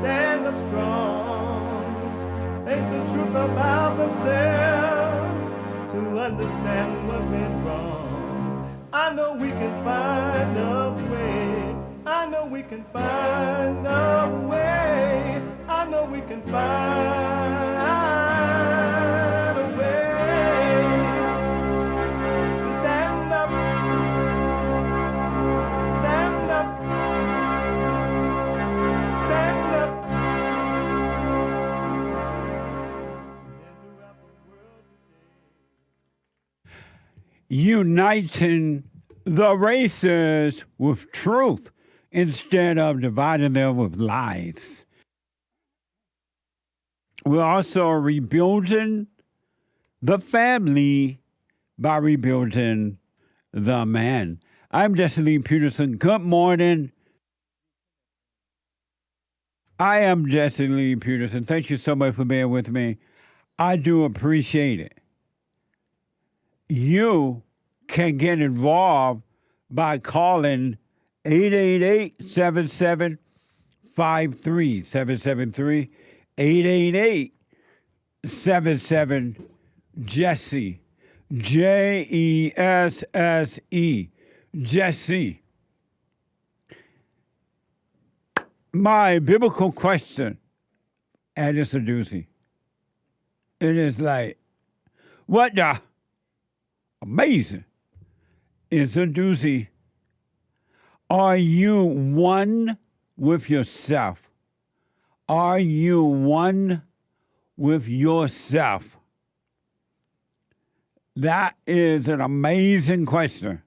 stand up strong, face the truth about themselves, to understand what went wrong. I know we can find a way. I know we can find a way. I know we can find a way to stand up, stand up, stand up. Uniting the races with truth instead of dividing them with lies. We're also rebuilding the family by rebuilding the man. I'm Jesse Lee Peterson. Good morning. I am Jesse Lee Peterson. Thank you so much for being with me. I do appreciate it. You can get involved by calling 888-7753, 773, 888-77-JESSE, Jesse, Jesse. My biblical question, and it's a doozy. It is like, what the amazing is a doozy. Are you one with yourself? Are you one with yourself? That is an amazing question.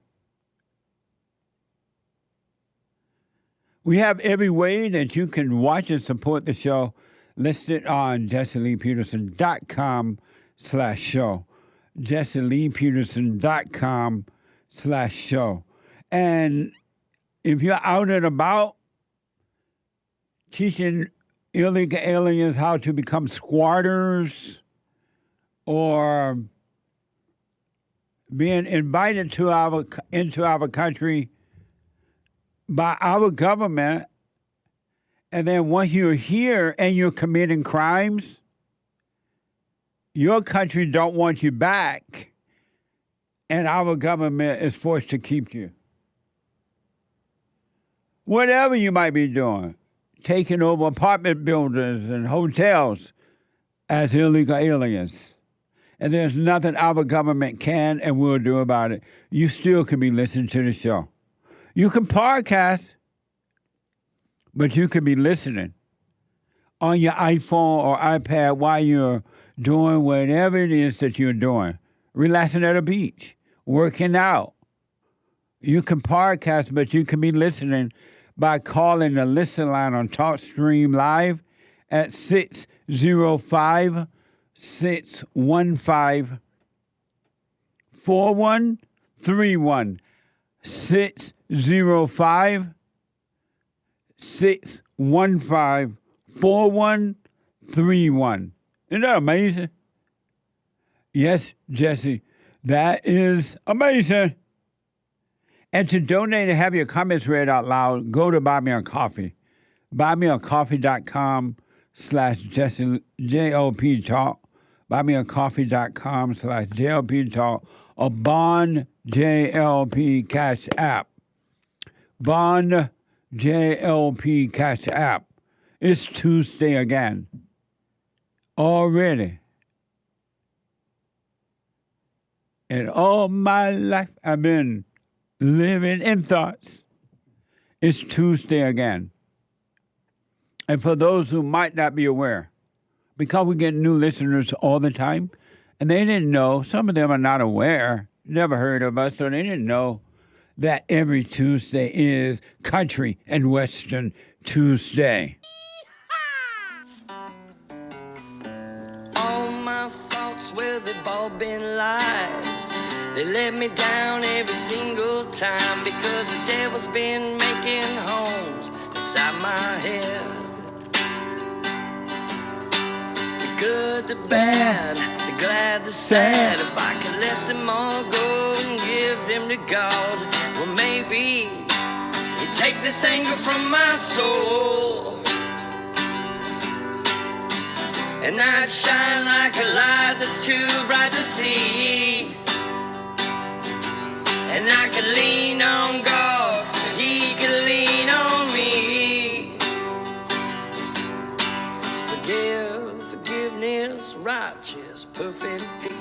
We have every way that you can watch and support the show listed on JesseLeePeterson.com/show. JesseLeePeterson.com/show. And if you're out and about teaching illegal aliens how to become squatters or being invited into our country by our government, and then once you're here and you're committing crimes, your country don't want you back, and our government is forced to keep you. Whatever you might be doing, taking over apartment buildings and hotels as illegal aliens, and there's nothing our government can and will do about it, you still can be listening to the show. You can podcast, but you can be listening on your iPhone or iPad while you're doing whatever it is that you're doing. Relaxing at a beach, working out. You can podcast, but you can be listening by calling the listen line on TalkStream Live at 605-615-4131. 605-615-4131. Isn't that amazing? Yes, Jesse, that is amazing. And to donate and have your comments read out loud, go to Buy Me a Coffee. BuyMeACoffee.com/Jesse, JLP Talk. BuyMeACoffee.com/JLP Talk. Or Bond JLP Cash App. Bond JLP Cash App. It's Tuesday again. Already. And all my life I've been living in thoughts. It's Tuesday again. And for those who might not be aware, because we get new listeners all the time, and they didn't know, some of them are not aware, never heard of us, so they didn't know that every Tuesday is Country and Western Tuesday. All my thoughts, well, they've all been lies. They let me down every single time because the devil's been making homes inside my head. The good, the bad, the glad, the sad. If I could let them all go and give them to God, well, maybe he'd take this anger from my soul. and I'd shine like a light that's too bright to see. And I could lean on God so he could lean on me. Forgiveness, righteous, perfect peace.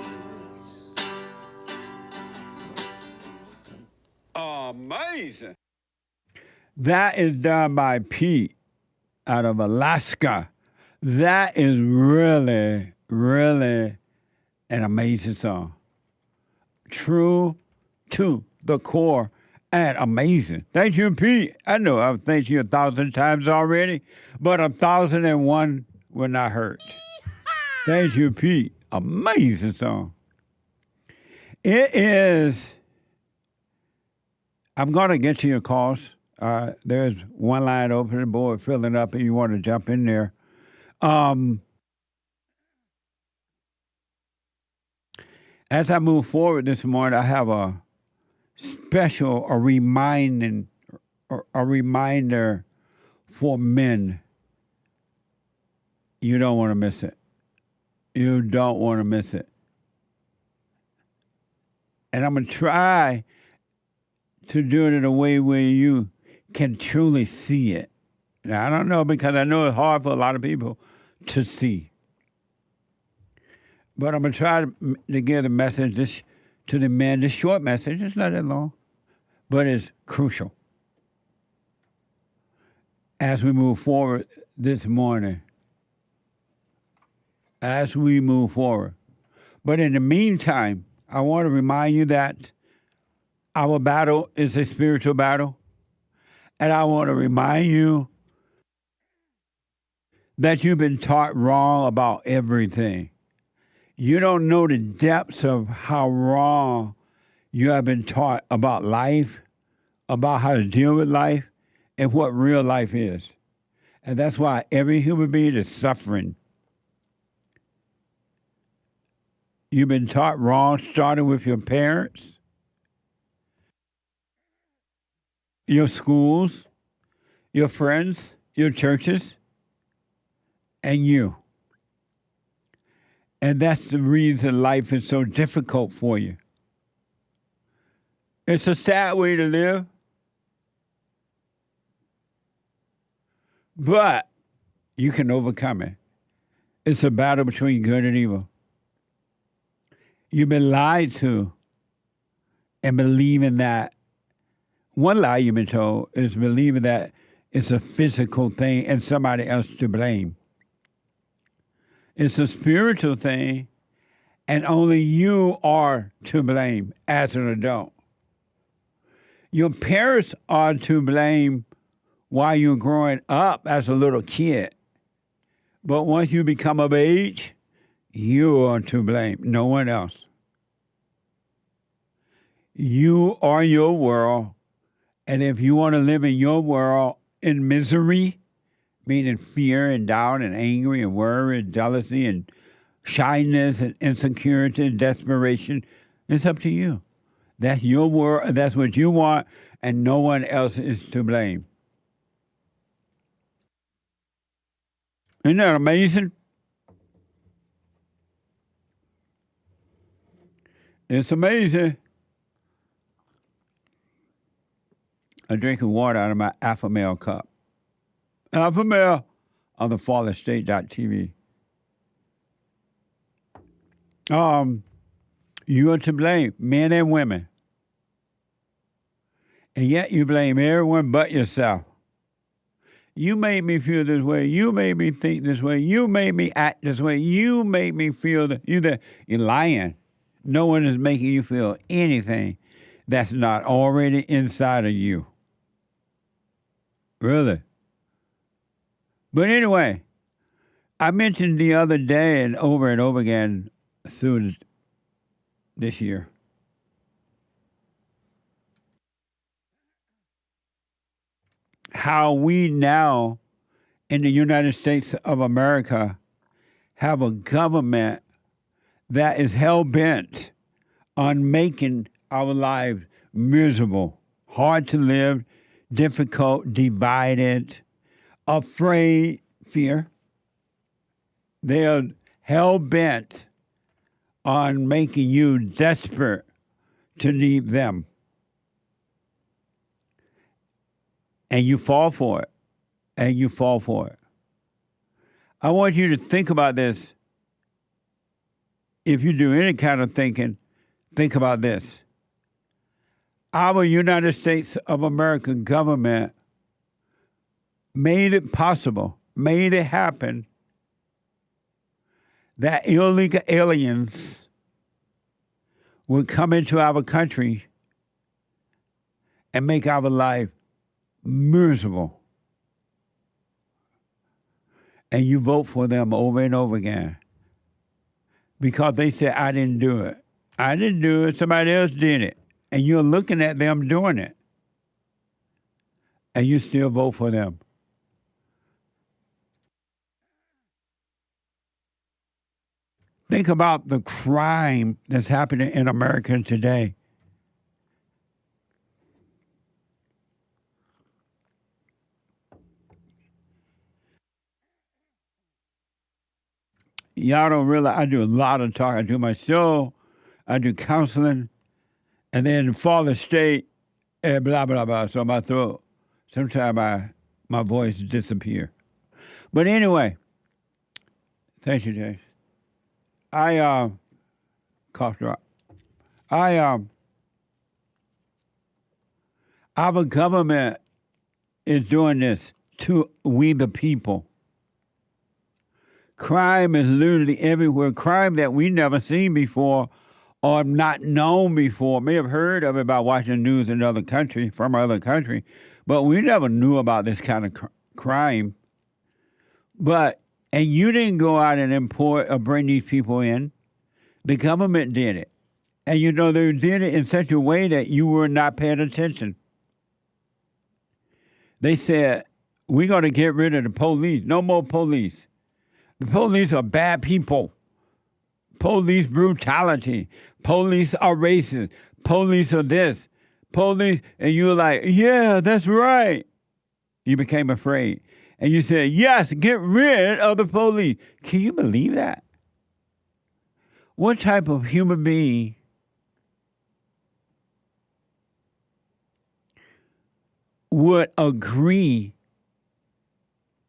Amazing. That is done by Pete out of Alaska. That is really, really an amazing song. True to the core and amazing. Thank you, Pete. I know I've thanked you 1,000 times already, but 1,001 will not hurt. Thank you, Pete. Amazing song. It is. I'm going to get to your calls. There's one line open, the board filling up, and you want to jump in there. As I move forward this morning, I have a reminder for men. You don't want to miss it. You don't want to miss it. And I'm going to try to do it in a way where you can truly see it. Now, I don't know, because I know it's hard for a lot of people to see. But I'm going to try to get a message to the men. This short message, it's not that long, but it's crucial as we move forward this morning. As we move forward. But in the meantime, I want to remind you that our battle is a spiritual battle. And I want to remind you that you've been taught wrong about everything. You don't know the depths of how wrong you have been taught about life, about how to deal with life, and what real life is. And that's why every human being is suffering. You've been taught wrong, starting with your parents, your schools, your friends, your churches, and you. And that's the reason life is so difficult for you. It's a sad way to live, but you can overcome it. It's a battle between good and evil. You've been lied to and believing that. One lie you've been told is believing that it's a physical thing and somebody else to blame. It's a spiritual thing, and only you are to blame as an adult. Your parents are to blame while you're growing up as a little kid. But once you become of age, you are to blame, no one else. You are your world, and if you want to live in your world in misery, meaning fear and doubt and angry and worry and jealousy and shyness and insecurity and desperation, it's up to you. That's your world, that's what you want, and no one else is to blame. Isn't that amazing? It's amazing. I'm drinking water out of my Alpha Male cup. Alpha Male on the fatherstate.tv. You are to blame, men and women. And yet you blame everyone but yourself. You made me feel this way. You made me think this way. You made me act this way. You made me feel that you're lying. No one is making you feel anything that's not already inside of you. Really. But anyway, I mentioned the other day and over again through this year, how we now in the United States of America have a government that is hell-bent on making our lives miserable, hard to live, difficult, divided, afraid, fear. They are hell-bent on making you desperate to need them. And you fall for it. And you fall for it. I want you to think about this. If you do any kind of thinking, think about this. Our United States of America government made it possible, made it happen, that illegal aliens would come into our country and make our life miserable. And you vote for them over and over again because they said, I didn't do it. I didn't do it. Somebody else did it. And you're looking at them doing it. And you still vote for them. Think about the crime that's happening in America today. Y'all don't realize I do a lot of talk. I do my show, I do counseling, and then Father State, and blah, blah, blah. So my throat, sometimes my voice disappear. But anyway, thank you, James. I coughed up. Our government is doing this to we the people. Crime is literally everywhere. Crime that we never seen before or not known before. May have heard of it by watching the news in other country, from other country, but we never knew about this kind of crime. And you didn't go out and import or bring these people in. The government did it. And you know, they did it in such a way that you were not paying attention. They said, we're going to get rid of the police. No more police. The police are bad people. Police brutality. Police are racist. Police are this. Police, and you're like, yeah, that's right. You became afraid. And you said, yes, get rid of the police. Can you believe that? What type of human being would agree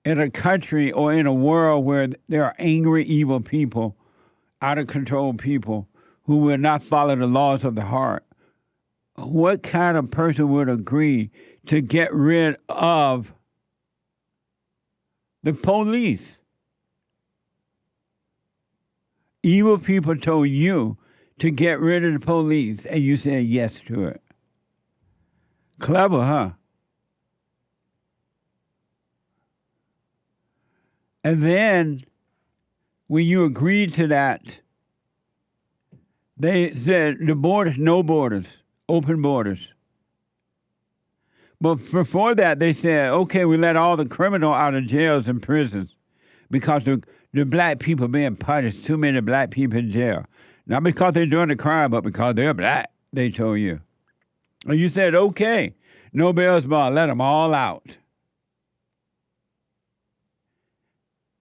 in a country or in a world where there are angry, evil people, out of control people who will not follow the laws of the heart? What kind of person would agree to get rid of the police? Evil people told you to get rid of the police, and you said yes to it. Clever, huh? And then, when you agreed to that, they said the borders, no borders, open borders. But before that, they said, okay, we let all the criminals out of jails and prisons because the black people being punished, too many black people in jail. Not because they're doing the crime, but because they're black, they told you. And you said, okay, no bail bond, let them all out.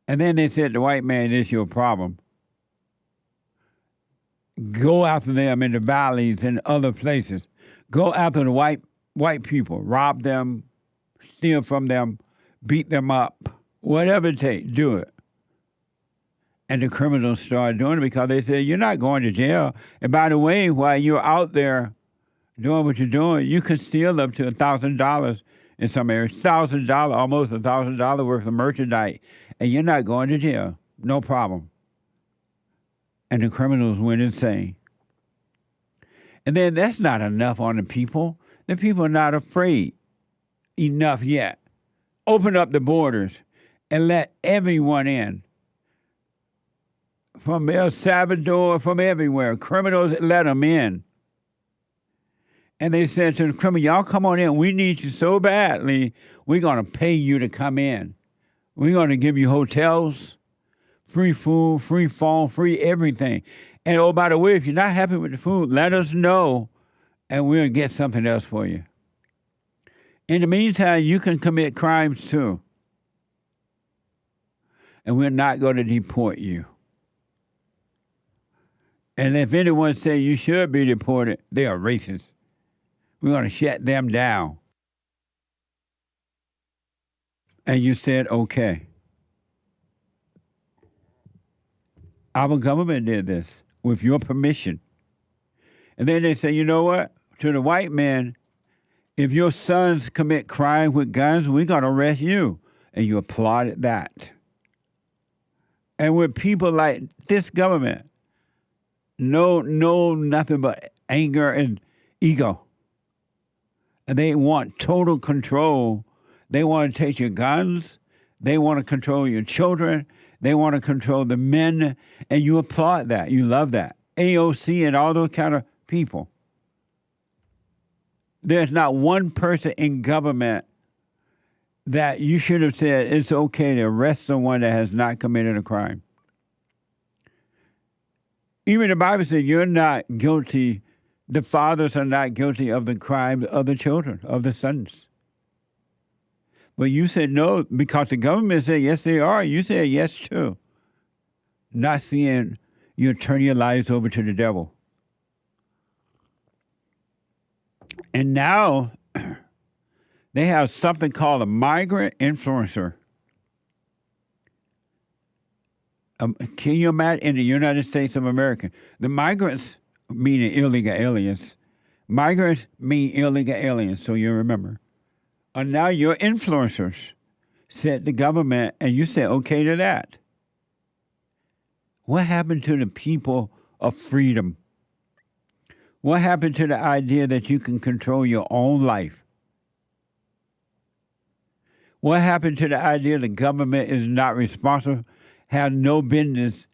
And then they said, the white man is your problem. Go after them in the valleys and other places. Go after the white people. Rob them, steal from them, beat them up. Whatever it takes, do it. And the criminals started doing it because they said, you're not going to jail. And by the way, while you're out there doing what you're doing, you can steal up to $1,000 in some areas. $1,000, almost $1,000 worth of merchandise. And you're not going to jail. No problem. And the criminals went insane. And then that's not enough on the people. The people are not afraid enough yet. Open up the borders and let everyone in. From El Salvador, from everywhere. Criminals, let them in. And they said to the criminals, y'all come on in. We need you so badly, we're going to pay you to come in. We're going to give you hotels, free food, free phone, free everything. And oh, by the way, if you're not happy with the food, let us know, and we'll get something else for you. In the meantime, you can commit crimes too. and we're not going to deport you. And if anyone says you should be deported, they are racist. We're going to shut them down. And you said, okay. Our government did this with your permission. And then they say, you know what? To the white man, if your sons commit crime with guns, we're going to arrest you. And you applauded that. And with people like this government, no, nothing but anger and ego. And they want total control. They want to take your guns. They want to control your children. They want to control the men. And you applaud that. You love that. AOC and all those kind of people. There's not one person in government that you should have said it's okay to arrest someone that has not committed a crime. Even the Bible says you're not guilty, the fathers are not guilty of the crimes of the children, of the sons. But you said no, because the government said yes, they are. You said yes, too. Not seeing you turn your lives over to the devil. And now they have something called a migrant influencer. Can you imagine in the United States of America? The migrants meaning illegal aliens. Migrants mean illegal aliens, so you remember. And now your influencers said the government, and you said okay to that. What happened to the people of freedom? What happened to the idea that you can control your own life? What happened to the idea the government is not responsible, have no business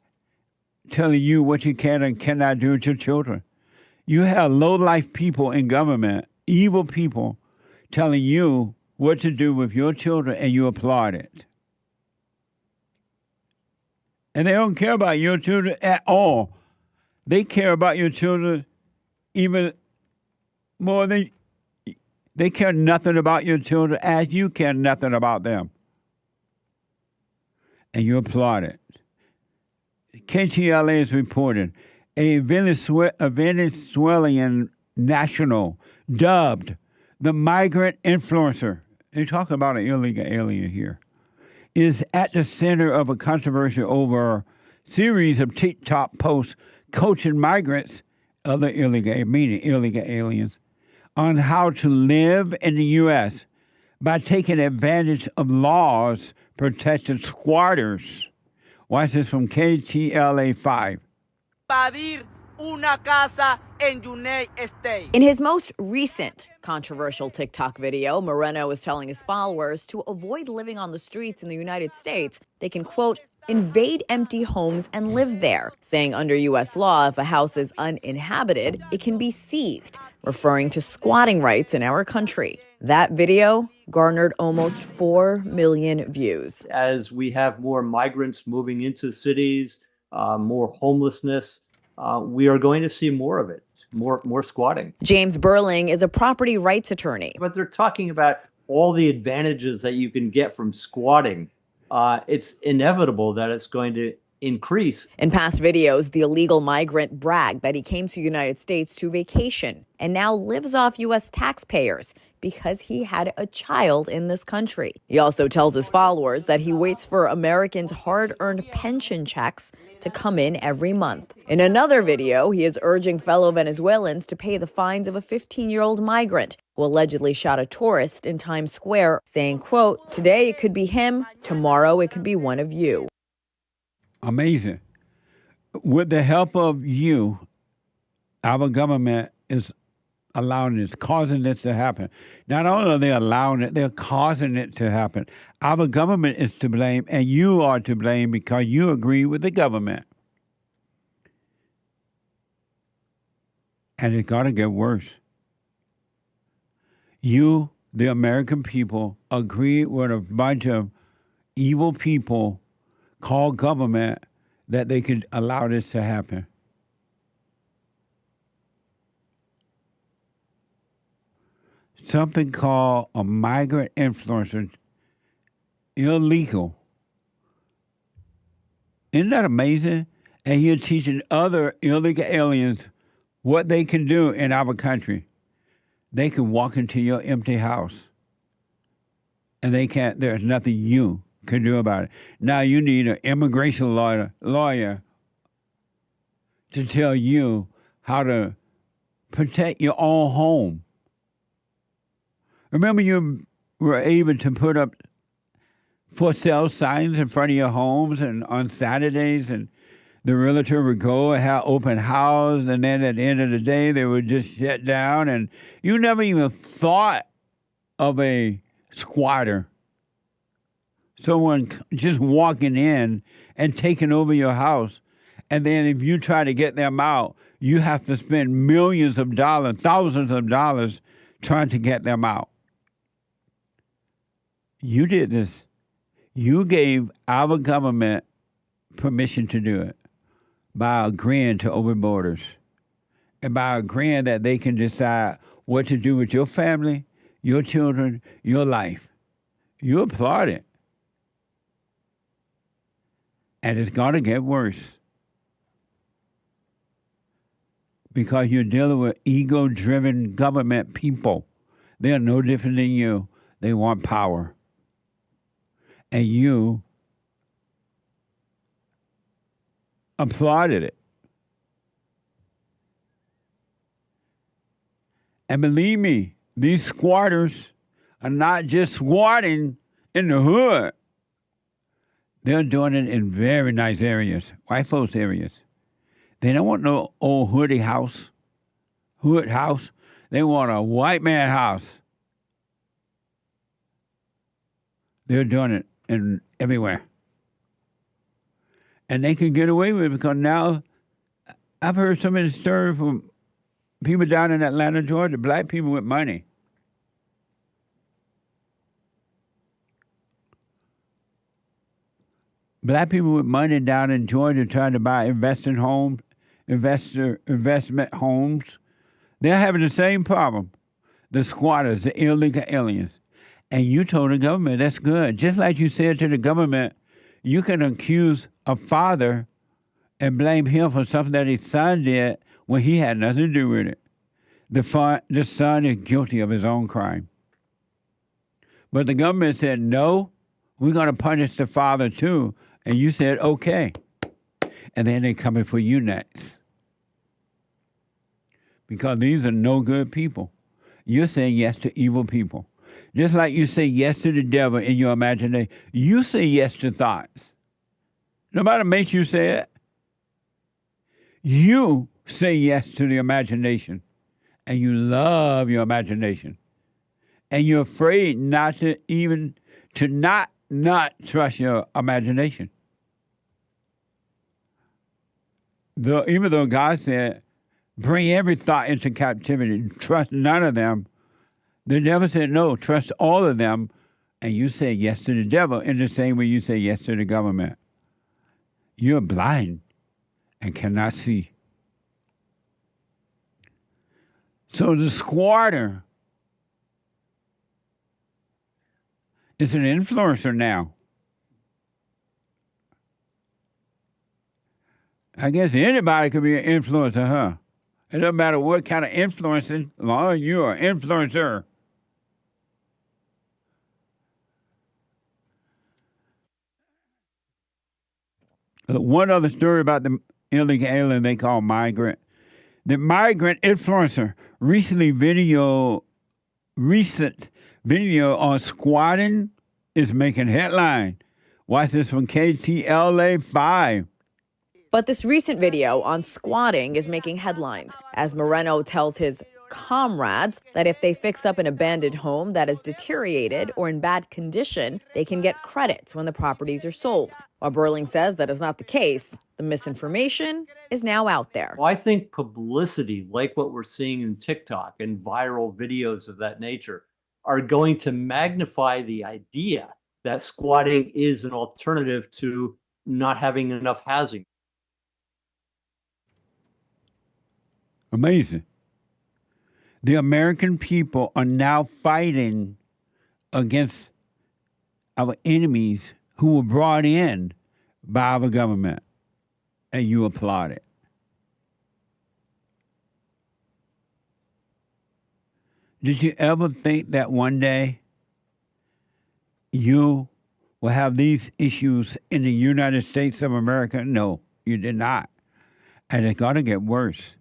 telling you what you can and cannot do with your children? You have low-life people in government, evil people, telling you what to do with your children, and you applaud it. And they don't care about your children at all. They care about your children even more than they care nothing about your children as you care nothing about them. And you applaud it. KTLA is reporting a Venezuelan national dubbed the migrant influencer. They talk about an illegal alien here. Is at the center of a controversy over a series of TikTok posts coaching migrants, other illegal aliens, on how to live in the U.S. by taking advantage of laws protecting squatters. Watch this from KTLA 5. In his most recent controversial TikTok video, Moreno is telling his followers to avoid living on the streets in the United States. They can, quote, invade empty homes and live there, saying under U.S. law, if a house is uninhabited, it can be seized, referring to squatting rights in our country. That video garnered almost 4 million views. As we have more migrants moving into cities, more homelessness, we are going to see more of it, more squatting. James Burling is a property rights attorney. But they're talking about all the advantages that you can get from squatting. It's inevitable that it's going to increase. In past videos, the illegal migrant bragged that he came to the United States to vacation and now lives off U.S. taxpayers because he had a child in this country. He also tells his followers that he waits for Americans' hard-earned pension checks to come in every month. In another video, he is urging fellow Venezuelans to pay the fines of a 15-year-old migrant who allegedly shot a tourist in Times Square, saying, quote, today it could be him, tomorrow it could be one of you. Amazing. With the help of you, our government is allowing this, causing this to happen. Not only are they allowing it, they're causing it to happen. Our government is to blame, and you are to blame because you agree with the government. And it's got to get worse. You, the American people, agree with a bunch of evil people called government that they could allow this to happen. Something called a migrant influencer, illegal. Isn't that amazing? And you're teaching other illegal aliens what they can do in our country. They can walk into your empty house, and they can't. There's nothing you can do about it. Now you need an immigration lawyer to tell you how to protect your own home. Remember, you were able to put up for sale signs in front of your homes and on Saturdays, and the realtor would go and have open house, and then at the end of the day, they would just shut down, and you never even thought of a squatter. Someone just walking in and taking over your house, and then if you try to get them out, you have to spend millions of dollars, thousands of dollars trying to get them out. You did this. You gave our government permission to do it by agreeing to open borders and by agreeing that they can decide what to do with your family, your children, your life. You applaud it. And it's going to get worse because you're dealing with ego-driven government people. They're no different than you. They want power. And you applauded it. And believe me, these squatters are not just squatting in the hood. They're doing it in very nice areas, white folks areas. They don't want no old hood house. They want a white man house. They're doing it in everywhere. And they can get away with it because now I've heard some of the stories from people down in Atlanta, Georgia, black people with money. Black people with money down in Georgia trying to buy investment homes. They're having the same problem. The squatters, the illegal aliens. And you told the government, that's good. Just like you said to the government, you can accuse a father and blame him for something that his son did when he had nothing to do with it. The son is guilty of his own crime. But the government said, no, we're going to punish the father too. And you said, okay. And then they're coming for you next. Because these are no good people. You're saying yes to evil people. Just like you say yes to the devil in your imagination, you say yes to thoughts. Nobody makes you say it. You say yes to the imagination. And you love your imagination. And you're afraid not trust your imagination. Even though God said, bring every thought into captivity, trust none of them, the devil said, no, trust all of them, and you say yes to the devil in the same way you say yes to the government. You're blind and cannot see. So the squatter is an influencer now. I guess anybody could be an influencer, huh? It doesn't matter what kind of influencing, as long as you're an influencer. One other story about the illegal alien they call migrant. The migrant influencer recent video on squatting is making headline. Watch this from KTLA 5. But this recent video on squatting is making headlines as Moreno tells his comrades that if they fix up an abandoned home that is deteriorated or in bad condition, they can get credits when the properties are sold. While Burling says that is not the case, the misinformation is now out there. Well, I think publicity, like what we're seeing in TikTok and viral videos of that nature, are going to magnify the idea that squatting is an alternative to not having enough housing. Amazing. The American people are now fighting against our enemies who were brought in by our government, and you applaud it. Did you ever think that one day you will have these issues in the United States of America? No, you did not. And it's going to get worse.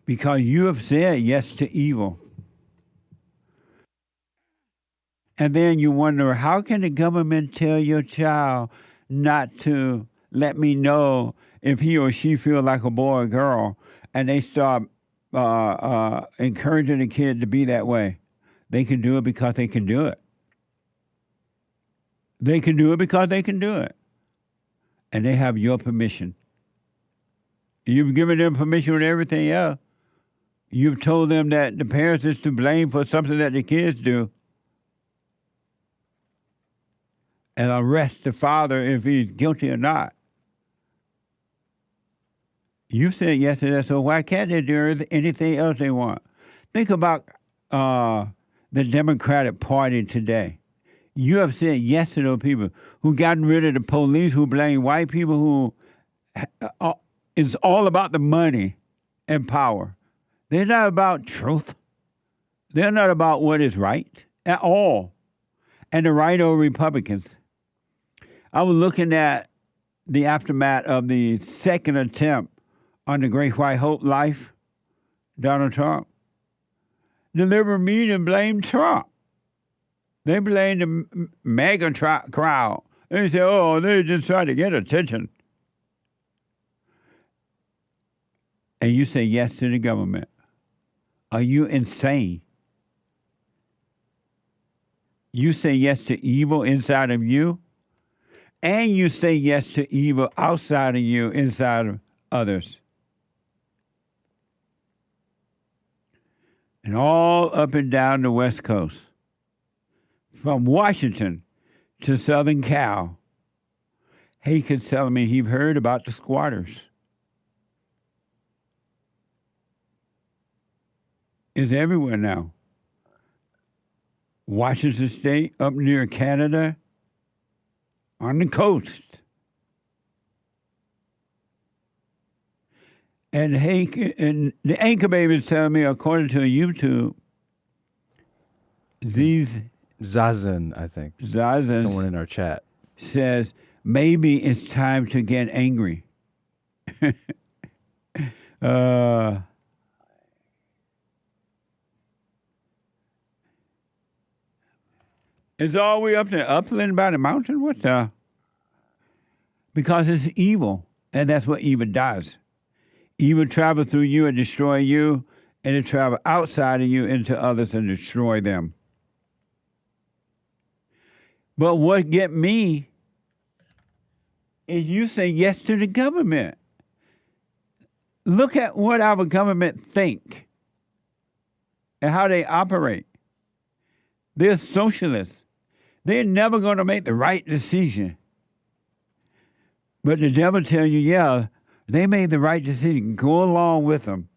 Because you have said yes to evil. And then you wonder, how can the government tell your child not to let me know if he or she feels like a boy or girl, and they start encouraging the kid to be that way? They can do it because they can do it. They can do it because they can do it. And they have your permission. You've given them permission with everything else. You've told them that the parents is to blame for something that the kids do. And arrest the father if he's guilty or not. You said yes to that, so why can't they do anything else they want? Think about the Democratic Party today. You have said yes to those people who gotten rid of the police, who blame white people, who it's all about the money and power. They're not about truth. They're not about what is right at all. And the right over Republicans. I was looking at the aftermath of the second attempt on the Great White Hope life, Donald Trump. The liberal media blamed Trump. They blamed the MAGA crowd. They say, oh, they just trying to get attention. And you say yes to the government. Are you insane? You say yes to evil inside of you, and you say yes to evil outside of you, inside of others. And all up and down the West Coast, from Washington to Southern Cal, Haken's telling me he've heard about the squatters. It's everywhere now. Washington State, up near Canada, on the coast. And and the anchor baby is telling me, according to YouTube, these Zazen, I think. Zazen, someone in our chat says maybe it's time to get angry. It's all the way up there, upland by the mountain? What the? Because it's evil, and that's what evil does. Evil travels through you and destroy you, and it travels outside of you into others and destroy them. But what get me is you say yes to the government. Look at what our government think and how they operate. They're socialists. They're never going to make the right decision. But the devil tell you, yeah, they made the right decision. Go along with them.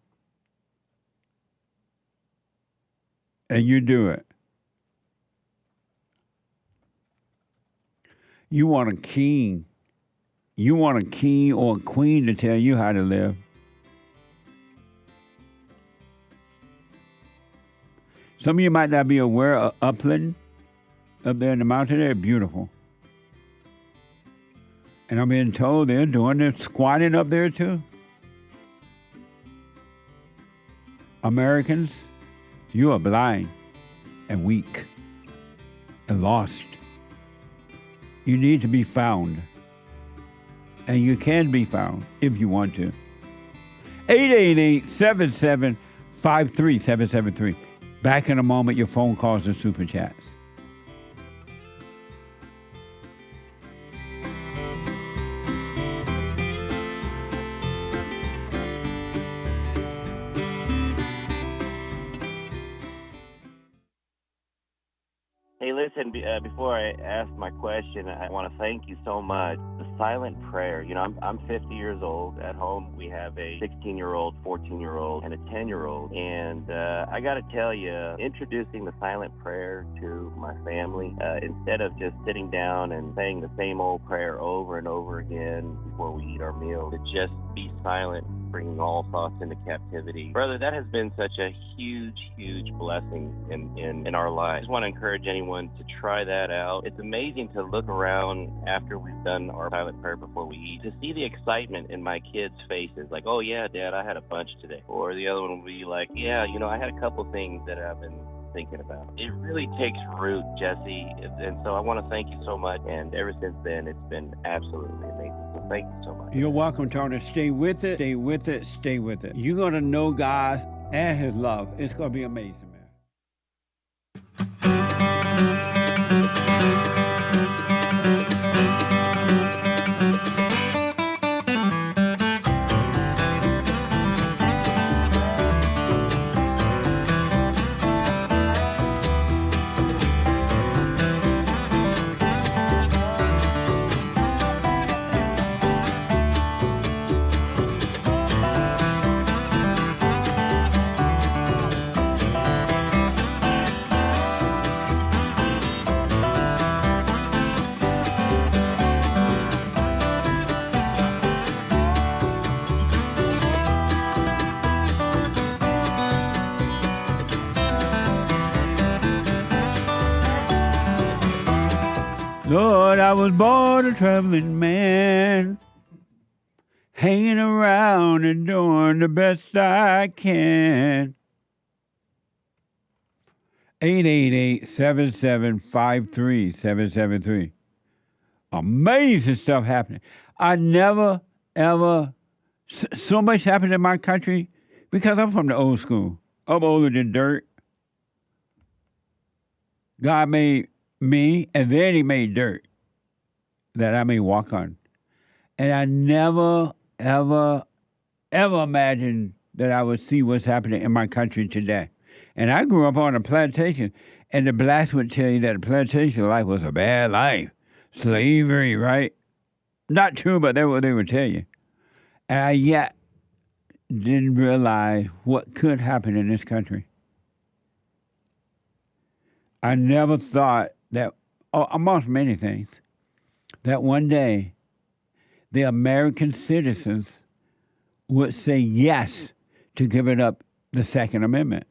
And you do it. You want a king. You want a king or a queen to tell you how to live. Some of you might not be aware of Upland, up there in the mountain. They're beautiful. And I'm being told they're doing their squatting up there too. Americans, you are blind and weak and lost. You need to be found. And you can be found if you want to. 888-7753-773. Back in a moment, your phone calls and super chats. Hey listen, before I ask my question, I want to thank you so much. The silent prayer, you know, I'm 50 years old. At home, we have a 16-year-old, 14-year-old, and a 10-year-old. And I got to tell you, introducing the silent prayer to my family, instead of just sitting down and saying the same old prayer over and over again before we eat our meal, to just be silent, bringing all thoughts into captivity. Brother, that has been such a huge, huge blessing in our lives. I just want to encourage anyone to try that out. It's amazing to look around after we've done our silent prayer before we eat, to see the excitement in my kids' faces, like, oh yeah, Dad, I had a bunch today. Or the other one will be like, yeah, you know, I had a couple things that I've been thinking about. It really takes root, Jesse, and so I want to thank you so much. And ever since then, it's been absolutely amazing. So thank you so much. You're welcome, Tony. Stay with it, stay with it, stay with it. You're going to know God and His love. It's going to be amazing, man. Lord, I was born a traveling man, hanging around and doing the best I can. 888-7753-773. Amazing stuff happening. I never, ever, so much happened in my country because I'm from the old school. I'm older than dirt. God made me, and then He made dirt that I may walk on. And I never, ever, ever imagined that I would see what's happening in my country today. And I grew up on a plantation, and the blacks would tell you that a plantation life was a bad life. Slavery, right? Not true, but that's what they would tell you. And I yet didn't realize what could happen in this country. I never thought that, amongst many things, that one day the American citizens would say yes to giving up the Second Amendment.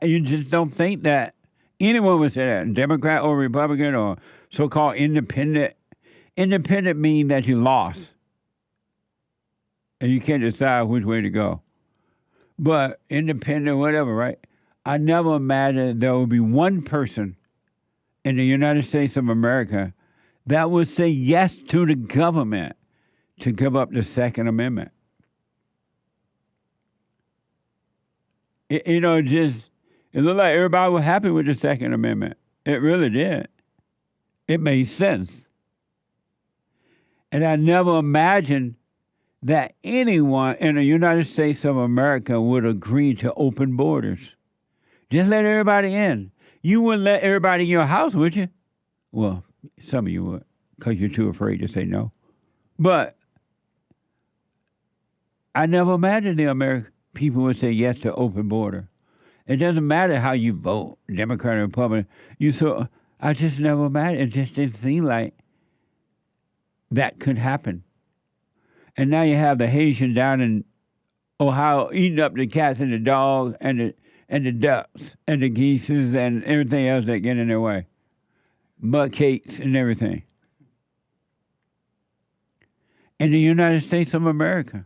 You just don't think that anyone would say that, Democrat or Republican or so-called independent. Independent means that you lost and you can't decide which way to go. But independent, whatever, right? I never imagined there would be one person in the United States of America that would say yes to the government to give up the Second Amendment. It looked like everybody was happy with the Second Amendment. It really did. It made sense. And I never imagined that anyone in the United States of America would agree to open borders. Just let everybody in. You wouldn't let everybody in your house, would you? Well, some of you would, because you're too afraid to say no. But I never imagined the American people would say yes to open border. It doesn't matter how you vote, Democrat or Republican. I just never imagined. It just didn't seem like that could happen. And now you have the Haitian down in Ohio eating up the cats and the dogs and the ducks and the geese and everything else that get in their way. Mud cakes and everything. In the United States of America.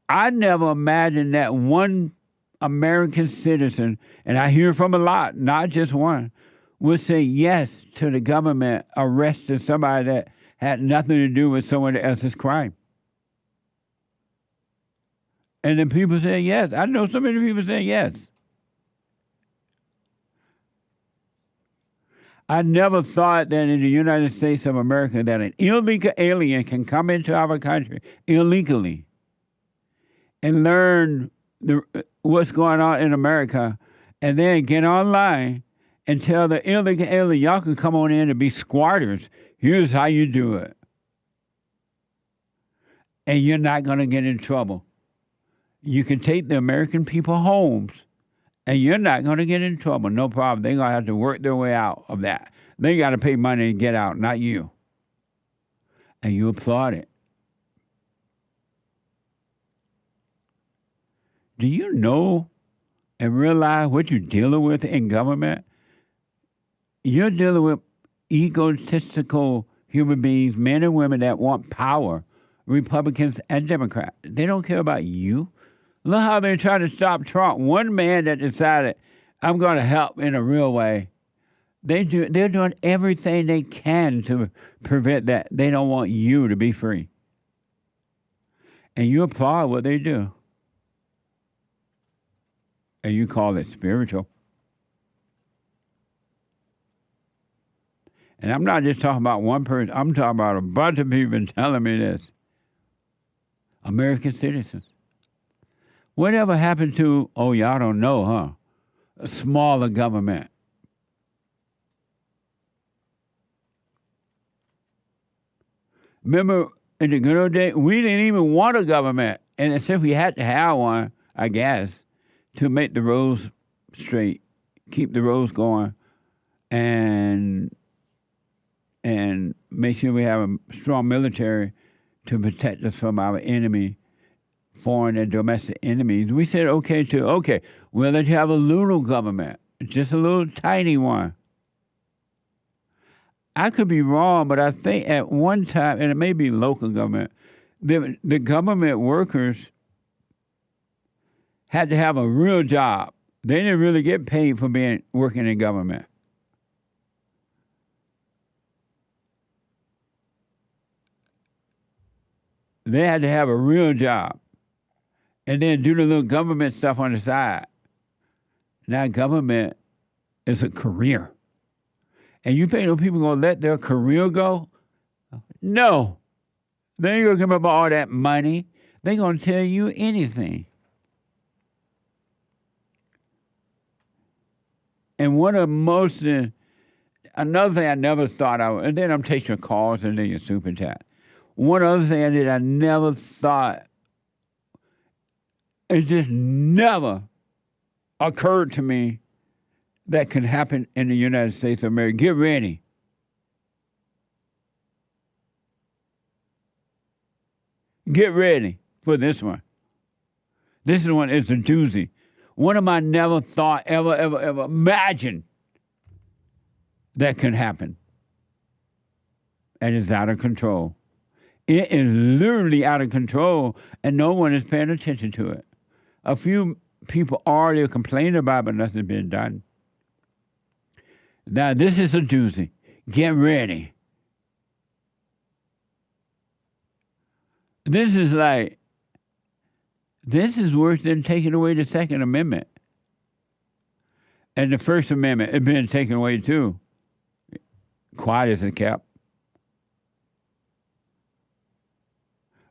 I never imagined that one American citizen, and I hear from a lot, not just one, would say yes to the government arresting somebody that had nothing to do with someone else's crime. And then people say yes. I know so many people say yes. I never thought that in the United States of America that an illegal alien can come into our country illegally and learn what's going on in America and then get online and tell the illegal alien, y'all can come on in and be squatters. Here's how you do it. And you're not going to get in trouble. You can take the American people homes, and you're not going to get in trouble. No problem. They're going to have to work their way out of that. They got to pay money to get out, not you. And you applaud it. Do you know and realize what you're dealing with in government? You're dealing with egotistical human beings, men and women that want power, Republicans and Democrats. They don't care about you. Look how they try to stop Trump. One man that decided, I'm going to help in a real way. They're doing everything they can to prevent that. They don't want you to be free. And you applaud what they do. And you call it spiritual. And I'm not just talking about one person. I'm talking about a bunch of people telling me this. American citizens. Whatever happened to, oh, y'all don't know, huh? A smaller government. Remember, in the good old days, we didn't even want a government. And as if we had to have one, I guess, to make the roads straight, keep the roads going, and make sure we have a strong military to protect us from our enemy, foreign and domestic enemies. We said, okay, we'll let you have a little government, just a little tiny one. I could be wrong, but I think at one time, and it may be local government, the government workers had to have a real job. They didn't really get paid for working in government. They had to have a real job and then do the little government stuff on the side. Now government is a career. And you think those people going to let their career go? No. They ain't going to give up all that money. They're going to tell you anything. And one of the most, another thing I never thought I would, and then I'm taking calls and then your super chat. One other thing that I never thought, it just never occurred to me that can happen in the United States of America. Get ready. Get ready for this one. This one is a doozy. One of my never thought, ever imagined that can happen. And it's out of control. It is literally out of control, and no one is paying attention to it. A few people already complaining about it, but nothing's been done. Now, this is a doozy. Get ready. This is worse than taking away the Second Amendment. And the First Amendment has been taken away too. Quiet as it kept.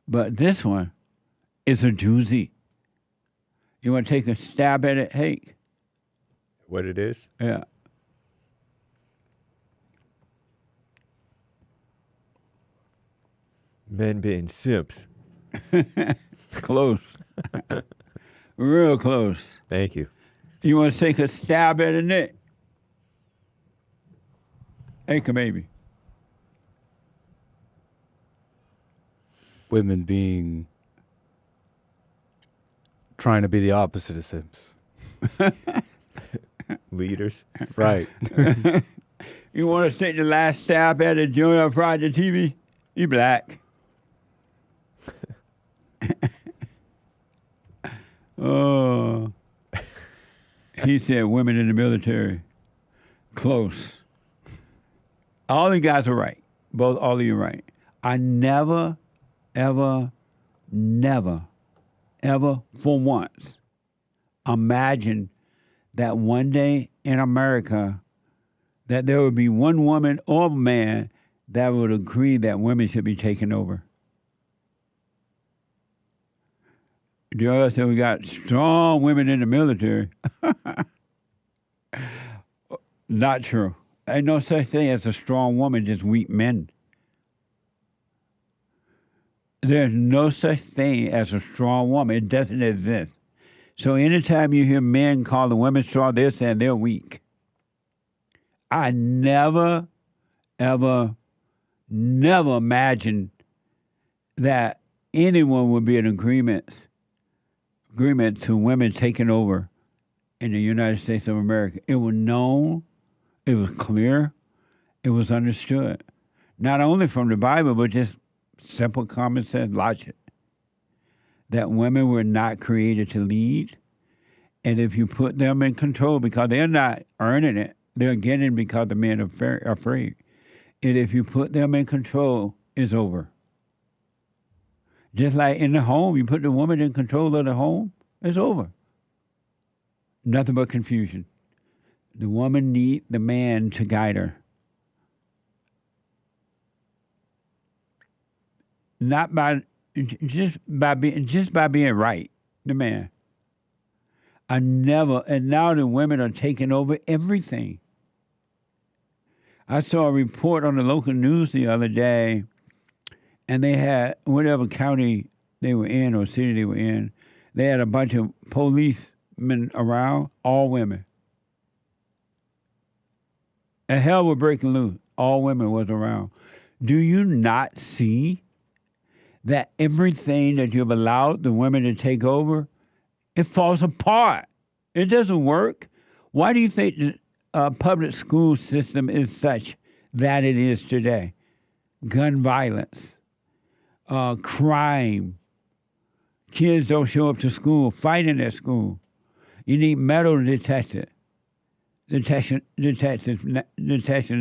But this one is a doozy. You want to take a stab at it? Hey. What it is? Yeah. Men being simps. Close. Real close. Thank you. You want to take a stab at it, Nick? Hey, maybe. Women being trying to be the opposite of simps. Leaders. Right. You want to take the last stab at it, Junior Friday TV? You black. Oh. He said women in the military. Close. All you guys are right. All of you are right. I never, ever for once imagine that one day in America that there would be one woman or man that would agree that women should be taken over. The other said we got strong women in the military. Not true. Ain't no such thing as a strong woman, just weak men. There's no such thing as a strong woman. It doesn't exist. So anytime you hear men call the women strong, they're saying they're weak. I never, ever, never imagined that anyone would be in agreement to women taking over in the United States of America. It was known, it was clear, it was understood. Not only from the Bible, but just simple common sense logic. That women were not created to lead. And if you put them in control, because they're not earning it, they're getting it because the men are afraid. And if you put them in control, it's over. Just like in the home, you put the woman in control of the home, it's over. Nothing but confusion. The woman needs the man to guide her. Not by just by being right, the man. And now the women are taking over everything. I saw a report on the local news the other day, and they had, whatever county they were in or city they were in, they had a bunch of policemen around, all women. And hell was breaking loose. All women was around. Do you not see that everything that you've allowed the women to take over, it falls apart? It doesn't work. Why do you think the public school system is such that it is today? Gun violence, crime, kids don't show up to school, fighting at school. You need metal detection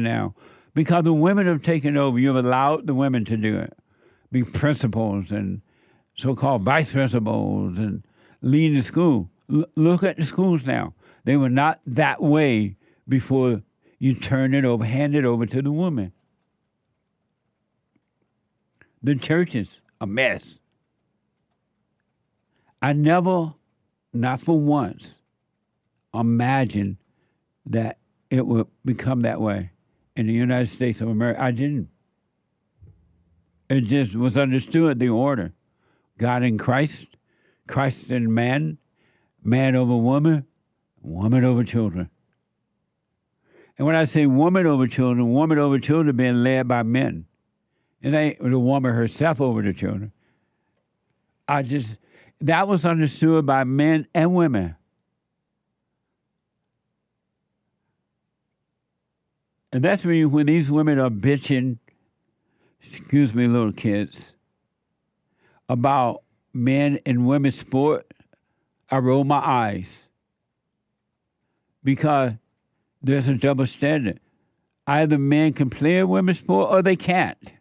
now. Because the women have taken over, you've allowed the women to do it. Be principals and so-called vice principals and leading the school. Look at the schools now. They were not that way before you hand it over to the woman. The churches, a mess. I never, not for once, imagined that it would become that way in the United States of America. I didn't. It just was understood, the order. God in Christ, Christ in man, man over woman, woman over children. And when I say woman over children being led by men. It ain't the woman herself over the children. That was understood by men and women. And that's when these women are bitching, excuse me, little kids, about men and women's sport, I roll my eyes. Because there's a double standard. Either men can play a women's sport or they can't.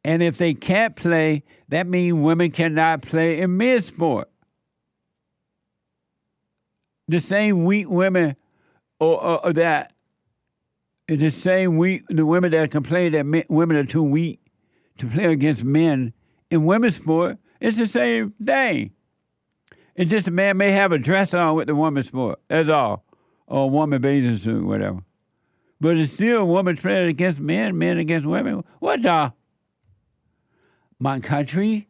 And if they can't play, that means women cannot play in men's sport. The same weak women or that, the women that complain that women are too weak to play against men in women's sport, it's the same thing. It's just a man may have a dress on with the women's sport, that's all. Or a woman bathing suit, whatever. But it's still a woman playing against men, men against women. What the? My country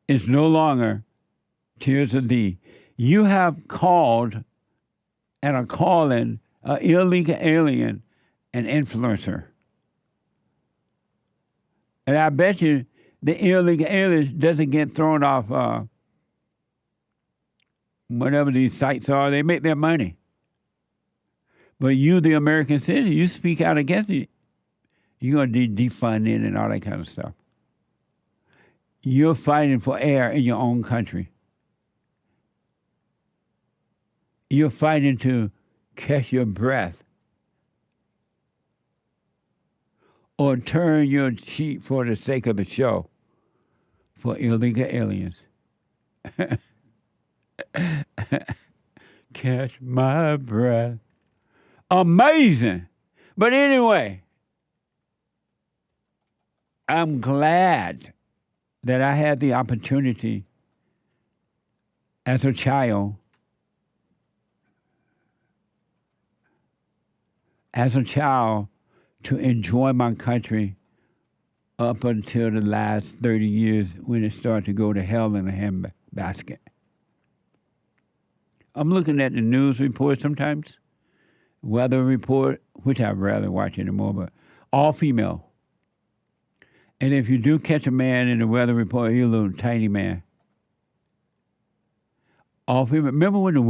is no longer tears of thee. You have called and are calling an illegal alien an influencer. And I bet you the illegal alien doesn't get thrown off whatever these sites are. They make their money. But you, the American citizen, you speak out against it. You're going to be defunded and all that kind of stuff. You're fighting for air in your own country. You're fighting to catch your breath or turn your cheek for the sake of the show for illegal aliens. Catch my breath. Amazing. But anyway, I'm glad that I had the opportunity as a child as a child to enjoy my country up until the last 30 years when it started to go to hell in a handbasket. I'm looking at the news report sometimes, weather report, which I'd rather watch anymore, but all female. And if you do catch a man in the weather report, he's a little tiny man. All female. Remember when the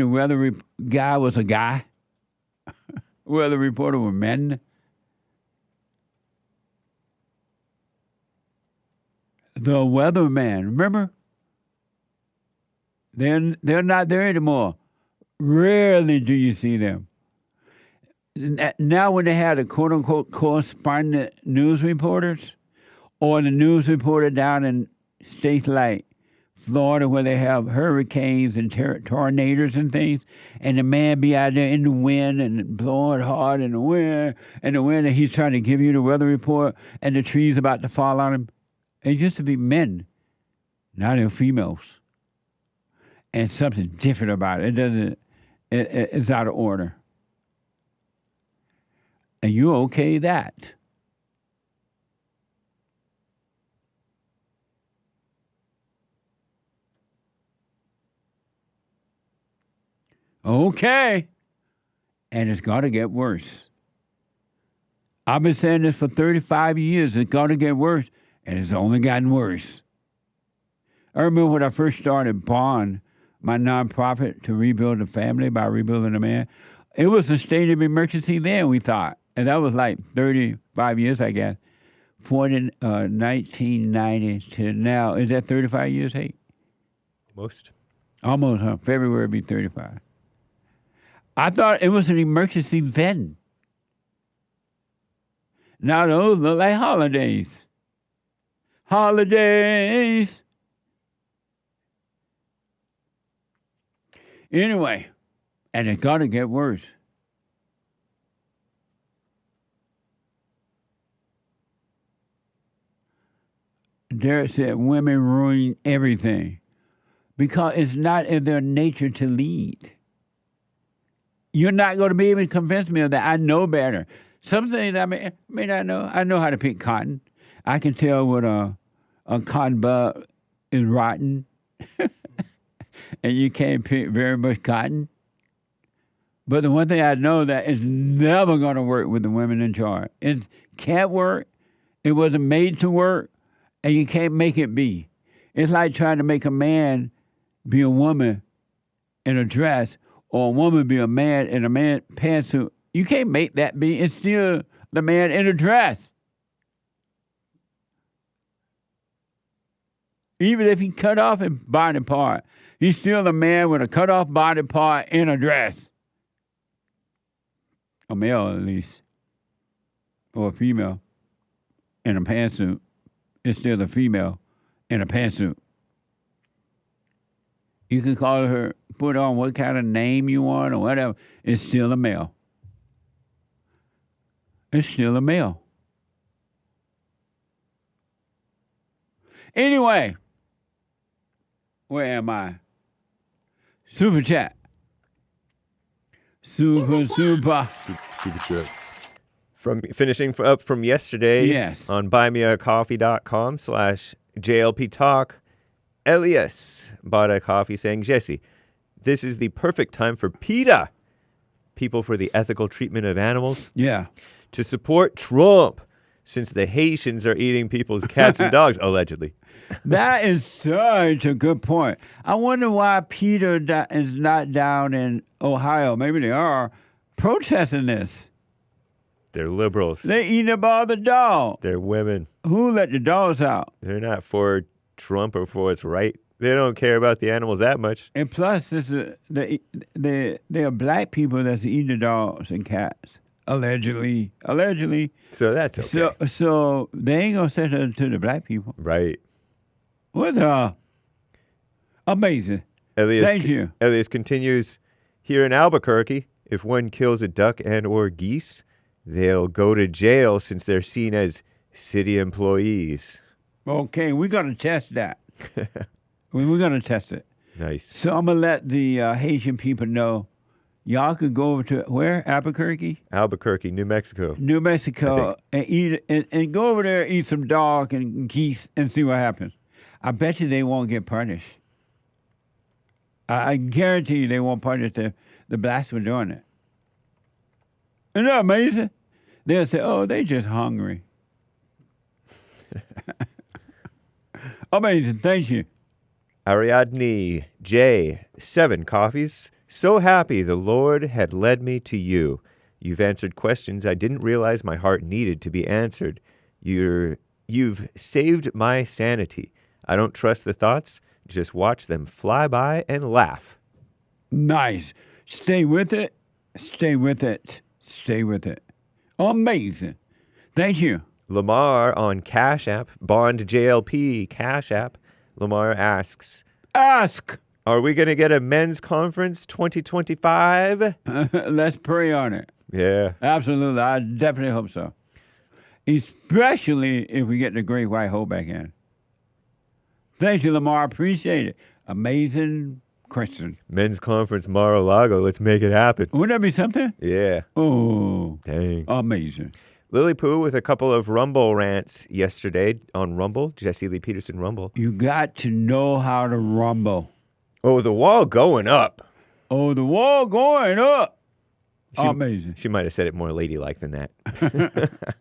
weather guy was a guy? Weather reporter were men? The weatherman, remember? They're not there anymore. Rarely do you see them. Now when they have the quote-unquote correspondent news reporters or the news reporter down in states like Florida where they have hurricanes and tornadoes and things, and the man be out there in the wind and blowing hard in the wind, and he's trying to give you the weather report, and the trees about to fall on him. It used to be men. Now they're females. And something different about it. It's out of order. And you okay that? Okay. And it's got to get worse. I've been saying this for 35 years. It's got to get worse. And it's only gotten worse. I remember when I first started Bond, my nonprofit to rebuild a family by rebuilding a man. It was a state of emergency then, we thought. And that was like 35 years, I guess. 1990 to now. Is that 35 years, hey? Almost, huh? February would be 35. I thought it was an emergency then. Now those look like holidays. Holidays. Anyway, and it's got to get worse. Derek said women ruin everything because it's not in their nature to lead. You're not going to be able to convince me of that. I know better. Some things I may not know. I know how to pick cotton. I can tell what a cotton bud is rotten. And you can't pick very much cotton. But the one thing I know that is never going to work with the women in charge. It can't work. It wasn't made to work. And you can't make it be. It's like trying to make a man be a woman in a dress or a woman be a man in a man pantsuit. You can't make that be. It's still the man in a dress. Even if he cut off his body part, he's still a man with a cut off body part in a dress. A male at least. Or a female in a pantsuit. It's still a female in a pantsuit. You can call her, put on what kind of name you want or whatever. It's still a male. It's still a male. Anyway, where am I? Super chat. Super. Super chats. From finishing up from yesterday, yes, on buymeacoffee.com/JLP Talk, Elias bought a coffee saying, Jesse, this is the perfect time for PETA, People for the Ethical Treatment of Animals, to support Trump, since the Haitians are eating people's cats and dogs, allegedly. That is such a good point. I wonder why PETA is not down in Ohio. Maybe they are protesting this. They're liberals. They eat up all the dogs. They're women. Who let the dogs out? They're not for Trump or for what's right. They don't care about the animals that much. And plus, there are black people that's eating the dogs and cats. Allegedly. So that's okay. So they ain't gonna send it to the black people. Right. What amazing. Thank you. Elias continues, here in Albuquerque, if one kills a duck and or geese, they'll go to jail since they're seen as city employees. Okay, we're going to test that. We're going to test it. Nice. So I'm going to let the Haitian people know, y'all could go over to where? Albuquerque, New Mexico. New Mexico, and eat and go over there, eat some dog and geese, and see what happens. I bet you they won't get punished. I guarantee you they won't punish the blacks for doing it. Isn't that amazing? They'll say, "Oh, they just hungry." Amazing. Thank you. Ariadne J. 7 coffees. So happy the Lord had led me to you. You've answered questions I didn't realize my heart needed to be answered. You've saved my sanity. I don't trust the thoughts. Just watch them fly by and laugh. Nice. Stay with it. Stay with it. Stay with it. Amazing. Thank you. Lamar on Cash App, Bond JLP Cash App. Lamar asks, are we going to get a men's conference 2025? Let's pray on it. Yeah. Absolutely. I definitely hope so. Especially if we get the Great White Hope back in. Thank you, Lamar. Appreciate it. Amazing question. Men's conference Mar-a-Lago. Let's make it happen. Wouldn't that be something? Yeah. Oh. Dang. Amazing. Lily Pooh with a couple of Rumble rants yesterday on Rumble, Jesse Lee Peterson Rumble. You got to know how to rumble. Oh, the wall going up. Oh, the wall going up. Amazing. She might have said it more ladylike than that.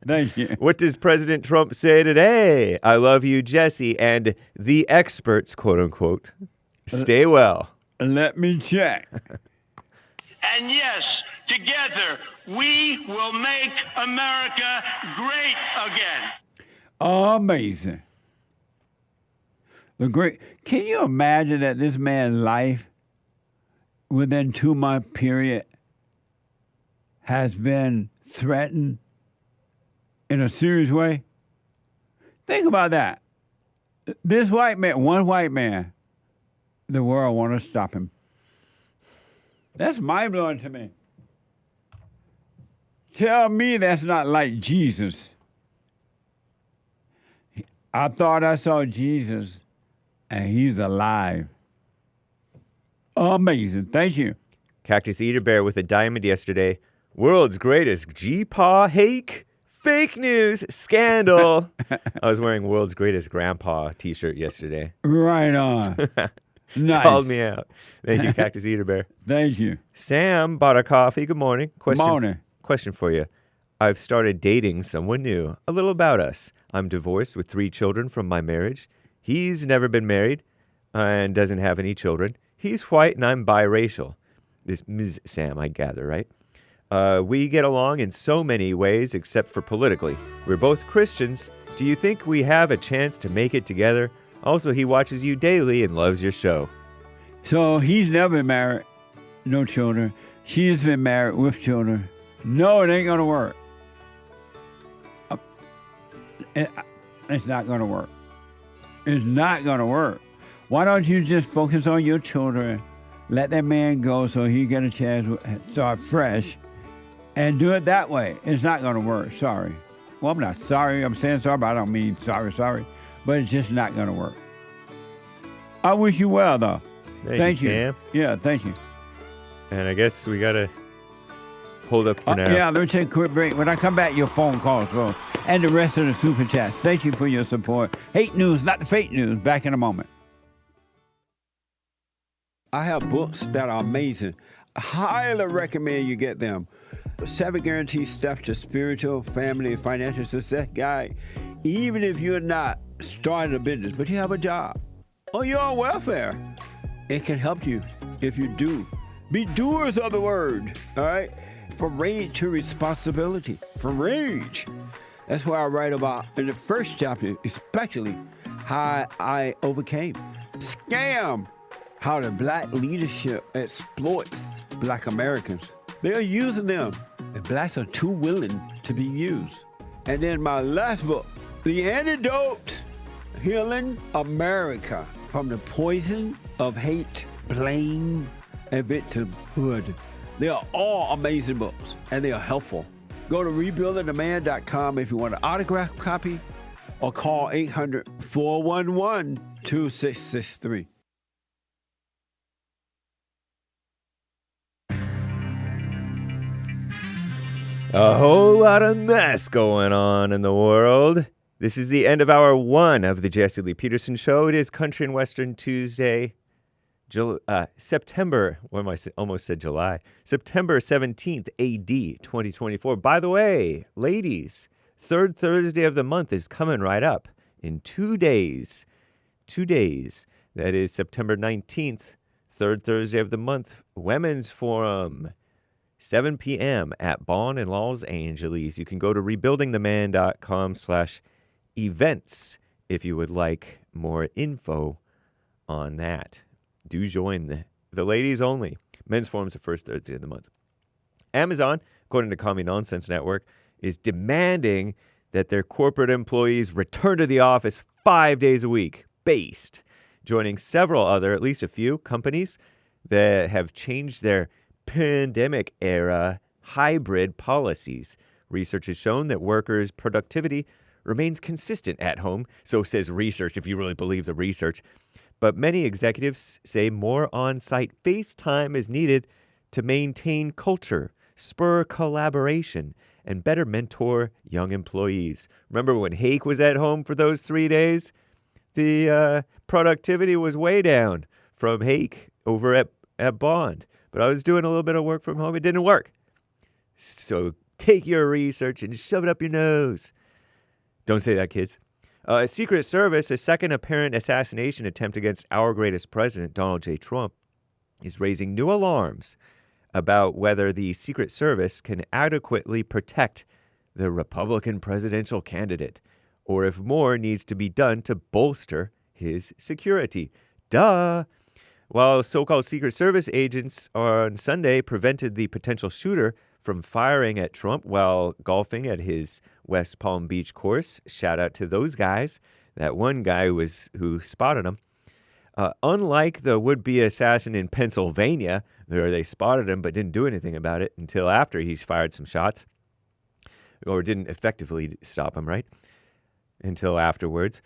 Thank you. What does President Trump say today? I love you, Jesse, and the experts, quote unquote. Stay well. Let me check. And yes, together, we will make America great again. Amazing. Can you imagine that this man's life within 2-month period has been threatened in a serious way? Think about that. This white man, one white man, the world want to stop him. That's mind-blowing to me. Tell me that's not like Jesus. I thought I saw Jesus, and he's alive. Amazing. Thank you. Cactus Eater Bear with a diamond yesterday. World's greatest G-Paw hake. Fake news scandal. I was wearing world's greatest grandpa t-shirt yesterday. Right on. Nice. Called me out. Thank you, Cactus Eater Bear. Thank you. Sam bought a coffee. Good morning. Morning. Question for you. I've started dating someone new. A little about us. I'm divorced with 3 children from my marriage. He's never been married and doesn't have any children. He's white and I'm biracial. This Ms. Sam, I gather, right? We get along in so many ways except for politically. We're both Christians. Do you think we have a chance to make it together? Also, he watches you daily and loves your show. So he's never been married, no children. She's been married with children. No, it ain't going to work. It's not going to work. It's not going to work. Why don't you just focus on your children, let that man go so he get a chance to start fresh, and do it that way? It's not going to work. Sorry. Well, I'm not sorry. I'm saying sorry, but I don't mean sorry. But it's just not going to work. I wish you well, though. Thank you, Sam. Yeah, thank you. And I guess we got to hold up for now. Yeah, let me take a quick break. When I come back, your phone calls will. And the rest of the super chats. Thank you for your support. Hate news, not the fake news. Back in a moment. I have books that are amazing. I highly recommend you get them. 7 Guaranteed Steps to Spiritual, Family, and Financial Success Guide. Even if you're not starting a business, but you have a job, or you're on welfare, it can help you if you do. Be doers of the word, all right? From rage to responsibility. From rage. That's what I write about in the first chapter, especially how I overcame scam, how the black leadership exploits black Americans. They're using them, and blacks are too willing to be used. And then my last book, The Antidote, Healing America from the Poison of Hate, Blame, and Victimhood. They are all amazing books, and they are helpful. Go to rebuildingtheman.com if you want an autographed copy, or call 800-411-2663. A whole lot of mess going on in the world. This is the end of hour 1 of the Jesse Lee Peterson Show. It is Country and Western Tuesday, September 17th, AD 2024. By the way, ladies, third Thursday of the month is coming right up in 2 days. 2 days. That is September 19th, third Thursday of the month, Women's Forum. 7 p.m. at Bonn in Los Angeles. You can go to rebuildingtheman.com/events if you would like more info on that. Do join the ladies only. Men's Forum's the first Thursday of the month. Amazon, according to Commie Nonsense Network, is demanding that their corporate employees return to the office 5 days a week, based, joining several other, at least a few, companies that have changed their pandemic-era hybrid policies. Research has shown that workers' productivity remains consistent at home, so says research, if you really believe the research. But many executives say more on-site face time is needed to maintain culture, spur collaboration, and better mentor young employees. Remember when Hake was at home for those 3 days? The productivity was way down from Hake over at Bond. But I was doing a little bit of work from home. It didn't work. So take your research and shove it up your nose. Don't say that, kids. Secret Service, a second apparent assassination attempt against our greatest president, Donald J. Trump, is raising new alarms about whether the Secret Service can adequately protect the Republican presidential candidate, or if more needs to be done to bolster his security. Duh! While so-called Secret Service agents on Sunday prevented the potential shooter from firing at Trump while golfing at his West Palm Beach course, shout out to those guys, that one guy who spotted him. Unlike the would-be assassin in Pennsylvania, where they spotted him but didn't do anything about it until after he fired some shots, or didn't effectively stop him, right? Until afterwards.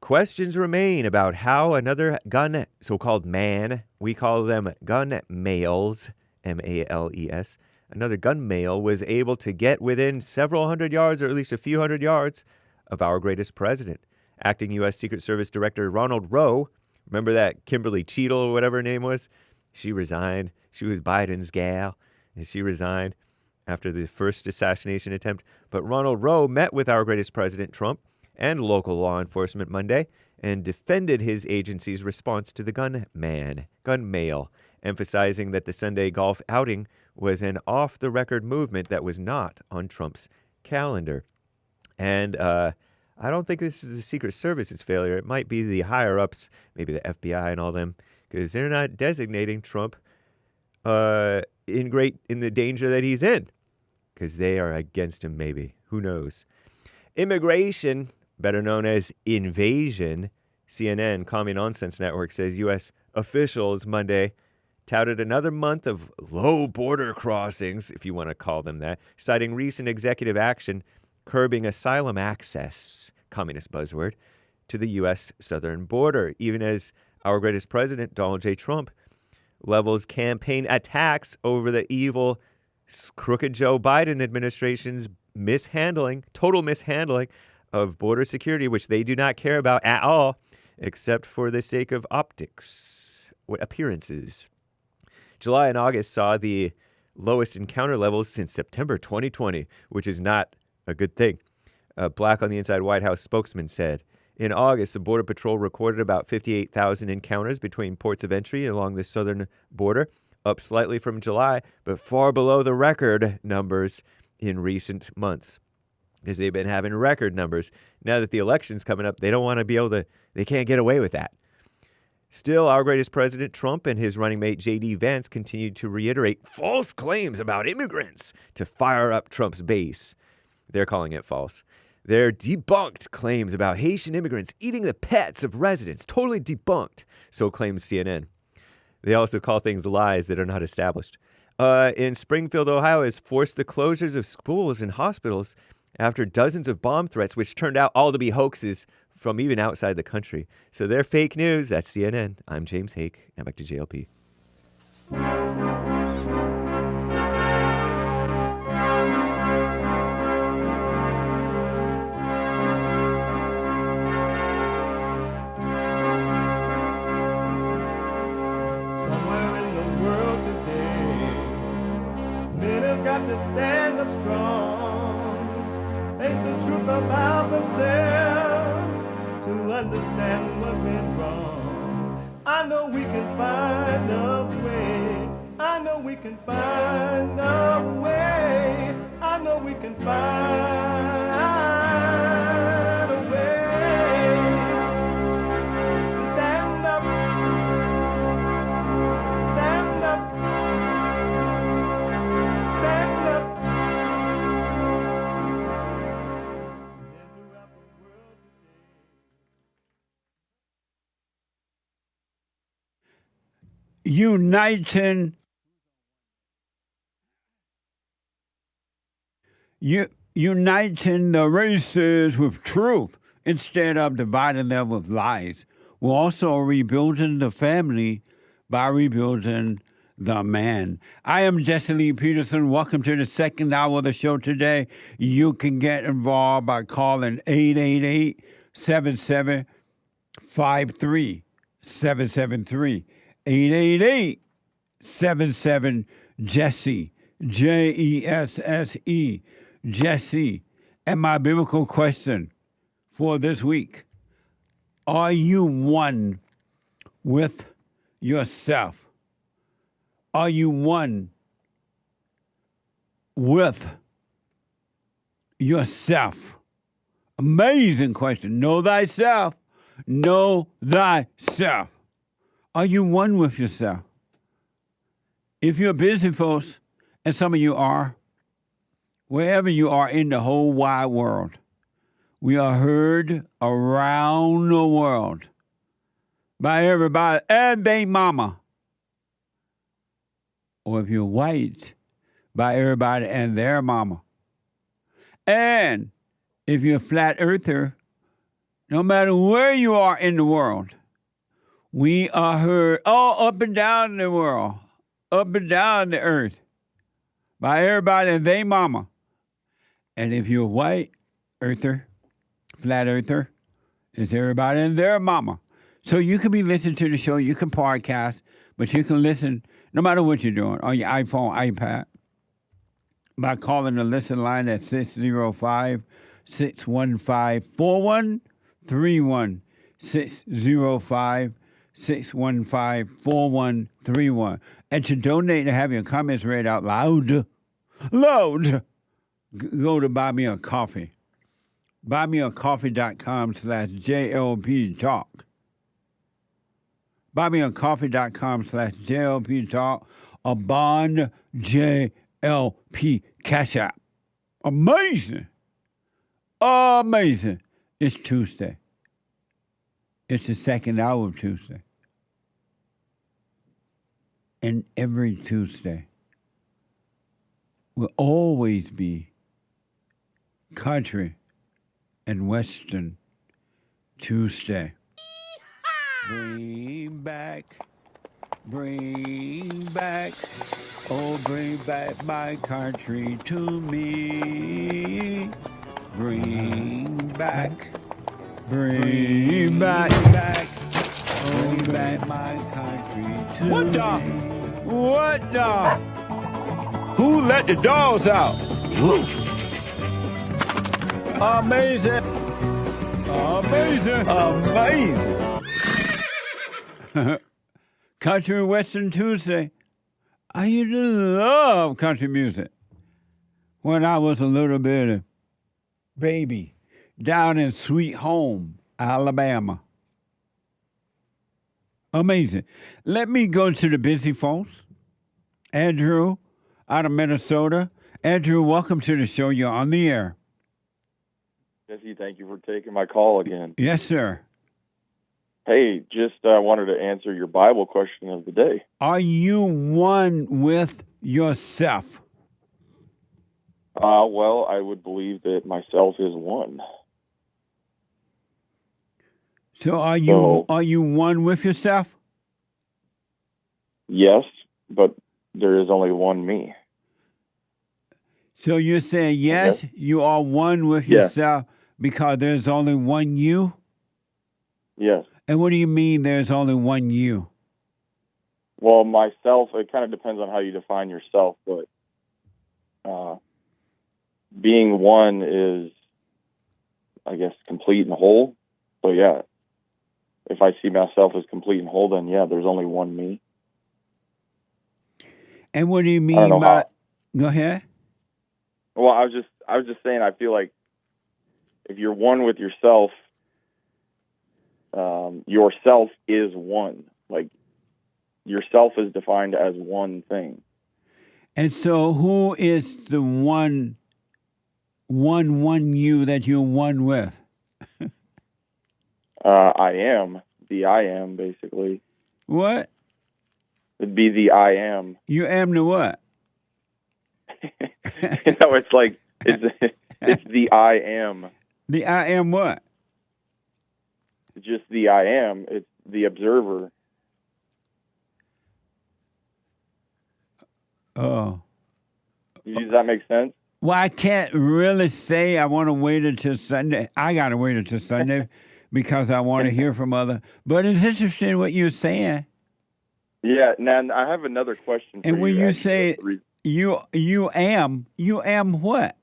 Questions remain about how another gun, so-called man, we call them gun males, M-A-L-E-S, another gun male was able to get within several hundred yards, or at least a few hundred yards, of our greatest president. Acting U.S. Secret Service Director Ronald Rowe, remember that Kimberly Cheadle or whatever her name was? She resigned. She was Biden's gal, and she resigned after the first assassination attempt. But Ronald Rowe met with our greatest president, Trump, and local law enforcement Monday, and defended his agency's response to the gun male, emphasizing that the Sunday golf outing was an off-the-record movement that was not on Trump's calendar. And I don't think this is the Secret Service's failure. It might be the higher-ups, maybe the FBI and all them, because they're not designating Trump in the danger that he's in, because they are against him maybe. Who knows? Immigration, better known as invasion, CNN, Commie Nonsense Network, says U.S. officials Monday touted another month of low border crossings, if you want to call them that, citing recent executive action curbing asylum access, communist buzzword, to the U.S. southern border, even as our greatest president, Donald J. Trump, levels campaign attacks over the evil, crooked Joe Biden administration's total mishandling of border security, which they do not care about at all, except for the sake of optics, appearances. July and August saw the lowest encounter levels since September 2020, which is not a good thing. A Black on the Inside White House spokesman said, in August, the Border Patrol recorded about 58,000 encounters between ports of entry along the southern border, up slightly from July, but far below the record numbers in recent months. Because they've been having record numbers. Now that the election's coming up, they don't want to be able to, they can't get away with that. Still, our greatest president, Trump, and his running mate, J.D. Vance, continued to reiterate false claims about immigrants to fire up Trump's base. They're calling it false. Their debunked claims about Haitian immigrants eating the pets of residents, totally debunked, so claims CNN. They also call things lies that are not established. In Springfield, Ohio, has forced the closures of schools and hospitals after dozens of bomb threats, which turned out all to be hoaxes from even outside the country. So they're fake news. That's CNN. I'm James Hake. Now back to JLP. stand up strong, face the truth about themselves, to understand what went wrong. I know we can find a way. I know we can find a way. I know we can find a way to stand up, stand up, stand up. Uniting the races with truth instead of dividing them with lies. We're also rebuilding the family by rebuilding the man. I am Jesse Lee Peterson. Welcome to the second hour of the show today. You can get involved by calling 888-77-53-773. 888-77-JESSE, Jesse, Jesse. And my biblical question for this week: are you one with yourself? Are you one with yourself? Amazing question. Know thyself. Know thyself. Are you one with yourself? If you're busy, folks, and some of you are, wherever you are in the whole wide world, we are heard around the world by everybody and their mama. Or if you're white, by everybody and their mama. And if you're a flat earther, no matter where you are in the world, we are heard all up and down the world, up and down the earth, by everybody and their mama. And if you're white earther, flat earther, it's everybody and their mama. So you can be listening to the show, you can podcast, but you can listen no matter what you're doing on your iPhone, iPad, by calling the listen line at 605-615-4131, 605-615-4131. And to donate and have your comments read out loud, go to Buy Me a Coffee. BuyMeACoffee.com/JLP Talk. BuyMeACoffee.com/JLP Talk. A Bond JLP Cash App. Amazing. Amazing. It's Tuesday. It's the second hour of Tuesday. And every Tuesday will always be Country and Western Tuesday. Bring back, oh, bring back my country to me. Bring back, oh, bring back my country to me. What the? Who let the dogs out? Amazing. Country and Western Tuesday. I used to love country music when I was a little bitty baby down in Sweet Home, Alabama. Amazing. Let me go to the busy folks. Andrew out of Minnesota. Andrew, welcome to the show. You're on the air. Jesse, thank you for taking my call again. Yes, sir. Hey, just wanted to answer your Bible question of the day. Are you one with yourself? Well, I would believe that myself is one. So are you one with yourself? Yes, but there is only one me. So you're saying yes, you are one with yourself because there's only one you? Yes. And what do you mean there's only one you? Well, myself, it kind of depends on how you define yourself, but being one is, I guess, complete and whole. So yeah, if I see myself as complete and whole, then yeah, there's only one me. And what do you mean by? Go ahead. Well, I was just saying, I feel like if you're one with yourself, yourself is one. Like, yourself is defined as one thing. And so who is the one you that you're one with? I am. The I am, basically. What? It'd be the I am. You am the what? It's like, it's the I am. The I am what? Just the I am. It's the observer. Oh. Does that make sense? Well, I can't really say I want to wait until Sunday. I got to wait until Sunday because I want to hear from other. But it's interesting what you're saying. Yeah. Now, I have another question for you. And when you say you am what?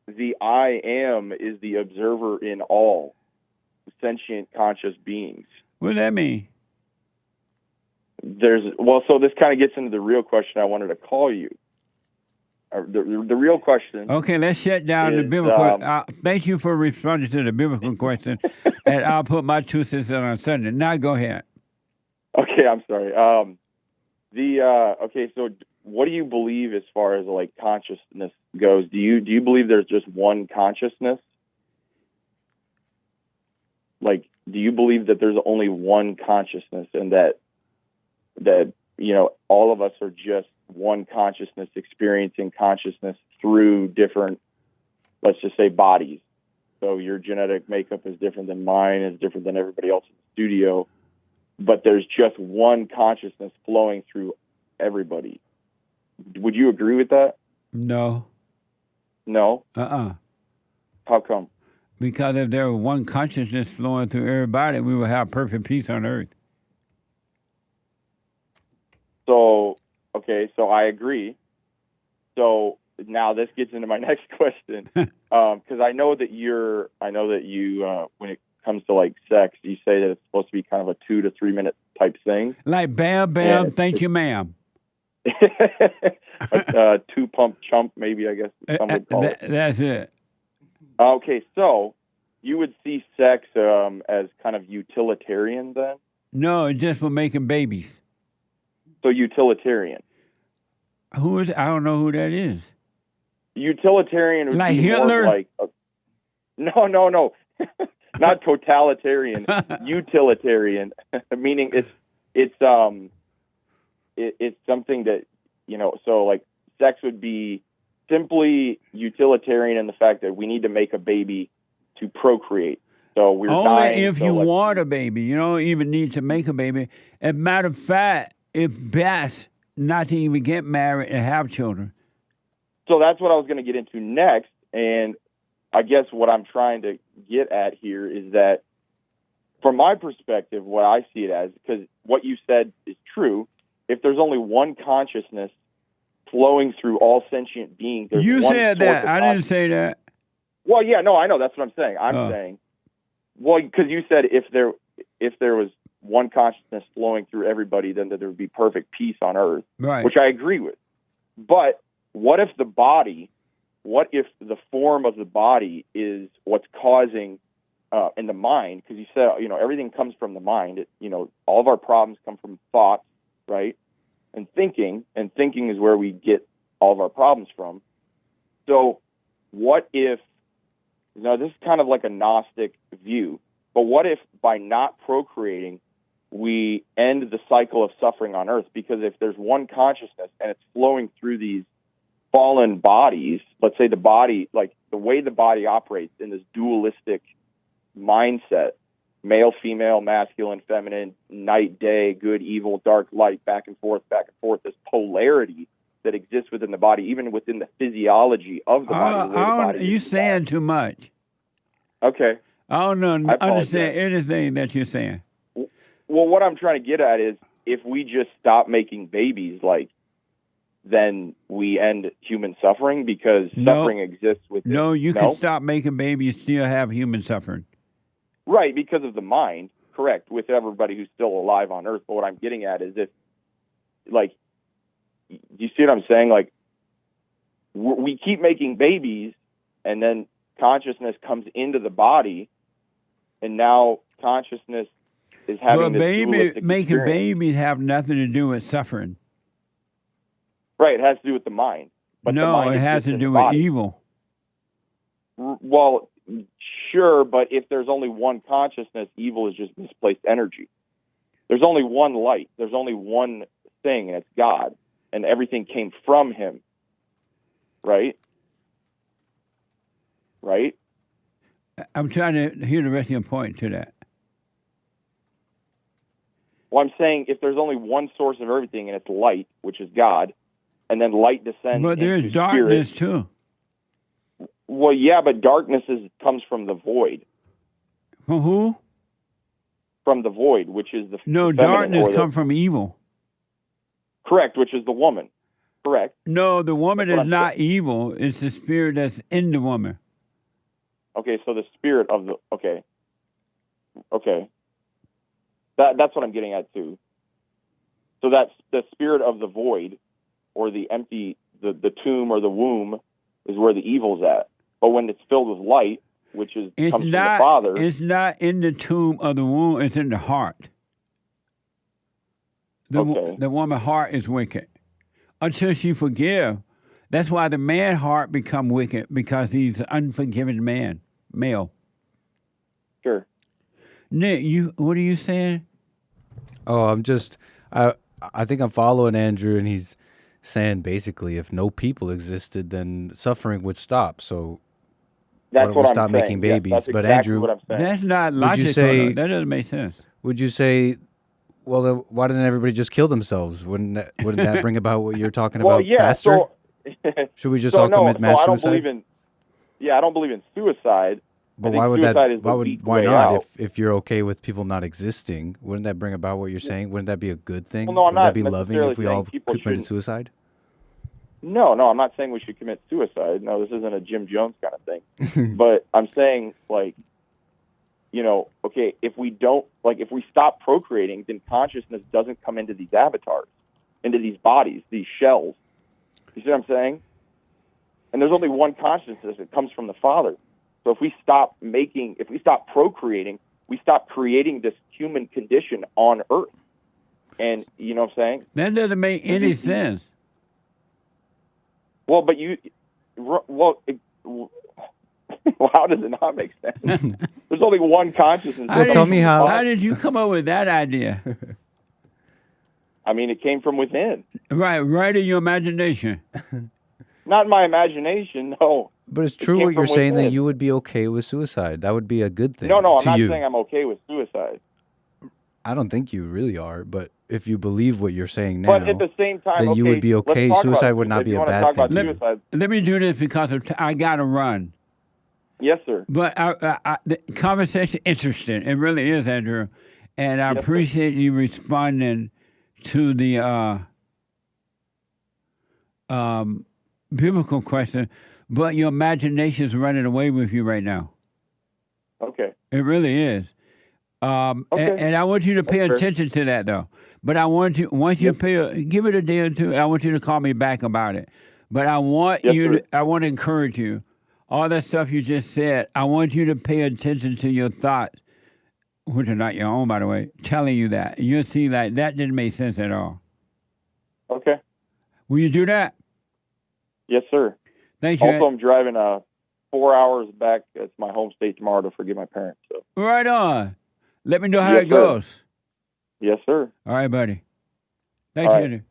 The I am is the observer in all sentient conscious beings. What does that mean? So this kind of gets into the real question I wanted to call you. The real question. Okay, let's shut down the biblical. Thank you for responding to the biblical question, and I'll put my 2 cents in on Sunday. Now go ahead. Okay, I'm sorry. Okay, so what do you believe as far as like consciousness goes? Do you believe there's just one consciousness? Like, do you believe that there's only one consciousness, and that all of us are just one consciousness experiencing consciousness through different, let's just say, bodies? So your genetic makeup is different than mine, is different than everybody else in the studio, but there's just one consciousness flowing through everybody. Would you agree with that? No. No? How come? Because if there were one consciousness flowing through everybody, we would have perfect peace on earth. So, okay, so I agree. So now this gets into my next question, because I know that you, when it comes to like sex, you say that it's supposed to be kind of a 2 to 3 minute type thing. Like bam, bam, thank you, ma'am. 2 pump chump, maybe, I guess some would call it. That's it. Okay, so you would see sex as kind of utilitarian then? No, just for making babies. So utilitarian. Who is? I don't know who that is. Utilitarian would like be Hitler? More like no, not totalitarian. Utilitarian, meaning it's something that So like sex would be simply utilitarian in the fact that we need to make a baby to procreate. So we're only dying, if you want a baby. You don't even need to make a baby. As a matter of fact, it's best not to even get married and have children. So that's what I was going to get into next. And I guess what I'm trying to get at here is that from my perspective, what I see it as, because what you said is true, if there's only one consciousness flowing through all sentient beings, there's you one said that. I didn't say that. Well, yeah, no, I know. That's what I'm saying. I'm saying, well, because you said if there was one consciousness flowing through everybody, then there would be perfect peace on earth, right? Which I agree with. But what if the form of the body is what's causing in the mind? Because you said, everything comes from the mind. All of our problems come from thoughts, right? And thinking is where we get all of our problems from. So what if, this is kind of like a Gnostic view, but what if by not procreating, we end the cycle of suffering on earth? Because if there's one consciousness and it's flowing through these fallen bodies, let's say the body, like the way the body operates in this dualistic mindset, male, female, masculine, feminine, night, day, good, evil, dark, light, back and forth, this polarity that exists within the body, even within the physiology of the body. You're saying too much. Okay. I don't understand anything that you're saying. Well, what I'm trying to get at is if we just stop making babies, like, then we end human suffering because suffering exists within. No, you can stop making babies, still have human suffering. Right, because of the mind, correct, with everybody who's still alive on Earth. But what I'm getting at is if, like, you see what I'm saying? Like, we keep making babies, and then consciousness comes into the body, and now consciousness is having this dualistic making experience. babies have nothing to do with suffering. Right, it has to do with the mind. But the No, mind it has exists to in do the with body. evil. Well, sure, but if there's only one consciousness, evil is just misplaced energy. There's only one light. There's only one thing, and it's God. And everything came from him. Right? Right? I'm trying to hear the rest of your point to that. Well, I'm saying if there's only one source of everything, and it's light, which is God, and then light descends But there's into darkness spirit. too. Well, yeah, but darkness comes from the void. From who? From the void, which is the No, the feminine, darkness or comes from evil. Correct, which is the woman. Correct. No, the woman That's what is I'm not evil. It's the spirit that's in the woman. Okay, so the spirit of the okay. That's what I'm getting at too. So that's the spirit of the void, or the empty, the tomb or the womb, is where the evil's at. But when it's filled with light, which comes from the Father, it's not in the tomb of the womb. It's in the heart. The woman's heart is wicked until she forgive. That's why the man's heart become wicked, because he's an unforgiving male. Sure. Nick, what are you saying? Oh, I think I'm following Andrew, and he's saying basically if no people existed, then suffering would stop. So that's what I'm stop saying. making babies. That's But exactly Andrew, what I'm saying. That's not logical. That doesn't make sense. Would you say, well, then why doesn't everybody just kill themselves? Wouldn't that bring about what you're talking about faster? Should we just all commit mass suicide? I don't believe in suicide. But why would that? Why not? If you're okay with people not existing, wouldn't that bring about what you're saying? Wouldn't that be a good thing? Well, no, I'm Wouldn't not that be loving if we all committed shouldn't. suicide? No, I'm not saying we should commit suicide. No, this isn't a Jim Jones kind of thing. But I'm saying, like, okay, if we stop procreating, then consciousness doesn't come into these avatars, into these bodies, these shells. You see what I'm saying? And there's only one consciousness that comes from the Father. So if we stop procreating, we stop creating this human condition on Earth. And you know what I'm saying? That doesn't make any sense. Well, but how does it not make sense? There's only one consciousness. How did you come up with that idea? I mean, it came from within. Right in your imagination. Not in my imagination, no. But it's true what you're saying, that you would be okay with suicide. That would be a good thing. No, I'm not saying I'm okay with suicide. I don't think you really are, but if you believe what you're saying now, but at the same time, then you would be okay. Suicide would not be a bad thing. Let me do this because I got to run. Yes, sir. But the conversation is interesting. It really is, Andrew. And I appreciate you responding to the biblical question. But your imagination is running away with you right now. Okay. It really is. And I want you to pay attention to that, though. But I want you, once you give it a day or two, I want you to call me back about it. But I want I want to encourage you. All that stuff you just said, I want you to pay attention to your thoughts, which are not your own, by the way, telling you that. You'll see, like, that didn't make sense at all. Okay. Will you do that? Yes, sir. Thank you. Also, I'm driving 4 hours back. It's my home state tomorrow to forgive my parents. So. Right on. Let me know how it goes. Yes, sir. All right, buddy. Thank you.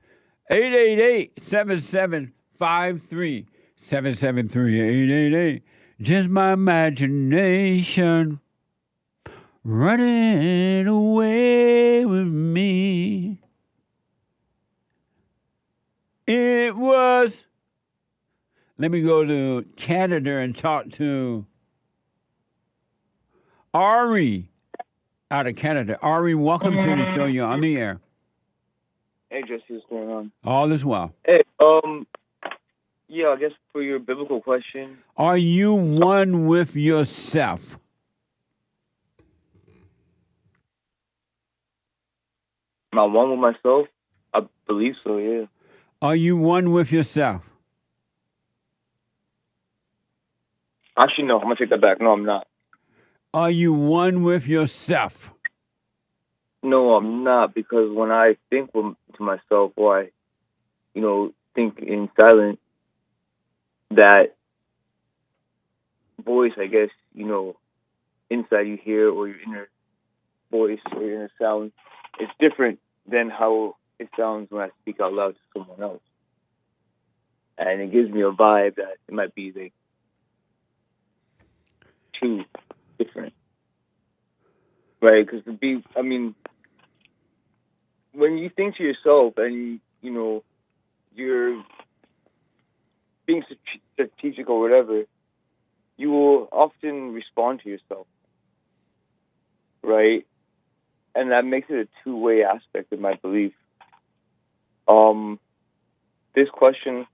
888-7753. 773-888. Just my imagination running away with me. It was. Let me go to Canada and talk to Ari out of Canada. Ari, welcome to the show. You're on the air. Hey, Jesse, what's going on? All is well. Hey, yeah, I guess for your biblical question. Are you one with yourself? Am I one with myself? I believe so, yeah. Are you one with yourself? Actually, no, I'm going to take that back. No, I'm not. Are you one with yourself? No, I'm not, because when I think to myself, or I, think in silence, that voice, I guess, inside you hear, or your inner voice or your inner sound, it's different than how it sounds when I speak out loud to someone else. And it gives me a vibe that it might be like too different. Right? Because when you think to yourself and, you're being strategic or whatever, you will often respond to yourself. Right? And that makes it a two-way aspect of my belief. This question,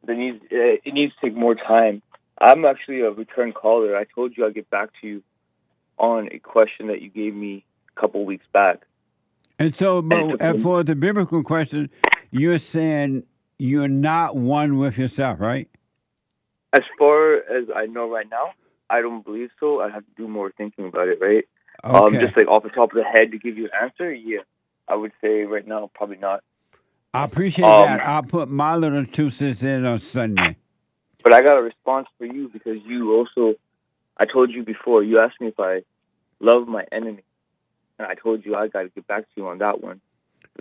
it needs to take more time. I'm actually a return caller. I told you I'd get back to you on a question that you gave me a couple weeks back. And so, and for the biblical question, you're saying you're not one with yourself, right? As far as I know right now, I don't believe so. I have to do more thinking about it, right? Okay. Just like off the top of the head to give you an answer, yeah. I would say right now, probably not. I appreciate that. I'll put my little 2 cents in on Sunday. But I got a response for you because you also, I told you before, you asked me if I love my enemy. And I told you I got to get back to you on that one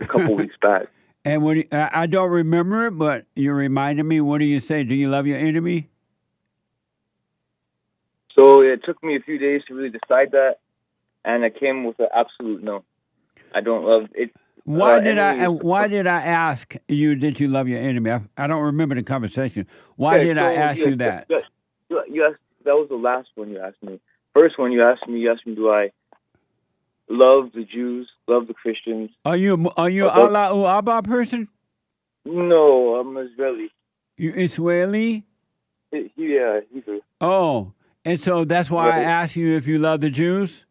a couple weeks back. And when I don't remember it, but you reminded me, what do you say? Do you love your enemy? So it took me a few days to really decide that. And I came with an absolute no. I don't love it. Why did I ask you, did you love your enemy? I don't remember the conversation. Why did I ask you that? You asked, that was the last one you asked me. First one you asked me, do I love the Jews, love the Christians? Are you Allahu Abba person? No, I'm Israeli. You Israeli? Yeah, Hebrew. Oh, and so that's why I asked you if you love the Jews?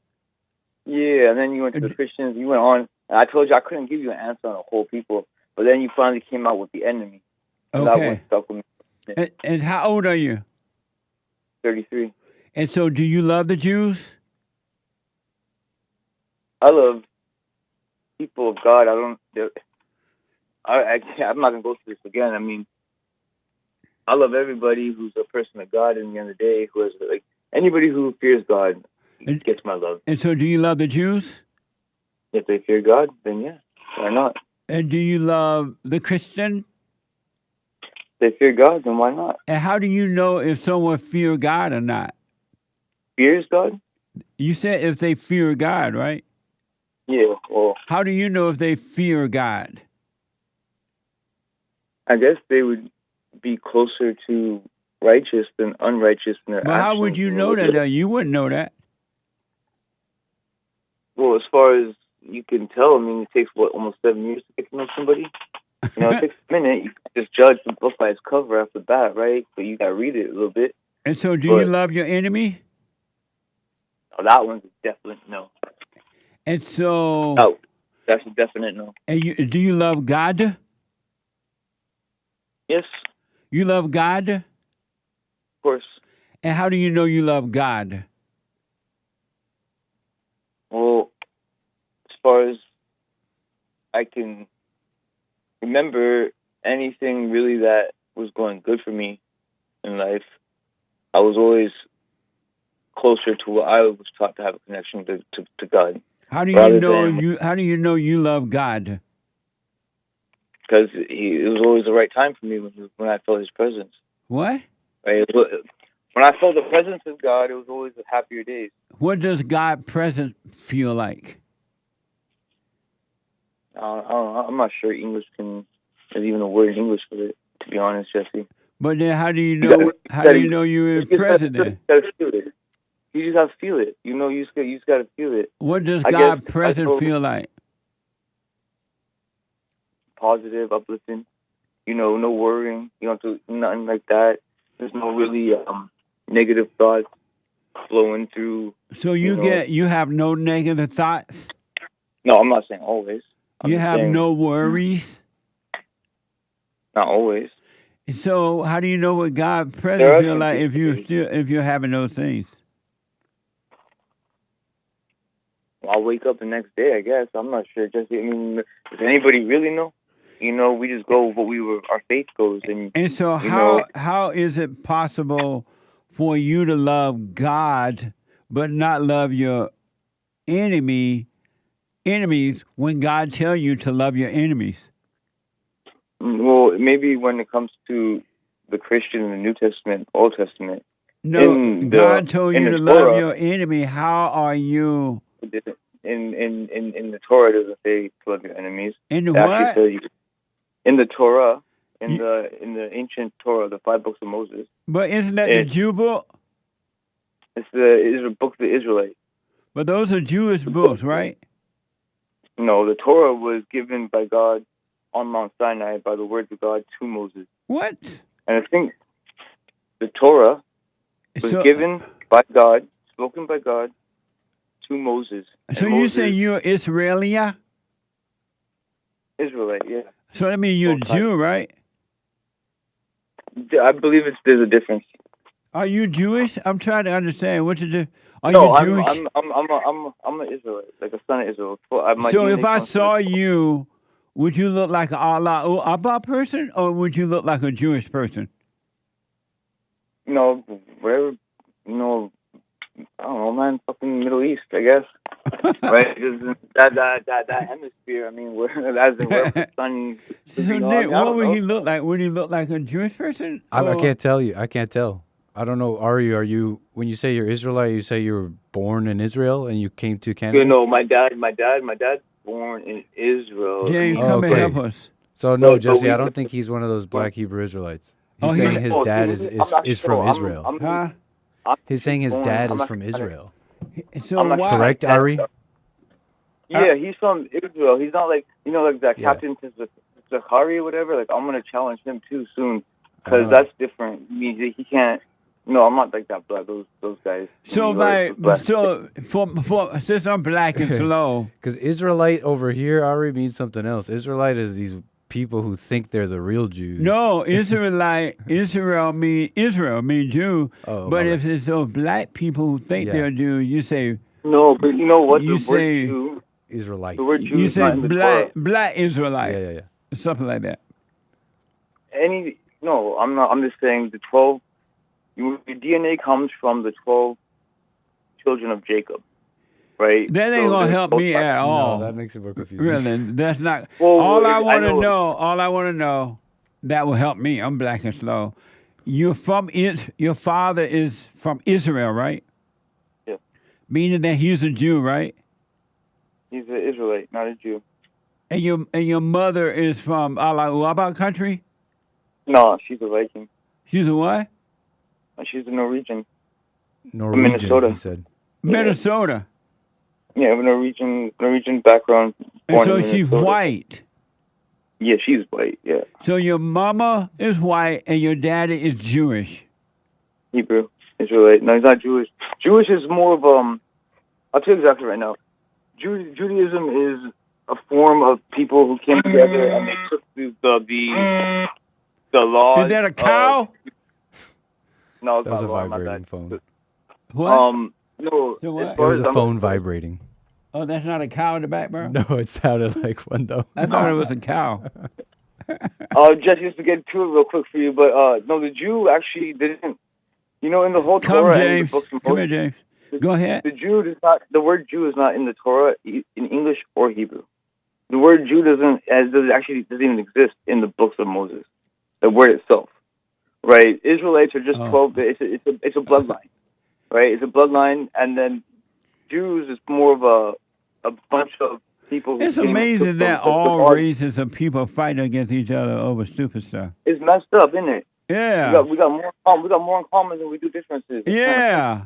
Yeah, and then you went to the Christians. You went on. And I told you I couldn't give you an answer on the whole people, but then you finally came out with the enemy. And okay. That one stuck with me. And how old are you? 33. And so do you love the Jews? I love people of God. I'm not going to go through this again. I mean, I love everybody who's a person of God in the end of the day, who has, like, anybody who fears God gets my love. And so do you love the Jews? If they fear God, then yeah, why not? And do you love the Christian? If they fear God, then why not? And how do you know if someone fears God or not? Fears God? You said if they fear God, right? Yeah, well... How do you know if they fear God? I guess they would be closer to righteous than unrighteous in their actions. But how would you know that? You wouldn't know that. Well, as far as you can tell, I mean, it takes, almost 7 years to get to know somebody? It takes a minute. You can just judge the book by its cover after that, right? But you got to read it a little bit. And so do you love your enemy? Oh, that one's a definite no. And so... Oh, that's a definite no. And do you love God? Yes. You love God? Of course. And how do you know you love God? Well, as far as I can remember anything really that was going good for me in life, I was always closer to what I was taught to have a connection to God. How do you know How do you know you love God? Because it was always the right time for me when I felt His presence. What? Right? When I felt the presence of God, it was always the happier days. What does God present feel like? I'm not sure there's even a word in English for it, to be honest, Jesse. But then how do you know you're in present then? You gotta feel it. You just have to feel it. You just gotta feel it. What does God present feel like? positive, uplifting. You know, no worrying. You don't do nothing like that. There's no really negative thoughts flowing through. So you have no negative thoughts? No, I'm not saying always. You have no worries? Not always. So how do you know what God's presence feel like if you're having those things? I'll wake up the next day, I guess. I'm not sure. Just, I mean, does anybody really know? You know, we just go what our faith goes. And so how is it possible for you to love God but not love your enemies when God tells you to love your enemies? Well, maybe when it comes to the Christian in the New Testament, Old Testament. No, God told you to love your enemy. How are you? In the Torah, it doesn't say to love your enemies. In the what? In the Torah, in the ancient Torah, the 5 books of Moses. But isn't that the Jew book? It's the book of the Israelite. But those are Jewish books, right? No, the Torah was given by God on Mount Sinai by the words of God to Moses. What? And I think the Torah was given by God, spoken by God, to Moses. So you say you're Israeli? Israelite, yeah. So that means you're a Jew, right? I believe there's a difference. Are you Jewish? I'm trying to understand. Are you Jewish? I'm an Israelite, like a son of Israel. So if I saw you, would you look like an Allah Abba person, or would you look like a Jewish person? No, wherever, I don't know, man. Fucking Middle East, I guess. Right? That hemisphere. I mean, where the sun. So Nick, what would he look like? Would he look like a Jewish person? I can't tell you. I can't tell. I don't know. Ari, are you? When you say you're Israelite, you say you were born in Israel and you came to Canada. No, my dad's born in Israel. James, come and help us. So no, Jesse, I don't think he's one of those black Hebrew Israelites. He's saying his dad is from Israel. Huh? He's saying his dad is from Israel. So why? Correct, Ari? Yeah, he's from Israel. He's not like, like that Captain Zachari or whatever. Like, I'm going to challenge him too soon because that's different. I mean, he can't. No, I'm not like that black. Those guys. So since I'm black and slow, because Israelite over here, Ari, means something else. Israelite is these people who think they're the real Jews. No, Israel mean Jew. Oh, but if it's those black people who think they're Jews, you say no. But you know what? You say Jew, Israelite. The word Jew you say black Israelite. Yeah. Something like that. No, I'm not. I'm just saying the 12. Your DNA comes from the 12 children of Jacob, right? That ain't gonna help me at all. No, that makes it more confusing. Really, that's not. All I want to know, that will help me. I'm black and slow. Your father is from Israel, right? Yeah. Meaning that he's a Jew, right? He's an Israelite, not a Jew. And your mother is from Alabama country? No, she's a Viking. She's a what? She's a Norwegian. Minnesota, he said. Minnesota. Yeah, Norwegian background. And so she's white. Yeah, she's white. Yeah. So your mama is white and your daddy is Jewish. Hebrew, Israelite. No, he's not Jewish. Jewish is more of I'll tell you exactly right now. Judaism is a form of people who came together and they took the laws. Is that a cow? No, that was a vibrating phone. What? No, so what? It was a phone vibrating. Oh, that's not a cow in the background? No, it sounded like one though. I thought it was a cow. Jesse, just to get to it real quick for you, but no, the Jew actually didn't. In the whole Torah and the books of Moses. Come here, James. Go ahead. The word Jew is not in the Torah in English or Hebrew. The word Jew doesn't even exist in the books of Moses. The word itself. Right, Israelites are just 12. It's a bloodline, right? It's a bloodline, and then Jews is more of a bunch of people. It's amazing that all races of people fight against each other over stupid stuff. It's messed up, isn't it? Yeah. We got more in common than we do differences. Yeah.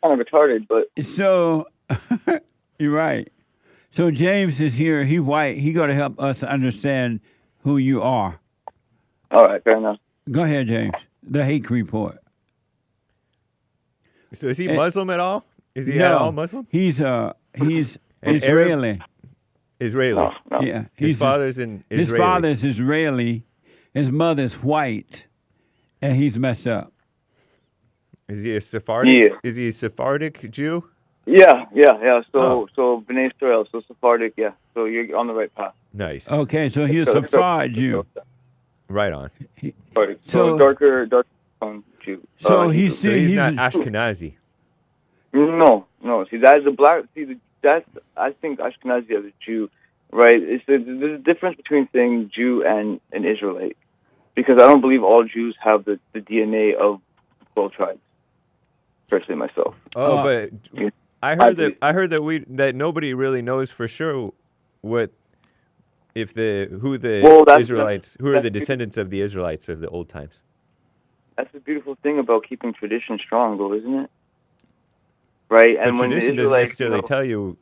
Kind of retarded, but so you're right. So James is here. He's white. He's going to help us understand who you are. All right, fair enough. Go ahead, James. The hate report. So is he Muslim at all? Is he no, at all Muslim? He's Israeli. Israeli. No. Yeah. His father's an Israeli. His father's Israeli. His mother's white. And he's messed up. Is he a Sephardic? Yeah. Is he a Sephardic Jew? Yeah. So B'nai Israel, so Sephardic, yeah. So you're on the right path. Nice. Okay, so he's a Sephardic Jew. Right on. So darker Jew. So he's not Ashkenazi. No. See, that's a black. I think Ashkenazi as a Jew, right? There's a difference between saying Jew and an Israelite, because I don't believe all Jews have the DNA of 12 tribes. Personally, myself. But I heard that nobody really knows for sure who are the descendants of the Israelites of the old times. That's the beautiful thing about keeping tradition strong, though, isn't it? Right, and when tradition doesn't necessarily tell you,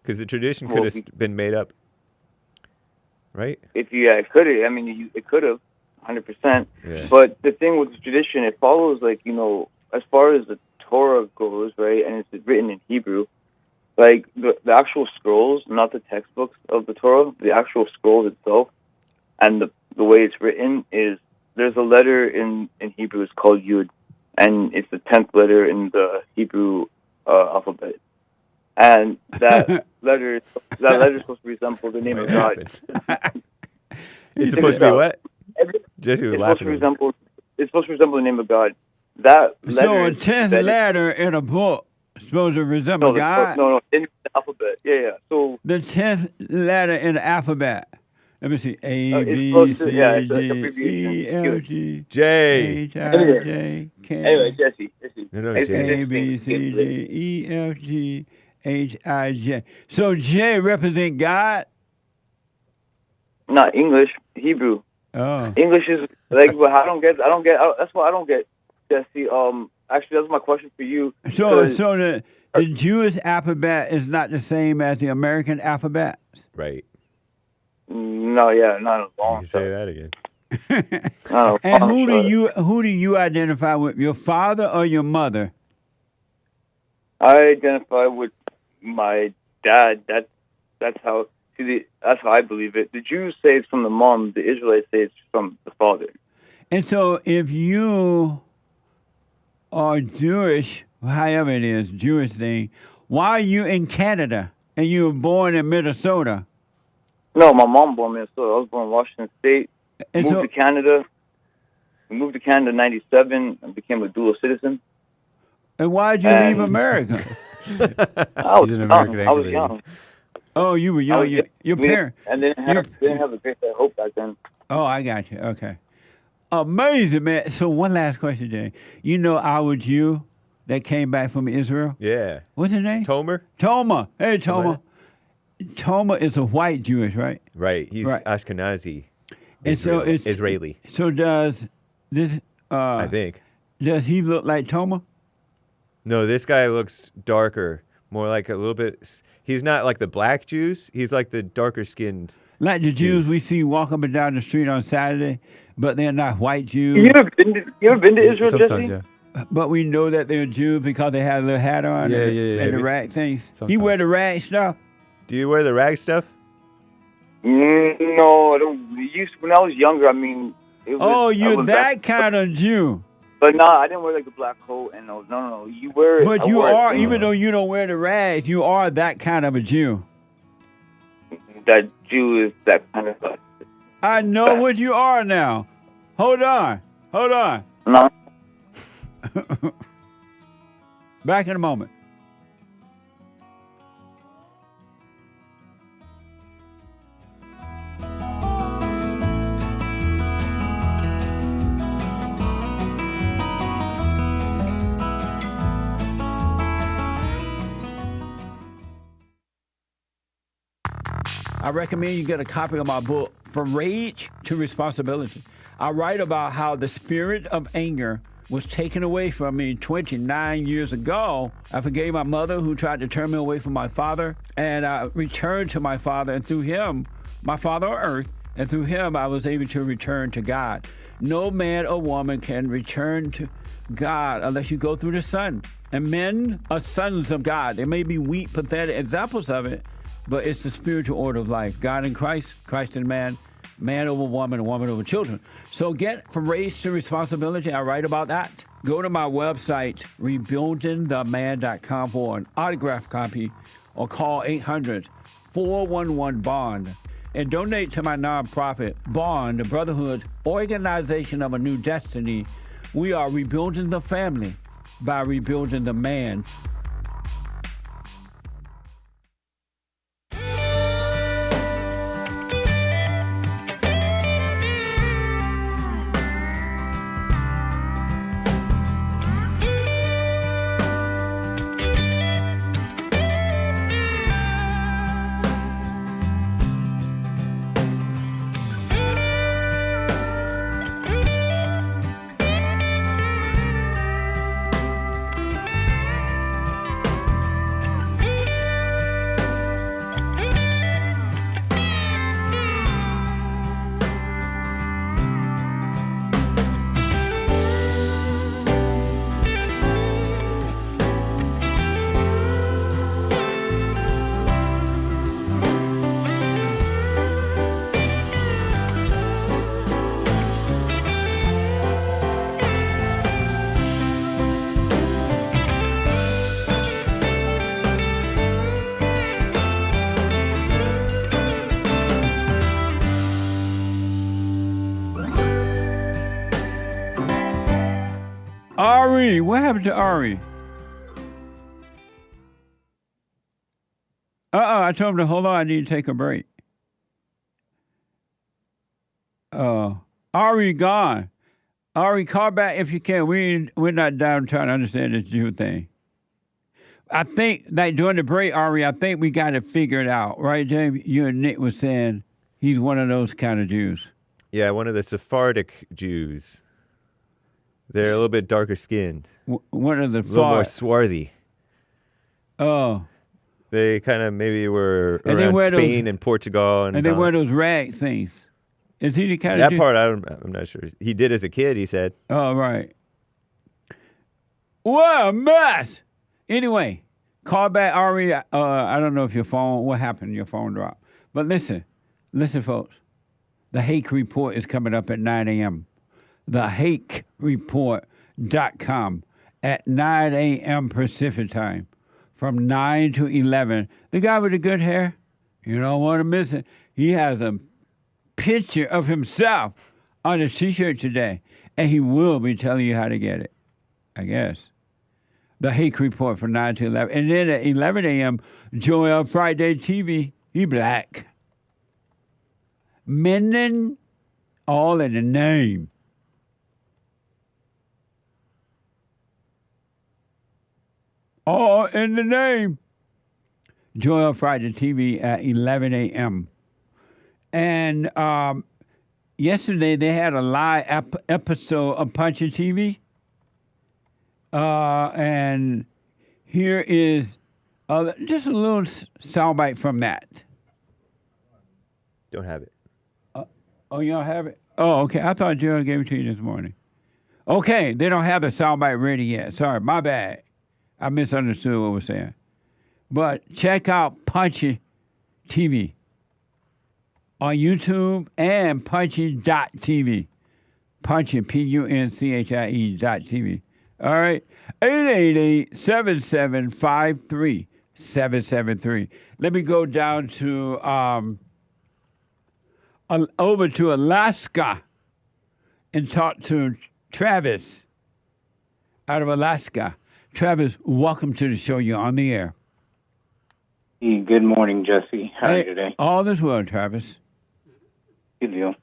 because the tradition could have been made up, right? It could have. I mean, it could have, 100%. Yeah. But the thing with the tradition, it follows, as far as the Torah goes, right, and it's written in Hebrew, like the actual scrolls, not the textbooks of the Torah, the actual scrolls itself, and the way it's written is there's a letter in Hebrew. It's called Yud, and it's the 10th letter in the Hebrew alphabet, and that letter is supposed to resemble the name of God. It's supposed to be what? Jesse was laughing. It's supposed to resemble the name of God. That letter. So a 10th letter in a book is supposed to resemble God? No, in the alphabet. Yeah. So the 10th letter in the alphabet. Let me see. A, B, C, D, E, F, G, J, H, I, J, K. Anyway, Jesse. A, B, C, D, E, F, G, H, I, J. So J represent God? Not English, Hebrew. Oh. English is but I don't get. That's what I don't get, Jesse. Actually, that's my question for you. So the Jewish alphabet is not the same as the American alphabet? Right. No, not a long time. Say that again. And who do you identify with? Your father or your mother? I identify with my dad. That's how I believe it. The Jews say it's from the mom. The Israelites say it's from the father. And so, if you are Jewish, however it is, Jewish thing, why are you in Canada and you were born in Minnesota? No, my mom born in Minnesota. I was born in Washington State. Moved to Canada. We moved to Canada in '97 and became a dual citizen. And why did you leave America? I was young. Oh, you were young. Your parents. And didn't have a great deal of hope back then. Oh, I got you. Okay. Amazing, man. So one last question, Jay. You know our Jew that came back from Israel? Yeah. What's his name? Tomer. Hey, Tomer. Tomer is a white Jewish, right? Right. He's Ashkenazi. And so it's Israeli. So does this? I think. Does he look like Tomer? No, this guy looks darker, more like a little bit. He's not like the black Jews. He's like the darker skinned. Like the Jews we see walk up and down the street on Saturday, but they're not white Jews. You ever been to Israel, Sometimes, Jesse? Yeah. But we know that they're Jews because they have a little hat on and the rag things. Sometimes. You wear the rag stuff? Do you wear the rag stuff? No, I don't. When I was younger, I mean... you're that kind of Jew. But no, I didn't wear like the black coat and those. No. You wear it. But you are, even though you don't wear the rags, you are that kind of a Jew. That Jew is that kind of guy. I know what you are now. Hold on. No. Back in a moment. I recommend you get a copy of my book, From Rage to Responsibility. I write about how the spirit of anger was taken away from me 29 years ago. I forgave my mother who tried to turn me away from my father, and I returned to my father, and through him, my father on earth, and through him I was able to return to God. No man or woman can return to God unless you go through the Son. And men are sons of God. There may be weak, pathetic examples of it, but it's the spiritual order of life. God in Christ, Christ in man, man over woman, and woman over children. So get from race to responsibility. I write about that. Go to my website, rebuildingtheman.com, for an autographed copy, or call 800-411-BOND. And donate to my nonprofit, Bond, the Brotherhood Organization of a New Destiny. We are rebuilding the family by rebuilding the man. Ari, what happened to Ari? I told him to hold on. I need to take a break. Ari gone. Ari, call back if you can. We're not down trying to understand this Jew thing. I think, like during the break, Ari, I think we got to figure it out. Right, James? You and Nick was saying he's one of those kind of Jews. Yeah, one of the Sephardic Jews. They're a little bit darker skinned. One of the a little more swarthy. Oh. They kind of maybe were around Spain and Portugal. And they wear those rag things. Is he the kind of Jew? That part, I'm not sure. He did as a kid, he said. Oh, right. What a mess! Anyway, call back, Ari. I don't know if what happened? Your phone dropped. But listen, folks. The Hake Report is coming up at 9 a.m. TheHakeReport.com at 9 a.m. Pacific time from 9 to 11. The guy with the good hair, you don't want to miss it. He has a picture of himself on his T-shirt today, and he will be telling you how to get it, I guess. The Hake Report from 9 to 11. And then at 11 a.m., Joel Friday TV, he black. Menon, all in the name. All in the name. Joel Friday TV at 11 a.m. And yesterday they had a live episode of Punchy TV. And here is just a little soundbite from that. Don't have it. Oh, you don't have it? Oh, okay. I thought Joel gave it to you this morning. Okay, they don't have the soundbite ready yet. Sorry, my bad. I misunderstood what we're saying. But check out Punchy TV on YouTube and Punchy.tv. Punchy, Punchie.tv. All right, 888-7753-773. Let me go down to over to Alaska and talk to Travis out of Alaska. Travis, welcome to the show. You're on the air. Hey, good morning, Jesse. How are you today? All is well, Travis. Good deal.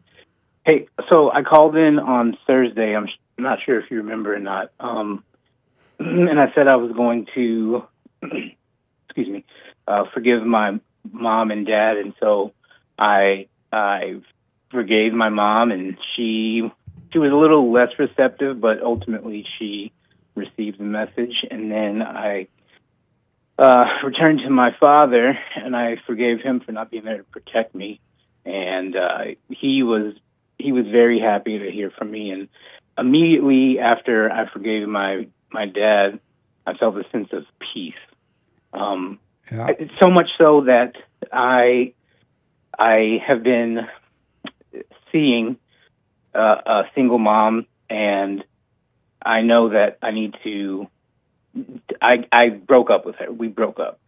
Hey, so I called in on Thursday. I'm not sure if you remember or not. And I said I was going to, forgive my mom and dad. And so I forgave my mom, and she she was a little less receptive, but ultimately she received the message. And then I returned to my father, and I forgave him for not being there to protect me. And he was very happy to hear from me. And immediately after I forgave my dad, I felt a sense of peace. So much so that I have been seeing a single mom, and I know that I need to. I broke up with her. We broke up,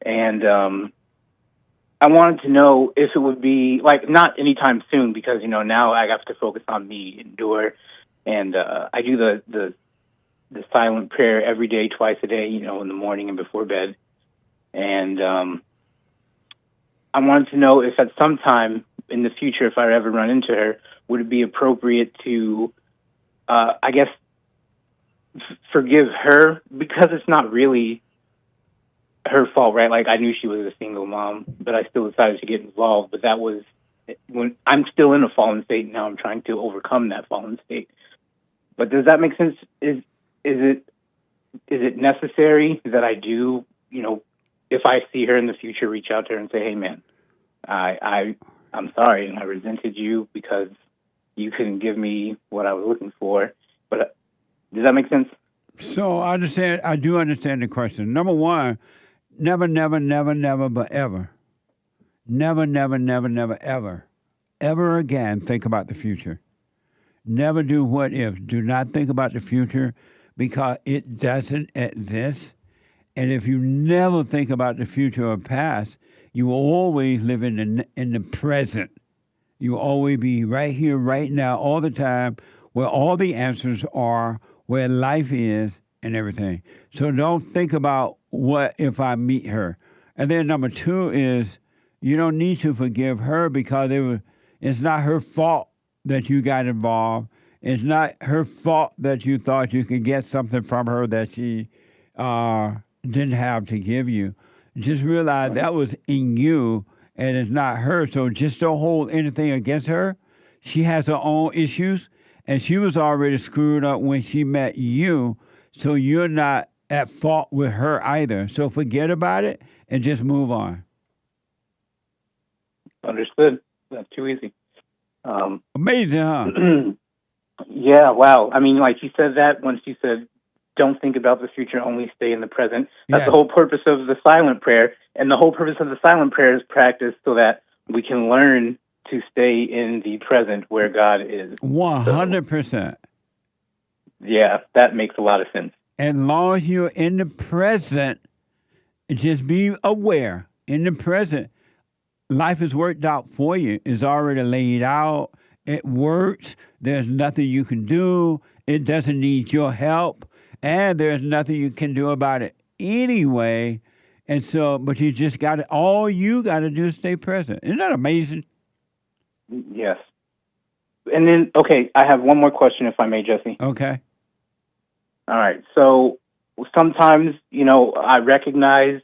and I wanted to know if it would be like not anytime soon, because now I have to focus on me, endure, and I do the silent prayer every day, twice a day, in the morning and before bed, and I wanted to know if at some time in the future, if I ever run into her, would it be appropriate to, I guess, forgive her, because it's not really her fault, right? Like, I knew she was a single mom, but I still decided to get involved. But that was when I'm still in a fallen state. And now I'm trying to overcome that fallen state. But does that make sense? Is it necessary that I do, if I see her in the future, reach out to her and say, hey, man, I'm sorry, and I resented you because you couldn't give me what I was looking for. But does that make sense? So I do understand the question. Number one, never, never, never, never, but ever. Never, never, never, never, ever. Ever again think about the future. Never do what if. Do not think about the future, because it doesn't exist. And if you never think about the future or past, you will always live in the present. You will always be right here, right now, all the time, where all the answers are, where life is, and everything. So don't think about what if I meet her. And then number two is, you don't need to forgive her, because it's not her fault that you got involved. It's not her fault that you thought you could get something from her that she didn't have to give you. Just realize that was in you, and it's not her. So just don't hold anything against her. She has her own issues, and she was already screwed up when she met you. So you're not at fault with her either. So forget about it and just move on. Understood. That's too easy. Amazing, huh? Yeah, wow. I mean, like you said that once you said, don't think about the future, only stay in the present. That's the whole purpose of the silent prayer. And the whole purpose of the silent prayer is practice so that we can learn to stay in the present where God is. 100%. Yeah, that makes a lot of sense. As long as you're in the present, just be aware. In the present, life is worked out for you. It's already laid out. It works. There's nothing you can do. It doesn't need your help. And there's nothing you can do about it anyway. And so, but you just got to, all you got to do is stay present. Isn't that amazing? Yes. And then, okay, I have one more question, if I may, Jesse. Okay. All right. So sometimes, I recognize,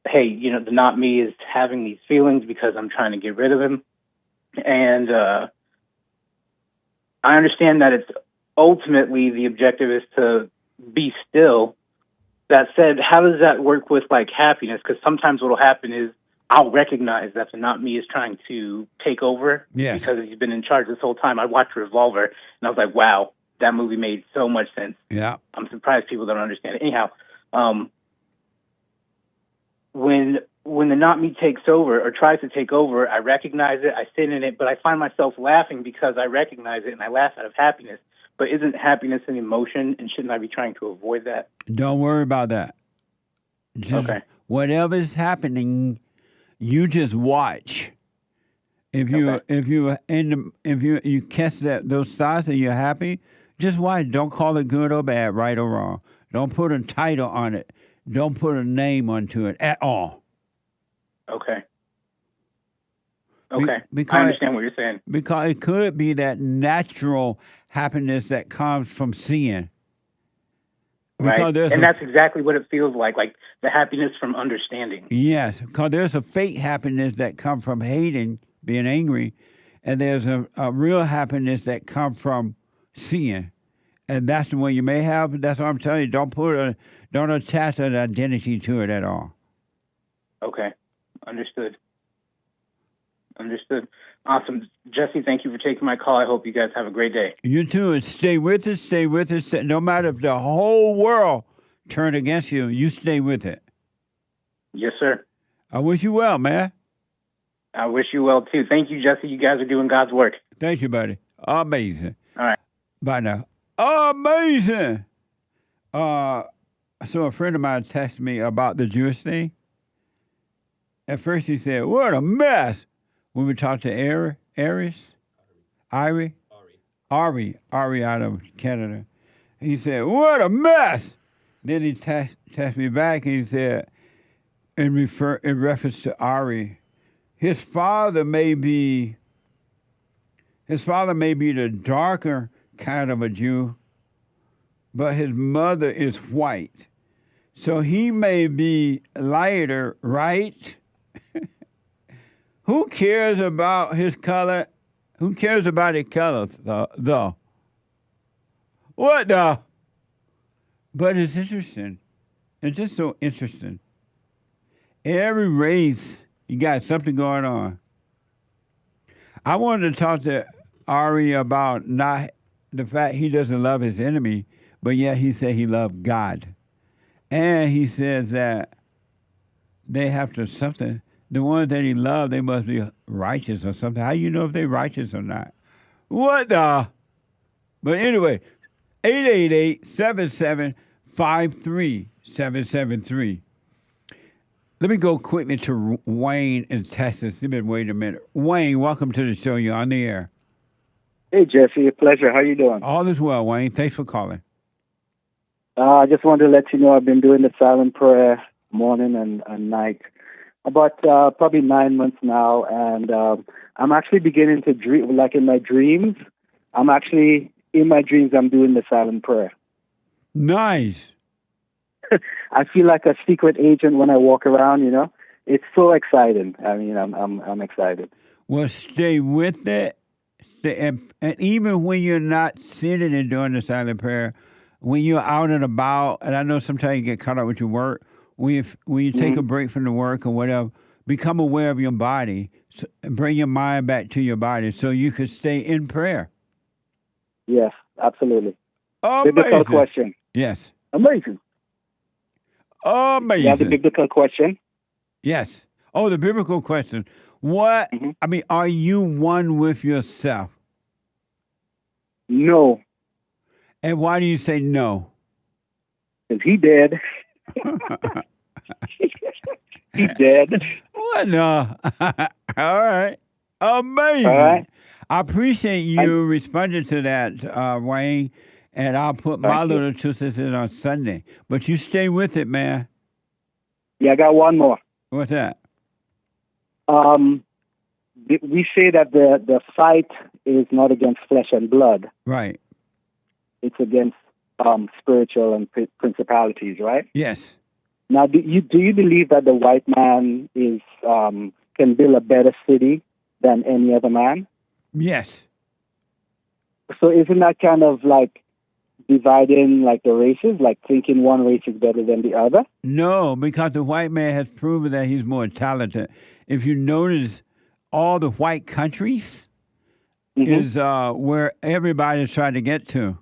hey, the not me is having these feelings because I'm trying to get rid of him. And I understand that it's ultimately the objective is to be still. That said, how does that work with like happiness? Because sometimes what will happen is I'll recognize that the not me is trying to take over because he's been in charge this whole time. I watched Revolver and I was like, wow, that movie made so much sense. Yeah. I'm surprised people don't understand it. Anyhow, when the not me takes over or tries to take over, I recognize it, I sit in it, but I find myself laughing because I recognize it and I laugh out of happiness. But isn't happiness an emotion, and shouldn't I be trying to avoid that? Don't worry about that. Just whatever's happening, you just watch. If you you catch those thoughts and you're happy, just watch. Don't call it good or bad, right or wrong. Don't put a title on it. Don't put a name onto it at all. Okay. Okay. Because, I understand what you're saying. Because it could be that natural happiness that comes from seeing. Right. And that's exactly what it feels like the happiness from understanding. Yes, because there's a fake happiness that comes from hating, being angry, and there's a real happiness that comes from seeing. And that's the one you may have. That's what I'm telling you. Don't attach an identity to it at all. Okay. Understood. Awesome. Jesse, thank you for taking my call. I hope you guys have a great day. You too. And stay with us. Stay with us. No matter if the whole world turned against you, you stay with it. Yes, sir. I wish you well, man. I wish you well, too. Thank you, Jesse. You guys are doing God's work. Thank you, buddy. Amazing. All right. Bye now. Amazing. So a friend of mine texted me about the Jewish thing. At first he said, what a mess. When we talked to Ari out of Canada. He said, what a mess. Then he texted me back and he said, in reference to Ari, his father may be the darker kind of a Jew, but his mother is white. So he may be lighter, right? Who cares about his color? Who cares about his color, though? What the? But it's interesting. It's just so interesting. Every race, you got something going on. I wanted to talk to Ari about not the fact he doesn't love his enemy, but yet he said he loved God. And he says that they have to something. The ones that he loved, they must be righteous or something. How you know if they're righteous or not? What the? But anyway, 888-7753-773. Let me go quickly to Wayne in Texas. You've been waiting a minute. Wayne, welcome to the show. You're on the air. Hey, Jesse. A pleasure. How you doing? All is well, Wayne. Thanks for calling. I just wanted to let you know I've been doing the silent prayer morning and night about probably 9 months now, and I'm actually beginning to dream, like in my dreams. I'm doing the silent prayer. Nice. I feel like a secret agent when I walk around, you know. It's so exciting. I mean, I'm excited. Well, stay with it. And even when you're not sitting and doing the silent prayer, when you're out and about, and I know sometimes you get caught up with your work, when you take a break from the work or whatever, become aware of your body and bring your mind back to your body so you can stay in prayer. Yes, absolutely. Amazing. Biblical question. Yes. Amazing. Amazing. You have the biblical question? Yes. Oh, the biblical question. What, I mean, are you one with yourself? No. And why do you say no? Because he dead. He dead. What no? All right. Amazing. All right. I appreciate you responding to that, Wayne. And I'll put my little 2 cents in on Sunday. But you stay with it, man. Yeah, I got one more. What's that? We say that the fight is not against flesh and blood. Right. It's against spiritual and principalities, right? Yes. Now, do you believe that the white man can build a better city than any other man? Yes. So isn't that kind of like dividing like the races, like thinking one race is better than the other? No, because the white man has proven that he's more talented. If you notice, all the white countries is where everybody's trying to get to.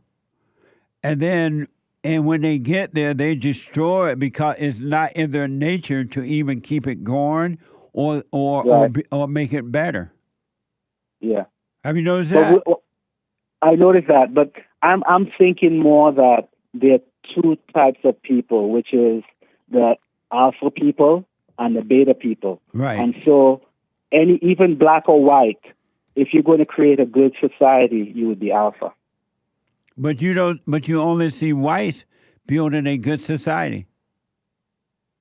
And when they get there, they destroy it because it's not in their nature to even keep it going or make it better. Yeah. Have you noticed that? I noticed that, but I'm thinking more that there are two types of people, which is the alpha people and the beta people. Right. And so even black or white, if you're going to create a good society, you would be alpha. But you only see whites building a good society.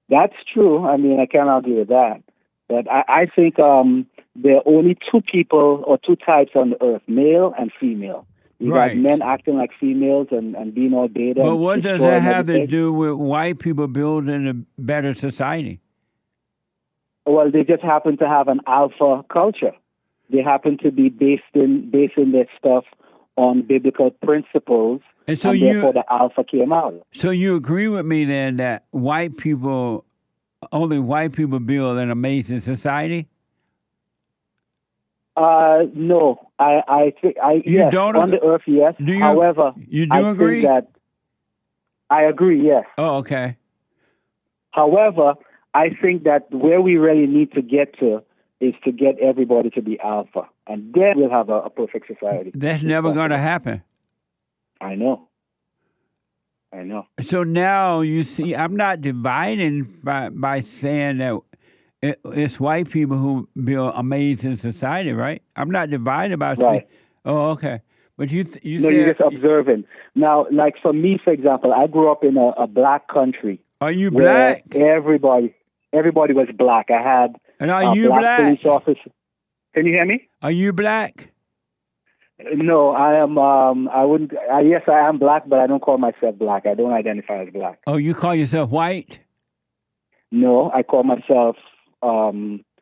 That's true. I mean, I can't argue with that. But I think there are only two people or two types on the earth, male and female. You got men acting like females and being all beta. But what does that have to do with white people building a better society? Well, they just happen to have an alpha culture. They happen to be basing their stuff on biblical principles, and therefore the alpha came out. So you agree with me then that only white people build an amazing society? No, I think yes, on the earth, yes. However, you do I agree? think that I agree, yes. Oh, okay. However, I think that where we really need to get to is to get everybody to be alpha, and then we'll have a perfect society. That's never going to happen. I know. So now you see, I'm not dividing by saying that it's white people who build amazing society, right? I'm not dividing about right. Oh, okay. But you no, you're just observing. Now, like for me, for example, I grew up in a black country. Are you black? Everybody was black. I had and are you black police officer. Can you hear me? Are you black? No, I am. I wouldn't. Yes, I am black, but I don't call myself black. I don't identify as black. Oh, you call yourself white? No, I call myself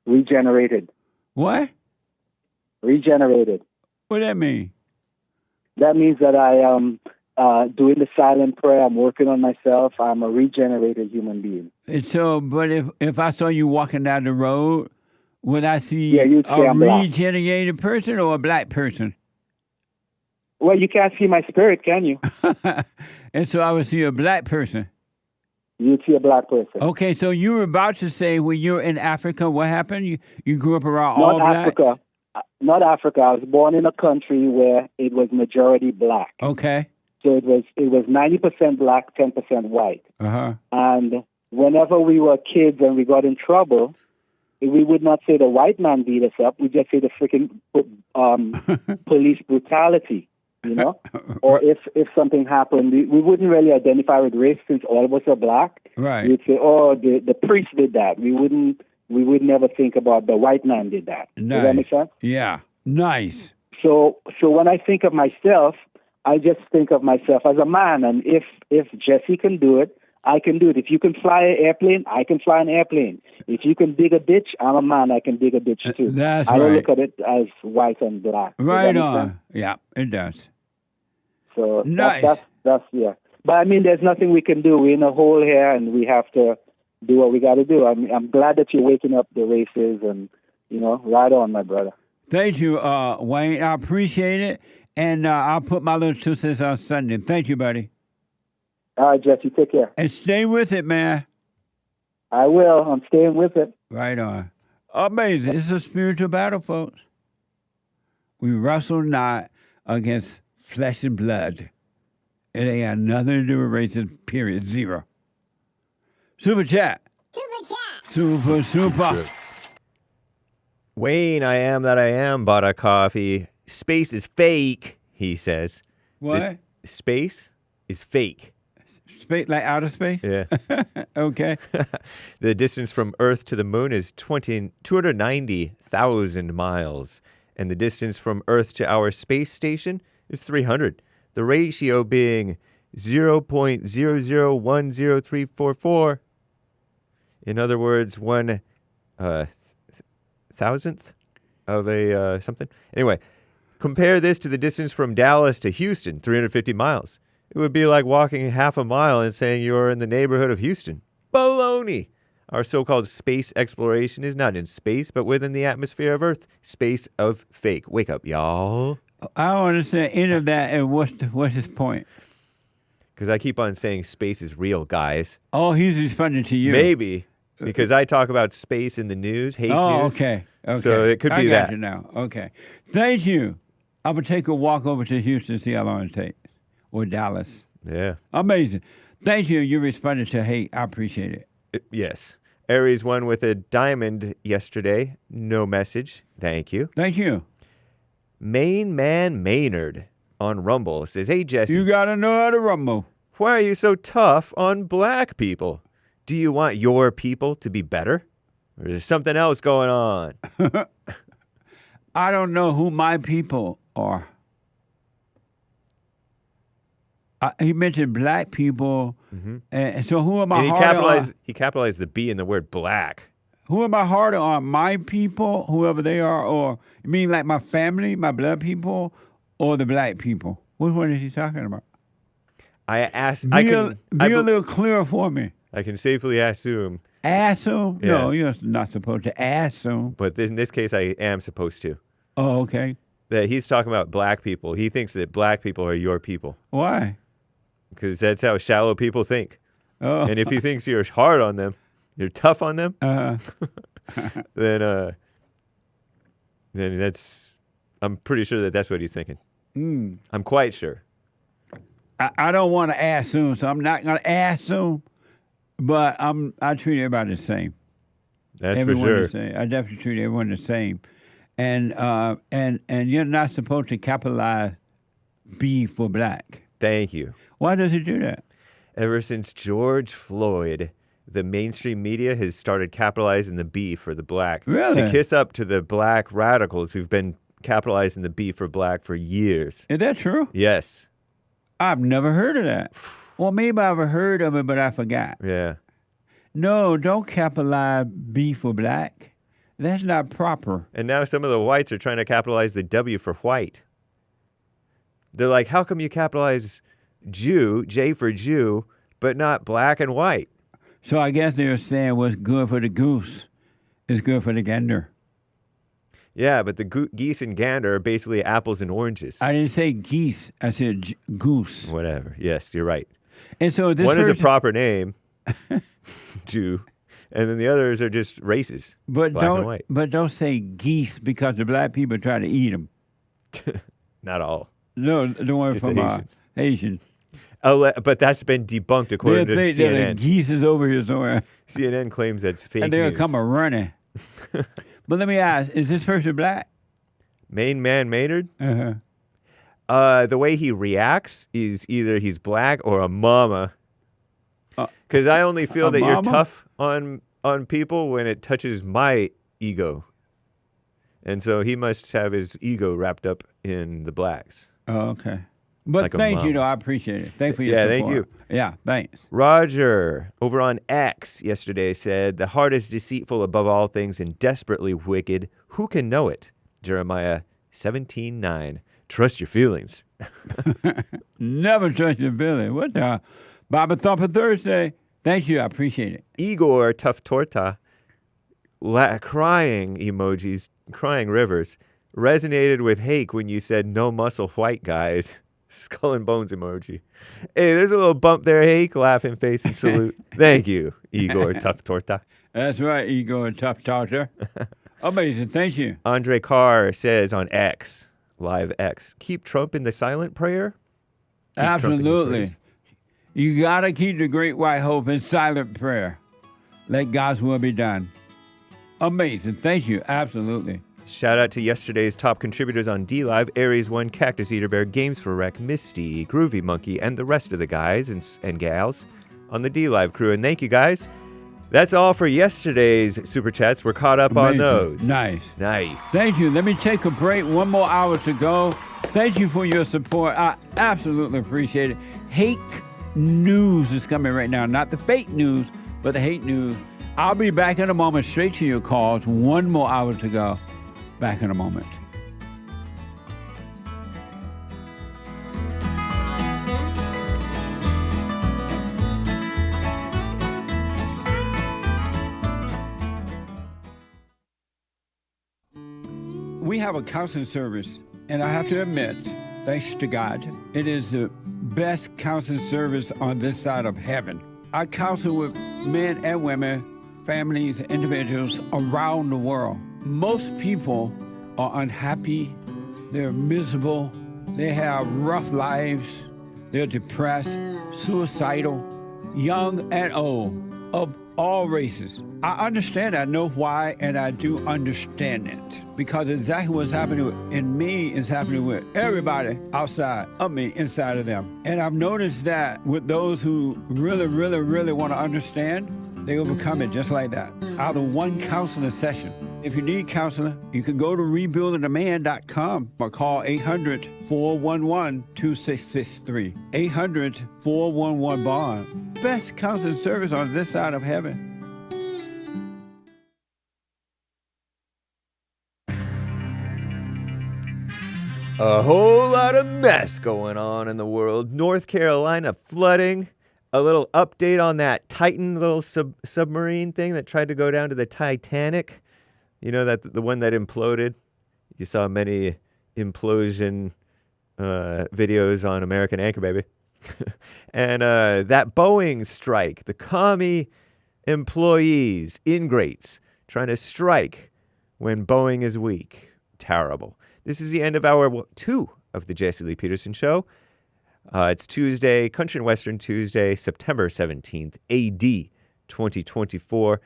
regenerated. What? Regenerated. What does that mean? That means that I am doing the silent prayer. I'm working on myself. I'm a regenerated human being. And so, but if I saw you walking down the road, would I see a regenerated person or a black person? Well, you can't see my spirit, can you? And so I would see a black person. You'd see a black person. Okay, so you were about to say when you were in Africa, what happened? You grew up around all black? Not Africa. I was born in a country where it was majority black. Okay. So it was 90% black, 10% white. Uh-huh. And whenever we were kids and we got in trouble, we would not say the white man beat us up. We just say the freaking police brutality. You know, or if something happened, we wouldn't really identify with race since all of us are black. Right. We'd say, "Oh, the priest did that." We would never think about the white man did that. Nice. Does that make sense? Yeah. Nice. So when I think of myself, I just think of myself as a man, and if Jesse can do it, I can do it. If you can fly an airplane, I can fly an airplane. If you can dig a ditch, I'm a man. I can dig a ditch too. That's I don't look at it as white and black. Right on. Yeah, it does. So nice. That's yeah. But I mean, there's nothing we can do. We're in a hole here, and we have to do what we got to do. I'm glad that you're waking up the races, and right on, my brother. Thank you, Wayne. I appreciate it, and I'll put my little 2 cents on Sunday. Thank you, buddy. All right, Jesse, take care. And stay with it, man. I will. I'm staying with it. Right on. Amazing. It's a spiritual battle, folks. We wrestle not against flesh and blood. It ain't got nothing to do with racism, period. Zero. Super chat. Super. Wayne, I am that I am, bought a coffee. Space is fake, he says. What? Space is fake. Space, like outer space? Yeah. Okay. The distance from Earth to the moon is 290,000 miles. And the distance from Earth to our space station is 300. The ratio being 0.0010344. In other words, 1,000th of a something. Anyway, compare this to the distance from Dallas to Houston, 350 miles. It would be like walking half a mile and saying you're in the neighborhood of Houston. Baloney! Our so-called space exploration is not in space, but within the atmosphere of Earth. Space of fake. Wake up, y'all. I don't understand any of that, and what's his point? Because I keep on saying space is real, guys. Oh, he's responding to you. Maybe, because I talk about space in the news, hate news. Oh, okay. So it could be that. I got you now. Okay. Thank you. I'm going to take a walk over to Houston, see how long it takes. Or Dallas. Yeah. Amazing. Thank you. You responded to hate. I appreciate it. Yes. Aries won with a diamond yesterday. No message. Thank you. Thank you. Main Man Maynard on Rumble says, "Hey, Jesse. You got to know how to rumble. Why are you so tough on black people? Do you want your people to be better? Or is there something else going on?" I don't know who my people are. He mentioned black people, and so who am I? And he capitalized the B in the word black. Who am I harder on? My people, whoever they are, or you mean like my family, my blood people, or the black people? Which one is he talking about? I asked. Be a little clearer for me. I can safely assume. Assume? Yeah. No, you're not supposed to assume. But in this case, I am supposed to. Oh, okay. That he's talking about black people. He thinks that black people are your people. Why? Because that's how shallow people think. Oh. And if he thinks you're hard on them, you're tough on them, then that's. I'm pretty sure that's what he's thinking. I'm quite sure. I don't want to assume, so I'm not going to assume. But I treat everybody the same. That's everyone for sure. The same. I definitely treat everyone the same, and you're not supposed to capitalize B for black. Thank you. Why does he do that? Ever since George Floyd, the mainstream media has started capitalizing the B for the black. Really? To kiss up to the black radicals who've been capitalizing the B for black for years. Is that true? Yes. I've never heard of that. Well, maybe I've heard of it, but I forgot. Yeah. No, don't capitalize B for black. That's not proper. And now some of the whites are trying to capitalize the W for white. They're like, how come you capitalize Jew, J for Jew, but not black and white? So I guess they're saying what's good for the goose is good for the gander. Yeah, but the geese and gander are basically apples and oranges. I didn't say geese. I said goose. Whatever. Yes, you're right. And so this one is a proper name, Jew, and then the others are just races, but black and white. But don't say geese because the black people try to eat them. Not all. No, the one just from Asian. But that's been debunked according to CNN. Geese is over here somewhere. CNN claims that's fake and they'll news. come running. But let me ask, is this person black? Main man Maynard? Uh-huh. The way he reacts is either he's black or a mama. Because I only feel that you're tough on people when it touches my ego. And so he must have his ego wrapped up in the blacks. Oh, okay. But like thank you, though. I appreciate it. Thank you for your support. Thank you. Yeah, thanks. Roger, over on X yesterday, said, the heart is deceitful above all things and desperately wicked. Who can know it? Jeremiah 17:9. Trust your feelings. Never trust your feelings. What the? Baba Thumper Thursday. Thank you. I appreciate it. Igor Tough Torta, crying emojis, crying rivers, resonated with Hake when you said no muscle white guys. Skull and bones emoji. Hey, there's a little bump there, Hake. Laughing face and salute. Thank you, Igor Tough Torta. That's right, Igor Tough Torta. Amazing. Thank you. Andre Carr says on X, Live X, keep Trump in the silent prayer? Absolutely. You got to keep the great white hope in silent prayer. Let God's will be done. Amazing. Thank you. Absolutely. Shout out to yesterday's top contributors on D-Live, Aries 1, Cactus Eater Bear, Games for Rec, Misty, Groovy Monkey, and the rest of the guys and gals on the D-Live crew. And thank you, guys. That's all for yesterday's Super Chats. We're caught up on those. Nice. Nice. Thank you. Let me take a break. 1 more hour to go. Thank you for your support. I absolutely appreciate it. Hate news is coming right now. Not the fake news, but the hate news. I'll be back in a moment, straight to your calls. 1 more hour to go. Back in a moment. We have a counseling service, and I have to admit, thanks to God, it is the best counseling service on this side of heaven. I counsel with men and women, families, individuals around the world. Most people are unhappy, they're miserable, they have rough lives, they're depressed, suicidal, young and old, of all races. I understand, I know why, and I do understand it. Because exactly what's happening in me is happening with everybody outside of me, inside of them. And I've noticed that with those who really, really, really want to understand, they overcome it just like that, out of one counseling session. If you need counseling, you can go to rebuildingaman.com or call 800-411-2663. 800-411-BOND. Best counseling service on this side of heaven. A whole lot of mess going on in the world. North Carolina flooding. A little update on that Titan little submarine thing that tried to go down to the Titanic. You know, that the one that imploded. You saw many implosion videos on American Anchor Baby. And that Boeing strike, the commie employees, ingrates, trying to strike when Boeing is weak. Terrible. This is the end of hour 2 of the Jesse Lee Peterson Show. It's Tuesday, Country and Western Tuesday, September 17th, AD 2024.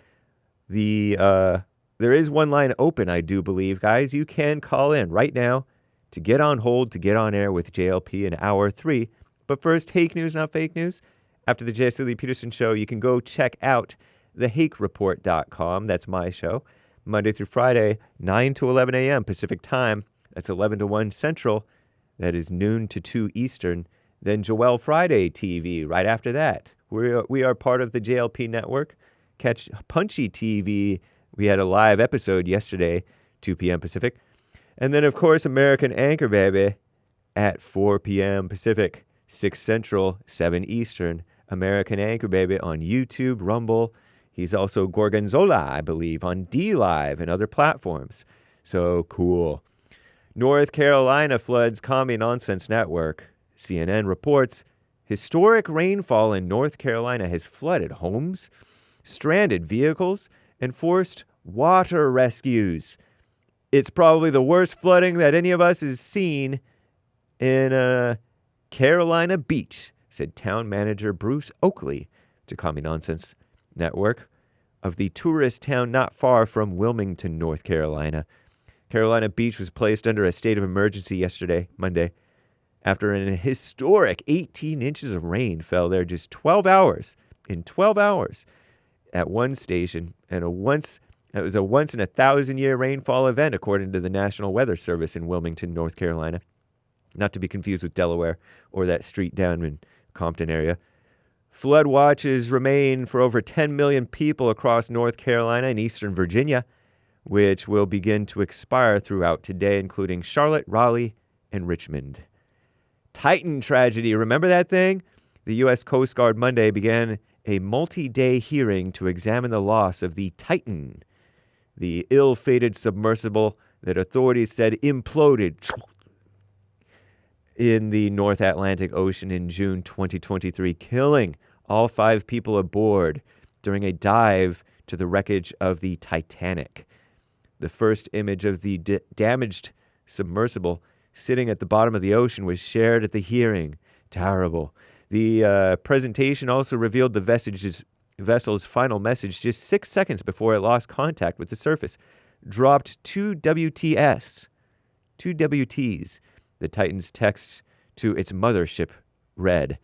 There is one line open, I do believe, guys. You can call in right now to get on hold, to get on air with JLP in hour 3. But first, Hake News, not fake news. After the Jesse Lee Peterson Show, you can go check out thehakereport.com. That's my show. Monday through Friday, 9 to 11 a.m. Pacific Time. That's 11 to 1 Central. That is noon to 2 Eastern. Then Joel Friday TV right after that. We are part of the JLP network. Catch Punchy TV. We had a live episode yesterday, 2 p.m. Pacific. And then, of course, American Anchor Baby at 4 p.m. Pacific, 6 Central, 7 Eastern. American Anchor Baby on YouTube, Rumble. He's also Gorgonzola, I believe, on D-Live and other platforms. So cool. North Carolina floods Commie Nonsense Network. CNN reports historic rainfall in North Carolina has flooded homes, stranded vehicles, and forced water rescues. It's probably the worst flooding that any of us has seen in Carolina Beach, said town manager Bruce Oakley to Commie Nonsense Network of the tourist town not far from Wilmington, North Carolina. Carolina Beach was placed under a state of emergency yesterday, Monday, after an historic 18 inches of rain fell there just 12 hours. In 12 hours at one station, and it was a once-in-a-thousand-year rainfall event, according to the National Weather Service in Wilmington, North Carolina. Not to be confused with Delaware or that street down in Compton area. Flood watches remain for over 10 million people across North Carolina and eastern Virginia, which will begin to expire throughout today, including Charlotte, Raleigh, and Richmond. Titan tragedy. Remember that thing? The U.S. Coast Guard Monday began a multi-day hearing to examine the loss of the Titan, the ill-fated submersible that authorities said imploded in the North Atlantic Ocean in June 2023, killing all 5 people aboard during a dive to the wreckage of the Titanic. The first image of the damaged submersible sitting at the bottom of the ocean was shared at the hearing. Terrible. The presentation also revealed the vessel's final message just 6 seconds before it lost contact with the surface. Dropped 2 WTS. 2 WTs. The Titan's text to its mothership read,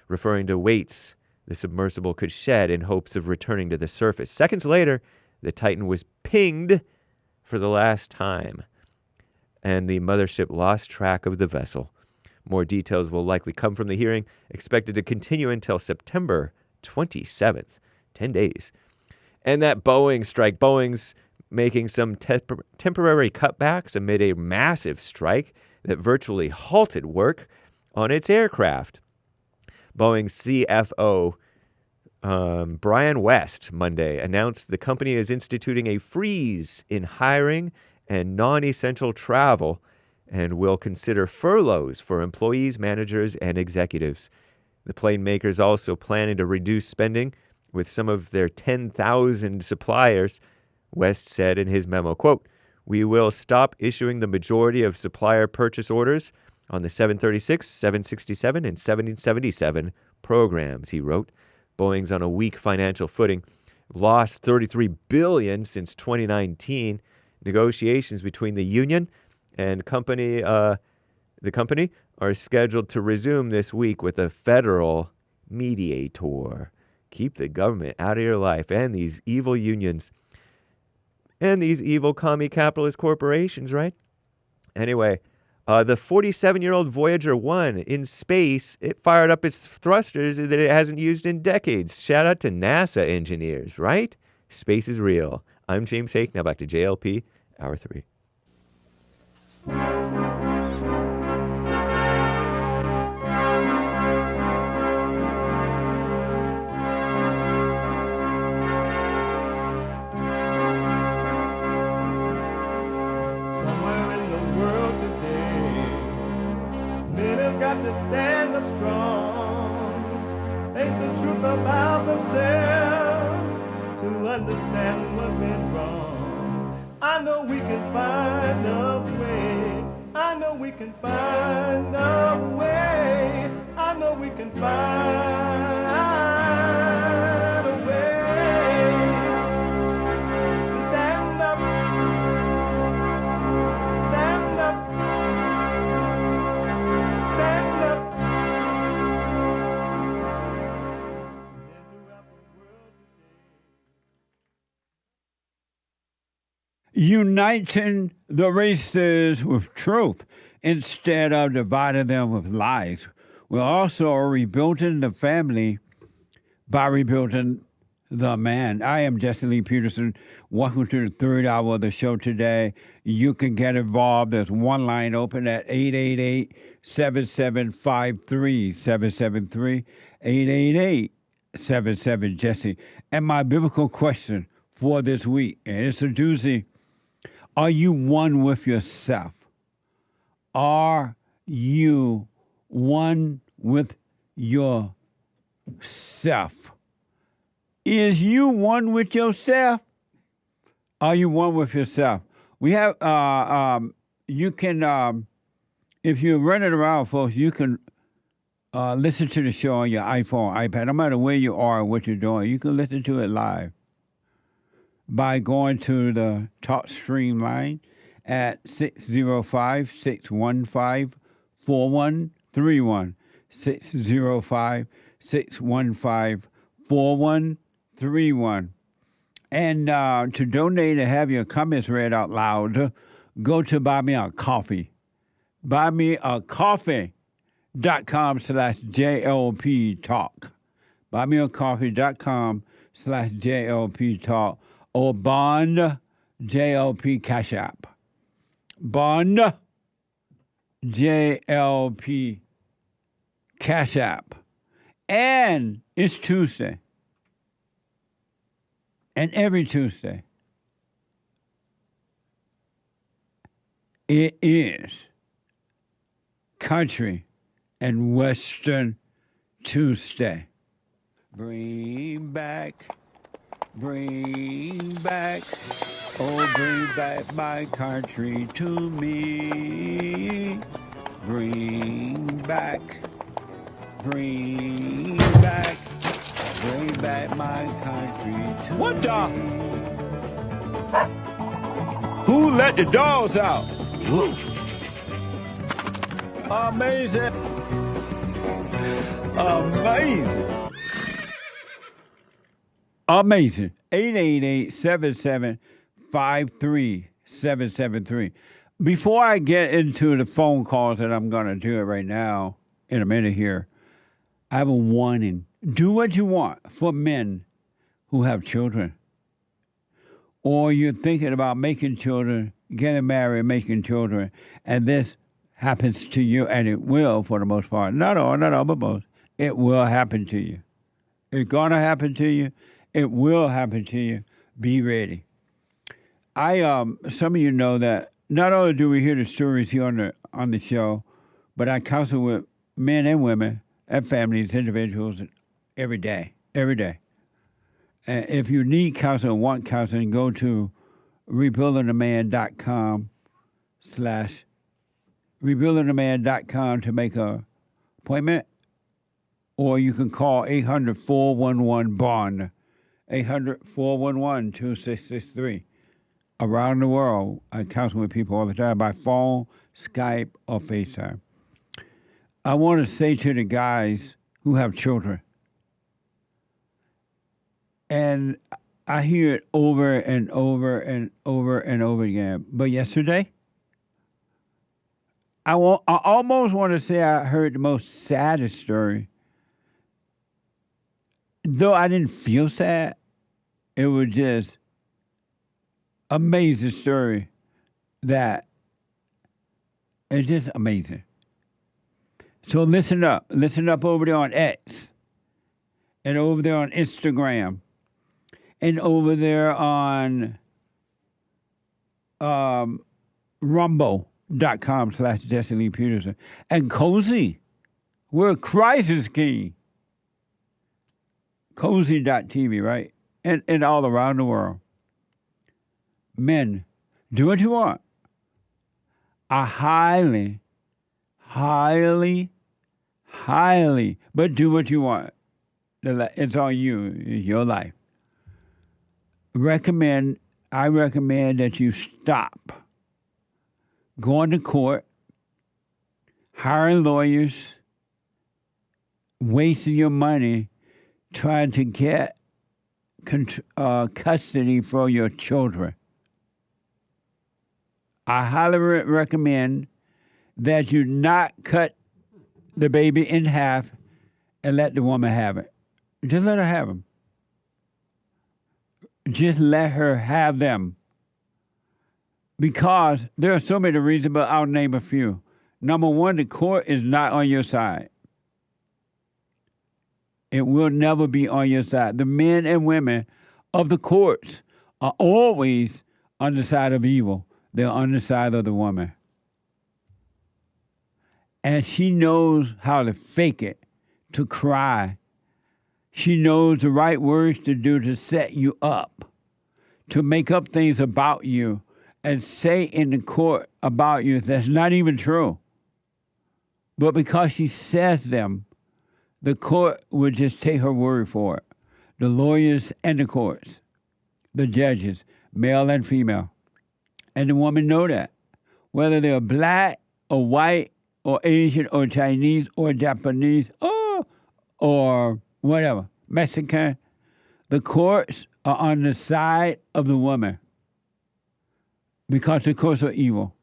referring to weights the submersible could shed in hopes of returning to the surface. Seconds later, the Titan was pinged for the last time, and the mothership lost track of the vessel. More details will likely come from the hearing, expected to continue until September 27th, 10 days. And that Boeing strike. Boeing's making some temporary cutbacks amid a massive strike that virtually halted work on its aircraft. Boeing CFO Brian West Monday announced the company is instituting a freeze in hiring and non-essential travel and will consider furloughs for employees, managers, and executives. The plane makers also planning to reduce spending with some of their 10,000 suppliers, West said in his memo, quote, "We will stop issuing the majority of supplier purchase orders on the 736, 767, and 777 programs," he wrote. Boeing's on a weak financial footing, lost $33 billion since 2019. Negotiations between the union and the company are scheduled to resume this week with a federal mediator. Keep the government out of your life and these evil unions and these evil commie capitalist corporations, right? Anyway, the 47-year-old Voyager 1 in space, it fired up its thrusters that it hasn't used in decades. Shout out to NASA engineers, right? Space is real. I'm James Hake. Now back to JLP, Hour 3. about themselves to understand what went wrong. I know we can find a way. I know we can find a way. I know we can find a way to stand up, stand up, stand up. Uniting the races with truth instead of dividing them with lies. We're also rebuilding the family by rebuilding the man. I am Jesse Lee Peterson. Welcome to the third hour of the show today. You can get involved. There's one line open at 888-7753-773, 888-77-JESSE. And my biblical question for this week, and it's a doozy. Are you one with yourself? Are you one with yourself? Is you one with yourself? Are you one with yourself? We have, you can, if you're running around, folks, you can listen to the show on your iPhone, iPad, no matter where you are and what you're doing. You can listen to it live by going to the talk stream line at 605-615-4131, 605-615-4131. And to donate and have your comments read out loud, go to Buy Me a Coffee. BuyMeACoffee.com/JLP Talk. BuyMeACoffee.com/JLP Talk. Or Bond JLP Cash App. Bond JLP Cash App. And it's Tuesday. And every Tuesday, it is Country and Western Tuesday. Bring back, oh, bring back my country to me. Bring back my country to What me. the? Who let the dogs out? Woo. Amazing. Amazing. 888-7753-773. Before I get into the phone calls that I'm going to do it right now, in a minute here, I have a warning. Do what you want for men who have children. Or you're thinking about making children, getting married, making children, and this happens to you, and it will for the most part. Not all, but most. It will happen to you. It's going to happen to you. It will happen to you. Be ready. Some of you know that not only do we hear the stories here on the show, but I counsel with men and women and families, individuals, every day. And if you need counseling, want counseling, go to rebuildingtheman.com to make an appointment, or you can call 800-411-BOND, 800-411-2663. Around the world, I counsel with people all the time by phone, Skype, or FaceTime. I want to say to the guys who have children, and I hear it over and over and over and over again. But yesterday, I almost want to say I heard the most saddest story. Though I didn't feel sad, it was just amazing story that it's just amazing. So listen up over there on X, and over there on Instagram, and over there on rumble.com/Jesse Lee Peterson, and Cozy, where Christ is King. cozy.tv, right? And all around the world. Men, do what you want. I highly, but do what you want. It's on you. It's your life. I recommend that you stop going to court, hiring lawyers, wasting your money trying to get custody for your children. I highly recommend that you not cut the baby in half and let the woman have it. Just let her have them. Just let her have them. Because there are so many reasons, but I'll name a few. Number one, the court is not on your side. It will never be on your side. The men and women of the courts are always on the side of evil. They're on the side of the woman. And she knows how to fake it, to cry. She knows the right words to do to set you up, to make up things about you and say in the court about you that's not even true. But because she says them, the court will just take her word for it. The lawyers and the courts, the judges, male and female. And the women know that. Whether they're black or white or Asian or Chinese or Japanese or whatever, Mexican, the courts are on the side of the woman because the courts are evil.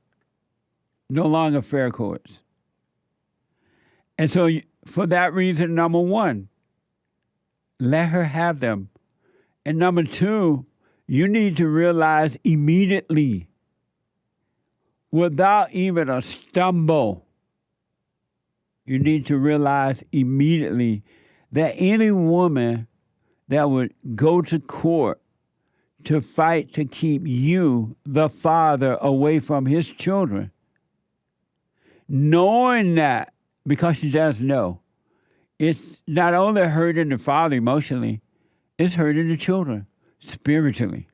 No longer fair courts. And so for that reason, number one, let her have them. And number two, you need to realize immediately, without even a stumble, you need to realize immediately that any woman that would go to court to fight to keep you, the father, away from his children, knowing that, because she does know, it's not only hurting the father emotionally, it's hurting the children spiritually.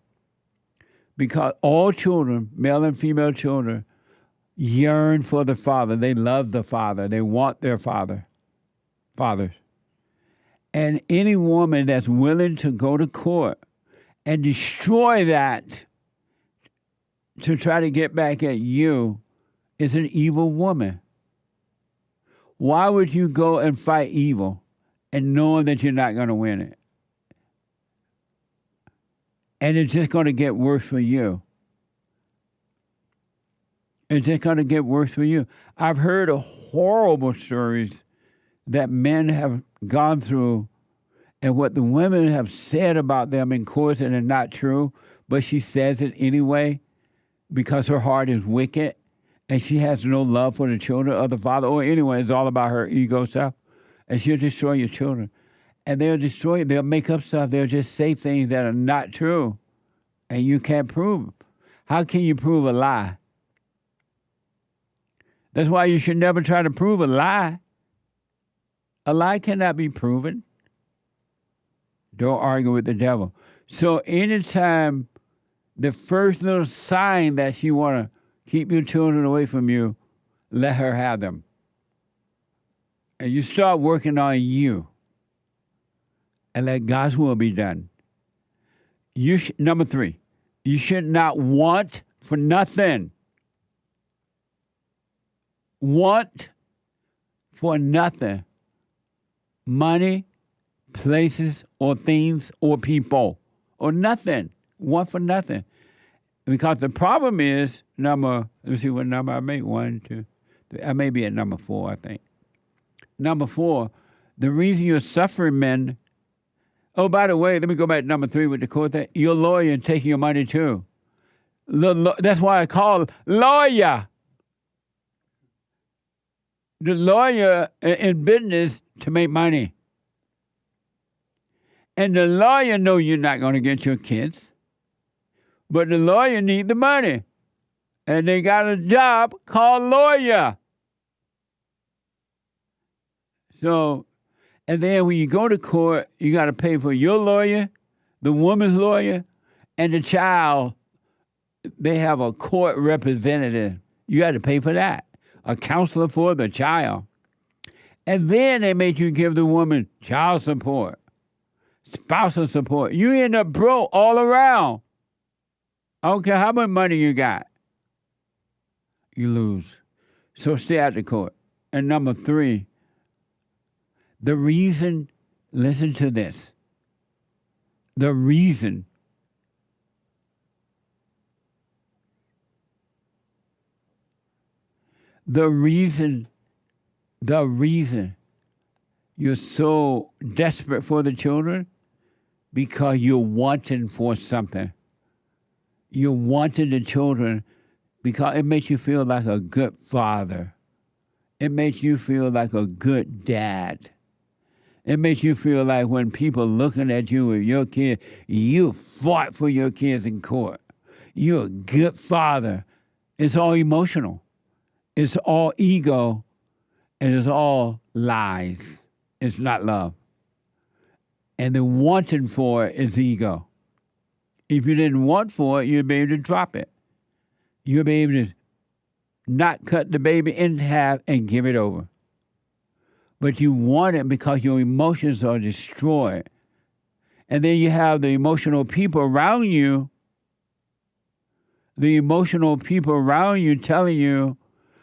Because all children, male and female children, yearn for the father. They love the father. They want their fathers. And any woman that's willing to go to court and destroy that to try to get back at you is an evil woman. Why would you go and fight evil and knowing that you're not going to win it? And it's just going to get worse for you. It's just going to get worse for you. I've heard of horrible stories that men have gone through and what the women have said about them in courts and are not true, but she says it anyway because her heart is wicked and she has no love for the children of the father, or anyway, it's all about her ego self, and she'll destroy your children. And they'll destroy it. They'll make up stuff. They'll just say things that are not true, and you can't prove. How can you prove a lie? That's why you should never try to prove a lie. A lie cannot be proven. Don't argue with the devil. So anytime the first little sign that she want to keep your children away from you, let her have them. And you start working on you and let God's will be done. Number three, you should not want for nothing. Want for nothing. Money, places, or things, or people, or nothing. Want for nothing. Because the problem is, let me see what number I made. 1, 2, 3. I may be at number 4, I think. Number 4, the reason you're suffering, men. Oh, by the way, let me go back to number 3 with the court thing. Your lawyer taking your money too. That's why I call lawyer. The lawyer in business to make money. And the lawyer know you're not going to get your kids. But the lawyer need the money. And they got a job called lawyer. So, And then when you go to court, you got to pay for your lawyer, the woman's lawyer, and the child. They have a court representative. You got to pay for that. A counselor for the child. And then they make you give the woman child support, spousal support. You end up broke all around. I don't care how much money you got. You lose. So stay out the court. And number 3, the reason, listen to this. The reason you're so desperate for the children, because you're wanting for something. You're wanting the children because it makes you feel like a good father. It makes you feel like a good dad. It makes you feel like when people looking at you with your kid, you fought for your kids in court. You're a good father. It's all emotional. It's all ego, and it's all lies. It's not love. And the wanting for it is ego. If you didn't want for it, you'd be able to drop it. You'd be able to not cut the baby in half and give it over. But you want it because your emotions are destroyed. And then you have the emotional people around you, telling you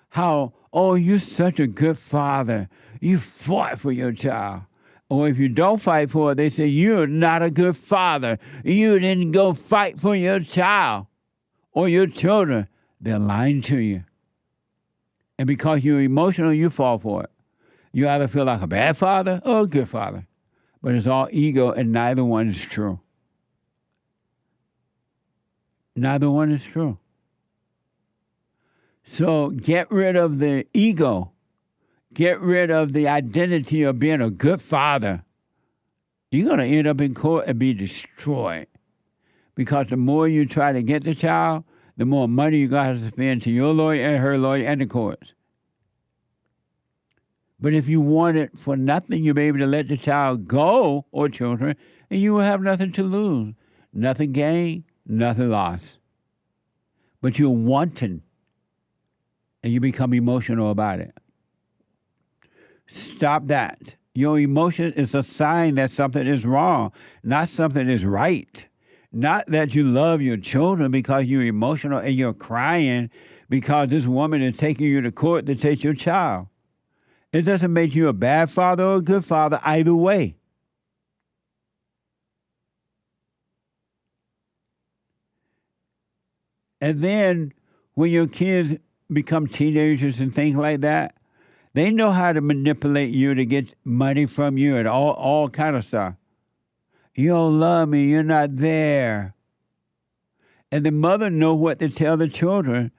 how, oh, you're such a good father. You fought for your child. Or if you don't fight for it, they say, you're not a good father. You didn't go fight for your child or your children. They're lying to you. And because you're emotional, you fall for it. You either feel like a bad father or a good father. But it's all ego, and neither one is true. Neither one is true. So get rid of the ego. Get rid of the identity of being a good father. You're going to end up in court and be destroyed. Because the more you try to get the child, the more money you got to spend to your lawyer and her lawyer and the courts. But if you want it for nothing, you'll be able to let the child go, or children, and you will have nothing to lose. Nothing gained, nothing lost. But you're wanting, and you become emotional about it. Stop that. Your emotion is a sign that something is wrong, not something is right. Not that you love your children because you're emotional and you're crying because this woman is taking you to court to take your child. It doesn't make you a bad father or a good father either way. And then when your kids become teenagers and things like that, they know how to manipulate you to get money from you and all kind of stuff. You don't love me, you're not there. And the mother knows what to tell the children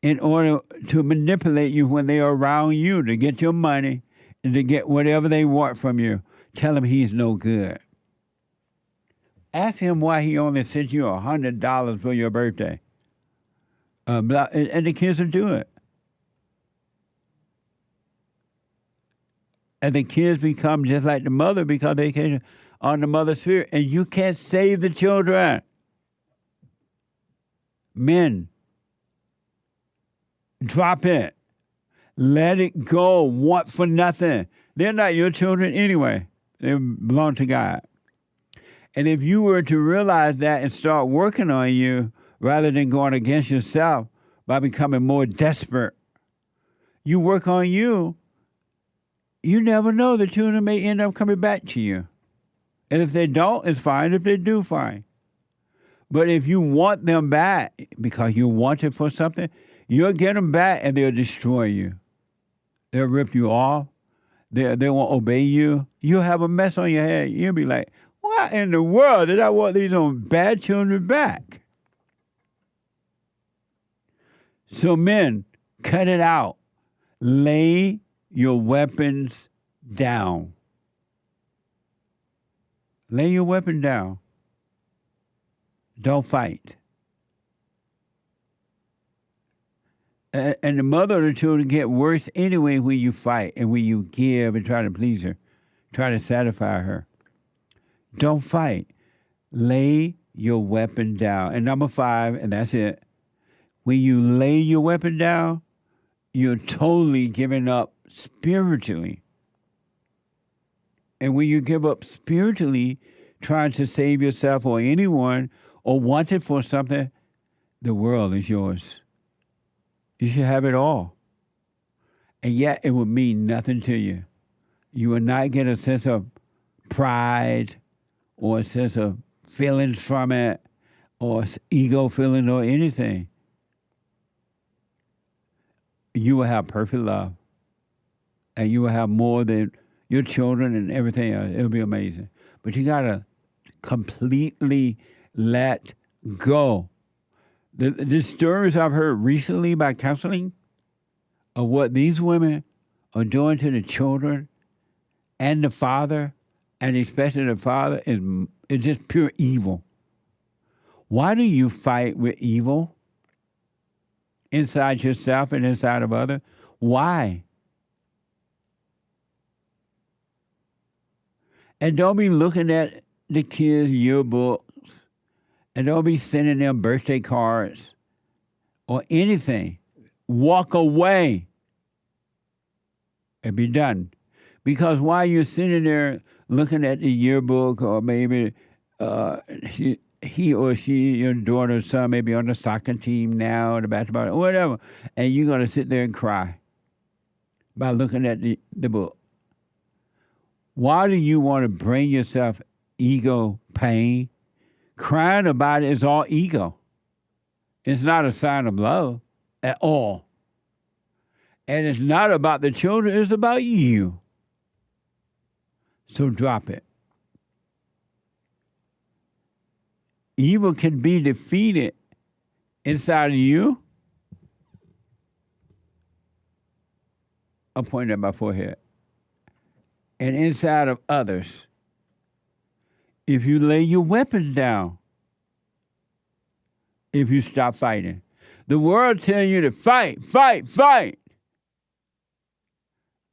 in order to manipulate you when they are around you to get your money and to get whatever they want from you. Tell him he's no good. Ask him why he only sent you $100 for your birthday. And the kids will do it. And the kids become just like the mother because they came on the mother's spirit. And you can't save the children. Men, drop it. Let it go. Want for nothing. They're not your children anyway. They belong to God. And if you were to realize that and start working on you rather than going against yourself by becoming more desperate, you work on you, you never know. The children may end up coming back to you. And if they don't, it's fine. If they do, fine. But if you want them back because you want it for something, you'll get them back and they'll destroy you. They'll rip you off. They won't obey you. You'll have a mess on your head. You'll be like, what in the world did I want these bad children back? So men, cut it out. Lay your weapons down. Lay your weapon down. Don't fight. And the mother of the children get worse anyway when you fight and when you give and try to please her. try to satisfy her. Don't fight. Lay your weapon down. And number 5, and that's it. When you lay your weapon down, you're totally giving up spiritually. And when you give up spiritually, trying to save yourself or anyone or wanting for something, the world is yours. You should have it all. And yet it would mean nothing to you. You will not get a sense of pride or a sense of feelings from it or ego feeling or anything. You will have perfect love. And you will have more than your children and everything else. It'll be amazing. But you got to completely let go. The stories I've heard recently about counseling of what these women are doing to the children and the father, and especially the father, is just pure evil. Why do you fight with evil inside yourself and inside of others? Why? And don't be looking at the kids' yearbooks, and don't be sending them birthday cards or anything. Walk away and be done. Because while you're sitting there looking at the yearbook, or maybe he or she, your daughter or son, may be on the soccer team now, or the basketball, or whatever, and you're going to sit there and cry by looking at the book. Why do you want to bring yourself ego pain? Crying about it is all ego. It's not a sign of love at all. And it's not about the children, it's about you. So drop it. Evil can be defeated inside of you. I'm pointing at my forehead. And inside of others. If you lay your weapons down. If you stop fighting. The world tells you to fight, fight, fight.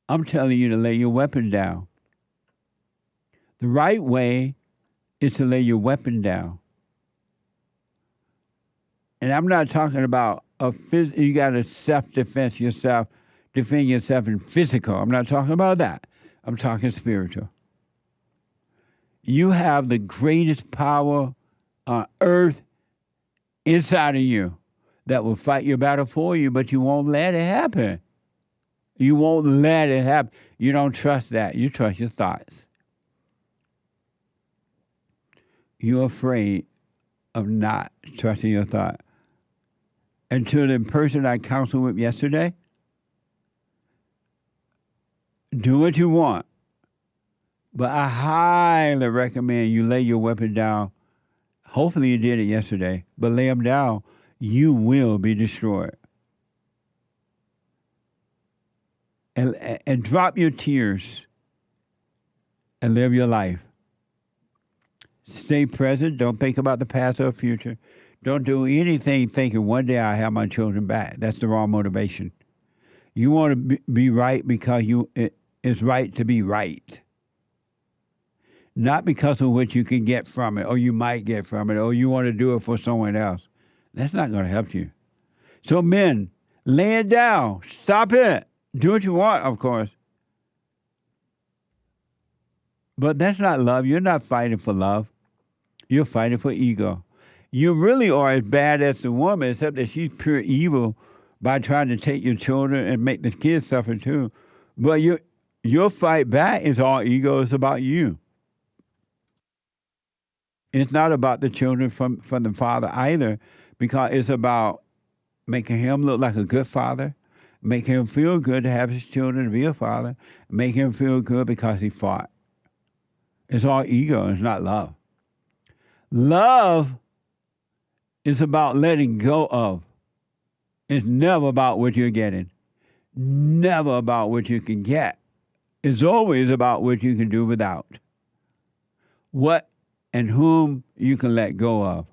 I'm telling you to lay your weapon down. The right way is to lay your weapon down. And I'm not talking about you got to self-defense yourself, defend yourself in physical. I'm not talking about that. I'm talking spiritual. You have the greatest power on earth inside of you that will fight your battle for you, but you won't let it happen. You won't let it happen. You don't trust that. You trust your thoughts. You're afraid of not trusting your thought. And to the person I counseled with yesterday, do what you want. But I highly recommend you lay your weapon down. Hopefully you did it yesterday, but lay them down. You will be destroyed. And drop your tears and live your life. Stay present. Don't think about the past or future. Don't do anything thinking one day I'll have my children back. That's the wrong motivation. You want to be right because it's right to be right. Not because of what you can get from it, or you might get from it, or you want to do it for someone else. That's not going to help you. So men, lay it down. Stop it. Do what you want, of course. But that's not love. You're not fighting for love. You're fighting for ego. You really are as bad as the woman, except that she's pure evil by trying to take your children and make the kids suffer too. But your fight back is all ego. It's about you. It's not about the children from the father either, because it's about making him look like a good father, make him feel good to have his children to be a father, make him feel good because he fought. It's all ego. It's not love. Love is about letting go of. It's never about what you're getting. Never about what you can get. It's always about what you can do without. What and whom you can let go of.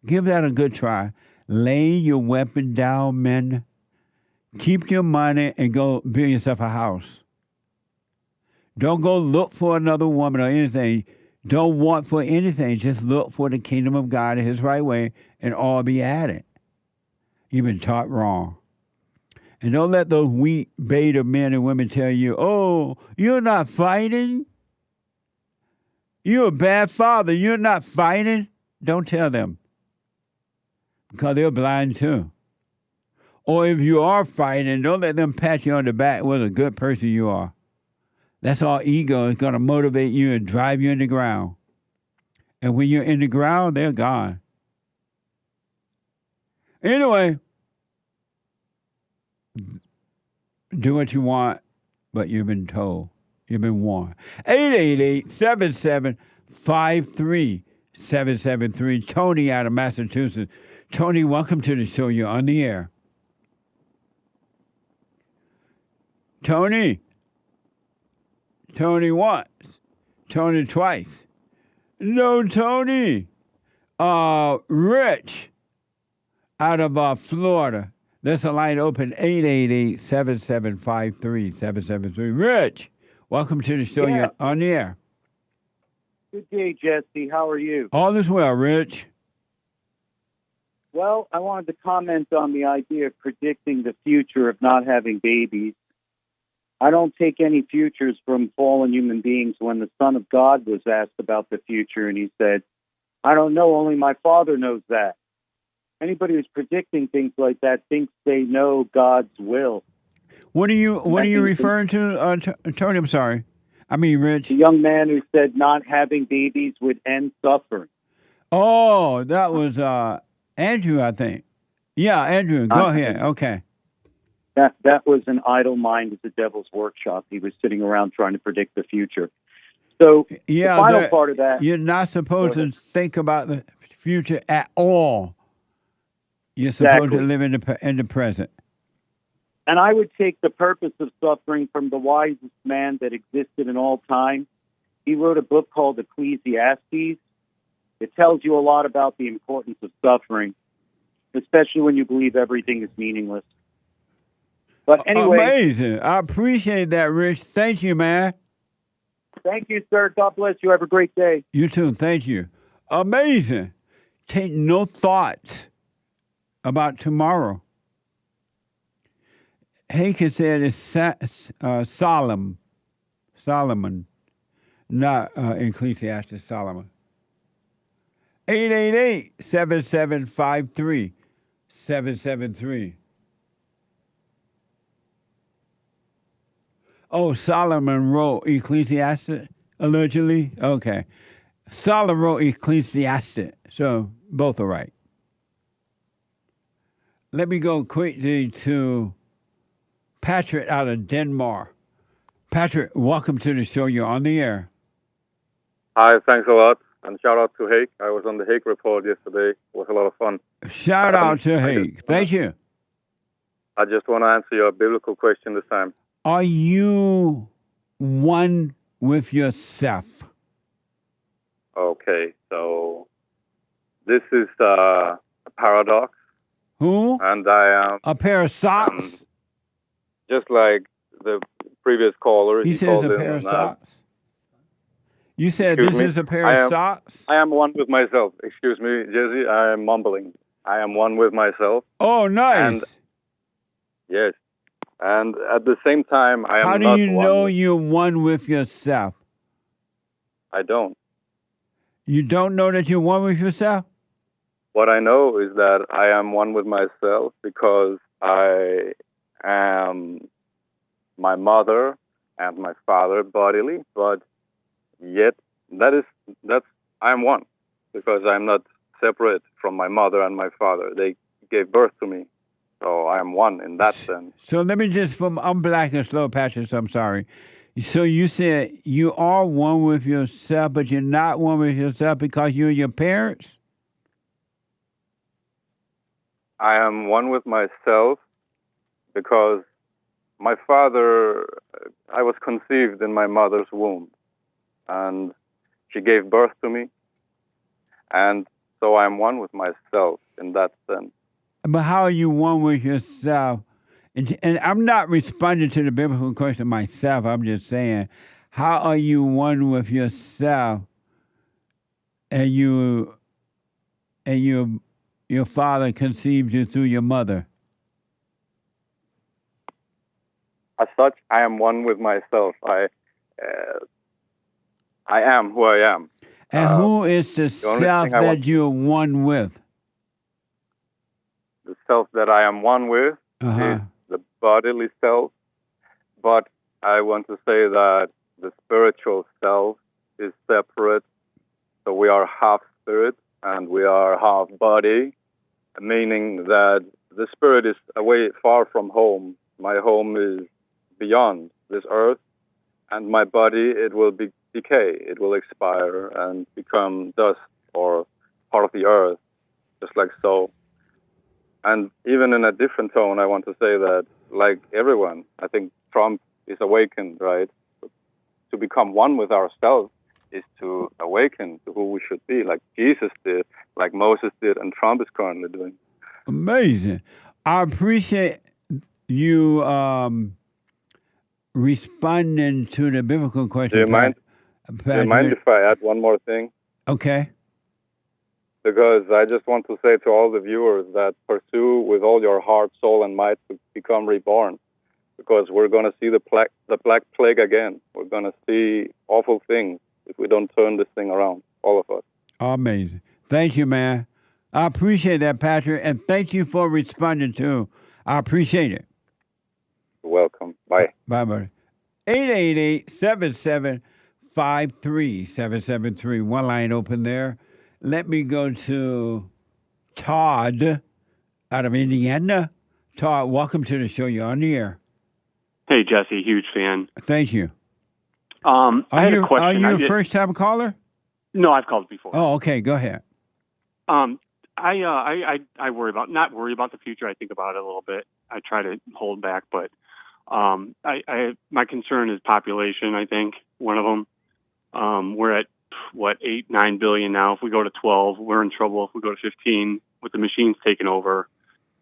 Give that a good try. Lay your weapon down, men. Keep your money and go build yourself a house. Don't go look for another woman or anything. Don't want for anything. Just look for the kingdom of God in his right way and all be added. You've been taught wrong. And don't let those weak beta men and women tell you, oh, you're not fighting. You're a bad father. You're not fighting. Don't tell them. Because they're blind too. Or if you are fighting, don't let them pat you on the back what a good person you are. That's all ego is going to motivate you and drive you in the ground. And when you're in the ground, they're gone. Anyway, do what you want, but you've been told. You've been warned. 888-7753-773. Tony out of Massachusetts. Tony, welcome to the show. You're on the air. Tony. Tony once. Tony twice. No, Tony. Rich out of Florida. There's a line open, 888-7753-773. Rich, welcome to the show. Yeah. You're on the air. Good day, Jesse. How are you? All is well, Rich. Well, I wanted to comment on the idea of predicting the future of not having babies. I don't take any futures from fallen human beings. When the Son of God was asked about the future, and he said, I don't know, only my Father knows that. Anybody who's predicting things like that thinks they know God's will. What are you referring to, Tony? I'm sorry. I mean, Rich. The young man who said not having babies would end suffering. Oh, that was Andrew, I think. Yeah, Andrew. Go ahead. Okay. That was an idle mind at the devil's workshop. He was sitting around trying to predict the future. So yeah, the final part of that. You're not supposed to think about the future at all. You're supposed to live in the present. And I would take the purpose of suffering from the wisest man that existed in all time. He wrote a book called Ecclesiastes. It tells you a lot about the importance of suffering, especially when you believe everything is meaningless. But anyway. Amazing. I appreciate that, Rich. Thank you, man. Thank you, sir. God bless you. Have a great day. You too. Thank you. Amazing. Take no thought about tomorrow. Haken said it's Solomon, not Ecclesiastes, Solomon. 888-7753-773. Oh, Solomon wrote Ecclesiastes, allegedly? Okay. Solomon wrote Ecclesiastes, so both are right. Let me go quickly to Patrick out of Denmark. Patrick, welcome to the show. You're on the air. Hi, thanks a lot. And shout out to Hake. I was on the Hake report yesterday. It was a lot of fun. Shout out to Hake. Thank you. I just want to answer your biblical question this time. Are you one with yourself? Okay, so this is a paradox. Who? And I am... a pair of socks? Just like the previous caller. He says a pair of socks? You said this is a pair of socks? I am one with myself. Excuse me, Jesse, I am mumbling. I am one with myself. Oh, nice. And, yes. And at the same time, I am not one. How do you know you're one with yourself? I don't. You don't know that you're one with yourself? What I know is that I am one with myself because I am my mother and my father bodily, but yet I am one because I'm not separate from my mother and my father. They gave birth to me. So I am one in that sense. So let me just, I'm black and slow, Patrick, so I'm sorry. So you said you are one with yourself, but you're not one with yourself because you're your parents? I am one with myself because my father, I was conceived in my mother's womb, and she gave birth to me, and so I'm one with myself in that sense. But how are you one with yourself? And I'm not responding to the biblical question myself. I'm just saying, how are you one with yourself and your father conceived you through your mother? As such, I am one with myself. I am who I am. And who is the self that you're one with? The self that I am one with is the bodily self. But I want to say that the spiritual self is separate. So we are half spirit and we are half body, meaning that the spirit is away far from home. My home is beyond this earth, and my body, it will decay, it will expire and become dust or part of the earth, just like so. And even in a different tone, I want to say that, like everyone, I think Trump is awakened, right? To become one with ourselves is to awaken to who we should be, like Jesus did, like Moses did, and Trump is currently doing. Amazing. I appreciate you responding to the biblical question. Do you mind if I add one more thing? Okay. Because I just want to say to all the viewers that pursue with all your heart, soul, and might to become reborn. Because we're going to see the Black Plague again. We're going to see awful things if we don't turn this thing around, all of us. Amazing. Thank you, man. I appreciate that, Patrick, and thank you for responding, too. I appreciate it. You're welcome. Bye. Bye, buddy. 888-7753-773. One line open there. Let me go to Todd out of Indiana. Todd, welcome to the show. You're on the air. Hey, Jesse, huge fan. Thank you. I had a question. Are you a first-time caller? No, I've called before. Oh, okay. Go ahead. I worry not worry about the future. I think about it a little bit. I try to hold back, but my concern is population. I think one of them. We're at 8-9 billion now. If we go to 12, we're in trouble. If we go to 15, with the machines taking over,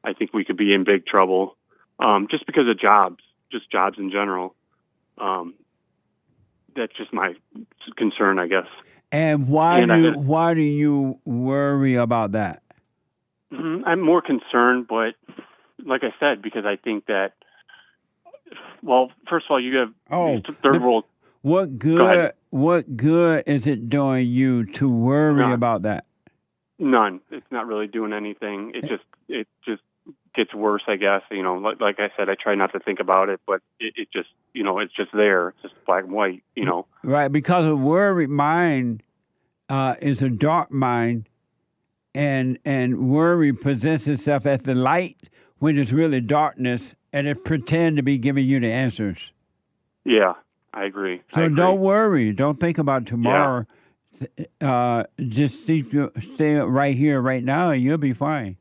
I think we could be in big trouble. Just because of jobs in general. That's just my concern, I guess. And why do you worry about that? I'm more concerned, but like I said, because I think that, well, first of all, you have third world. What good is it doing you to worry about that? None. It's not really doing anything. It just gets worse, I guess. Like I said, I try not to think about it, but it just, it's just there. It's just black and white, Right, because a worried mind is a dark mind, and worry presents itself as the light when it's really darkness, and it pretends to be giving you the answers. Yeah, I agree. So don't worry. Don't think about tomorrow. Yeah. Just stay right here, right now, and you'll be fine.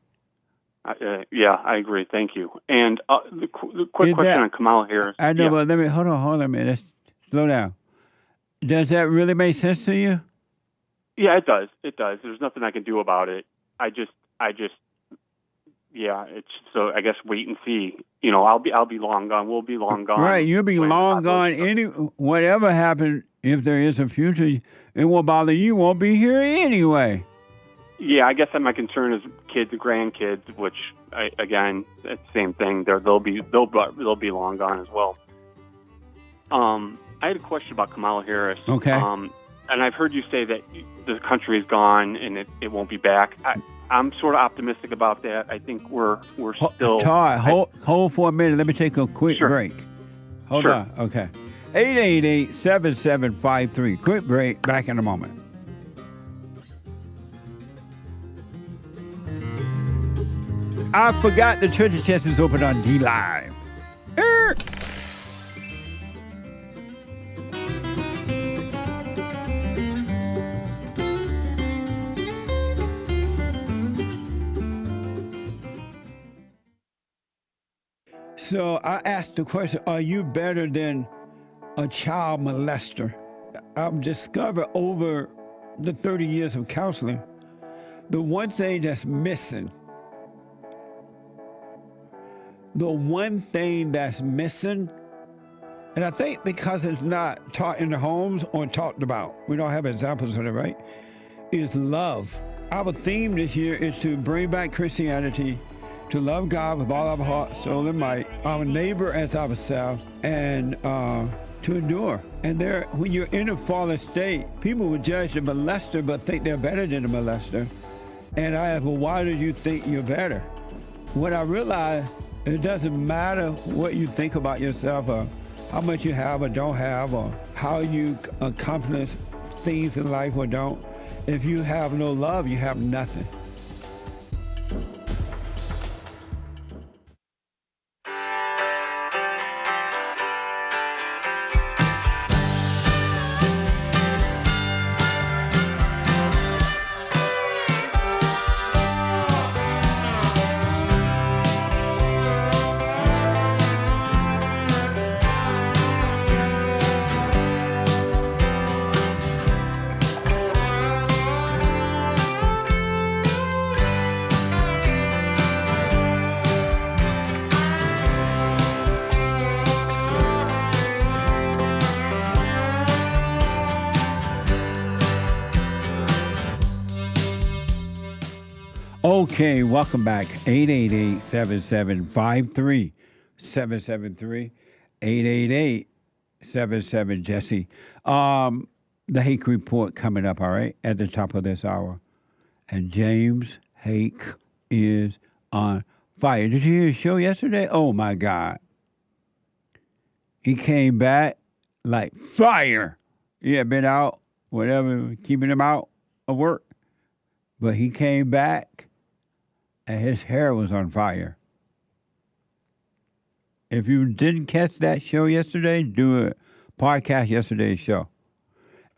Yeah, I agree. Thank you. And the quick question on Kamala Harris. I know, but hold on a minute. Let's slow down. Does that really make sense to you? Yeah, it does. It does. There's nothing I can do about it. It's so I guess wait and see. I'll be long gone. We'll be long gone. Right, you'll be long gone. Whatever happens, if there is a future, it won't bother you. Won't be here anyway. Yeah, I guess that my concern is kids and grandkids, which again, it's the same thing. They'll be long gone as well. I had a question about Kamala Harris. Okay. And I've heard you say that the country is gone and it won't be back. I'm sort of optimistic about that. I think we're still. Todd, hold for a minute. Let me take a quick break. Hold on. Okay. 888-7753. Quick break. Back in a moment. I forgot the treasure chest is open on D Live. So I asked the question, are you better than a child molester? I've discovered over the 30 years of counseling, the one thing that's missing And I think because it's not taught in the homes or talked about, we don't have examples of it, right? Is love. Our theme this year is to bring back Christianity, to love God with all our heart, soul, and might, our neighbor as ourselves, and to endure. And when you're in a fallen state, people will judge the molester but think they're better than the molester. And I ask, well, why do you think you're better? When I realized it doesn't matter what you think about yourself or how much you have or don't have or how you accomplish things in life or don't. If you have no love, you have nothing. Okay, welcome back. 888-7753-773. 888-77-JESSE. The Hake Report coming up, all right, at the top of this hour. And James Hake is on fire. Did you hear his show yesterday? Oh, my God. He came back like fire. He had been out, whatever, keeping him out of work. But he came back, and his hair was on fire. If you didn't catch that show yesterday, do a podcast yesterday's show.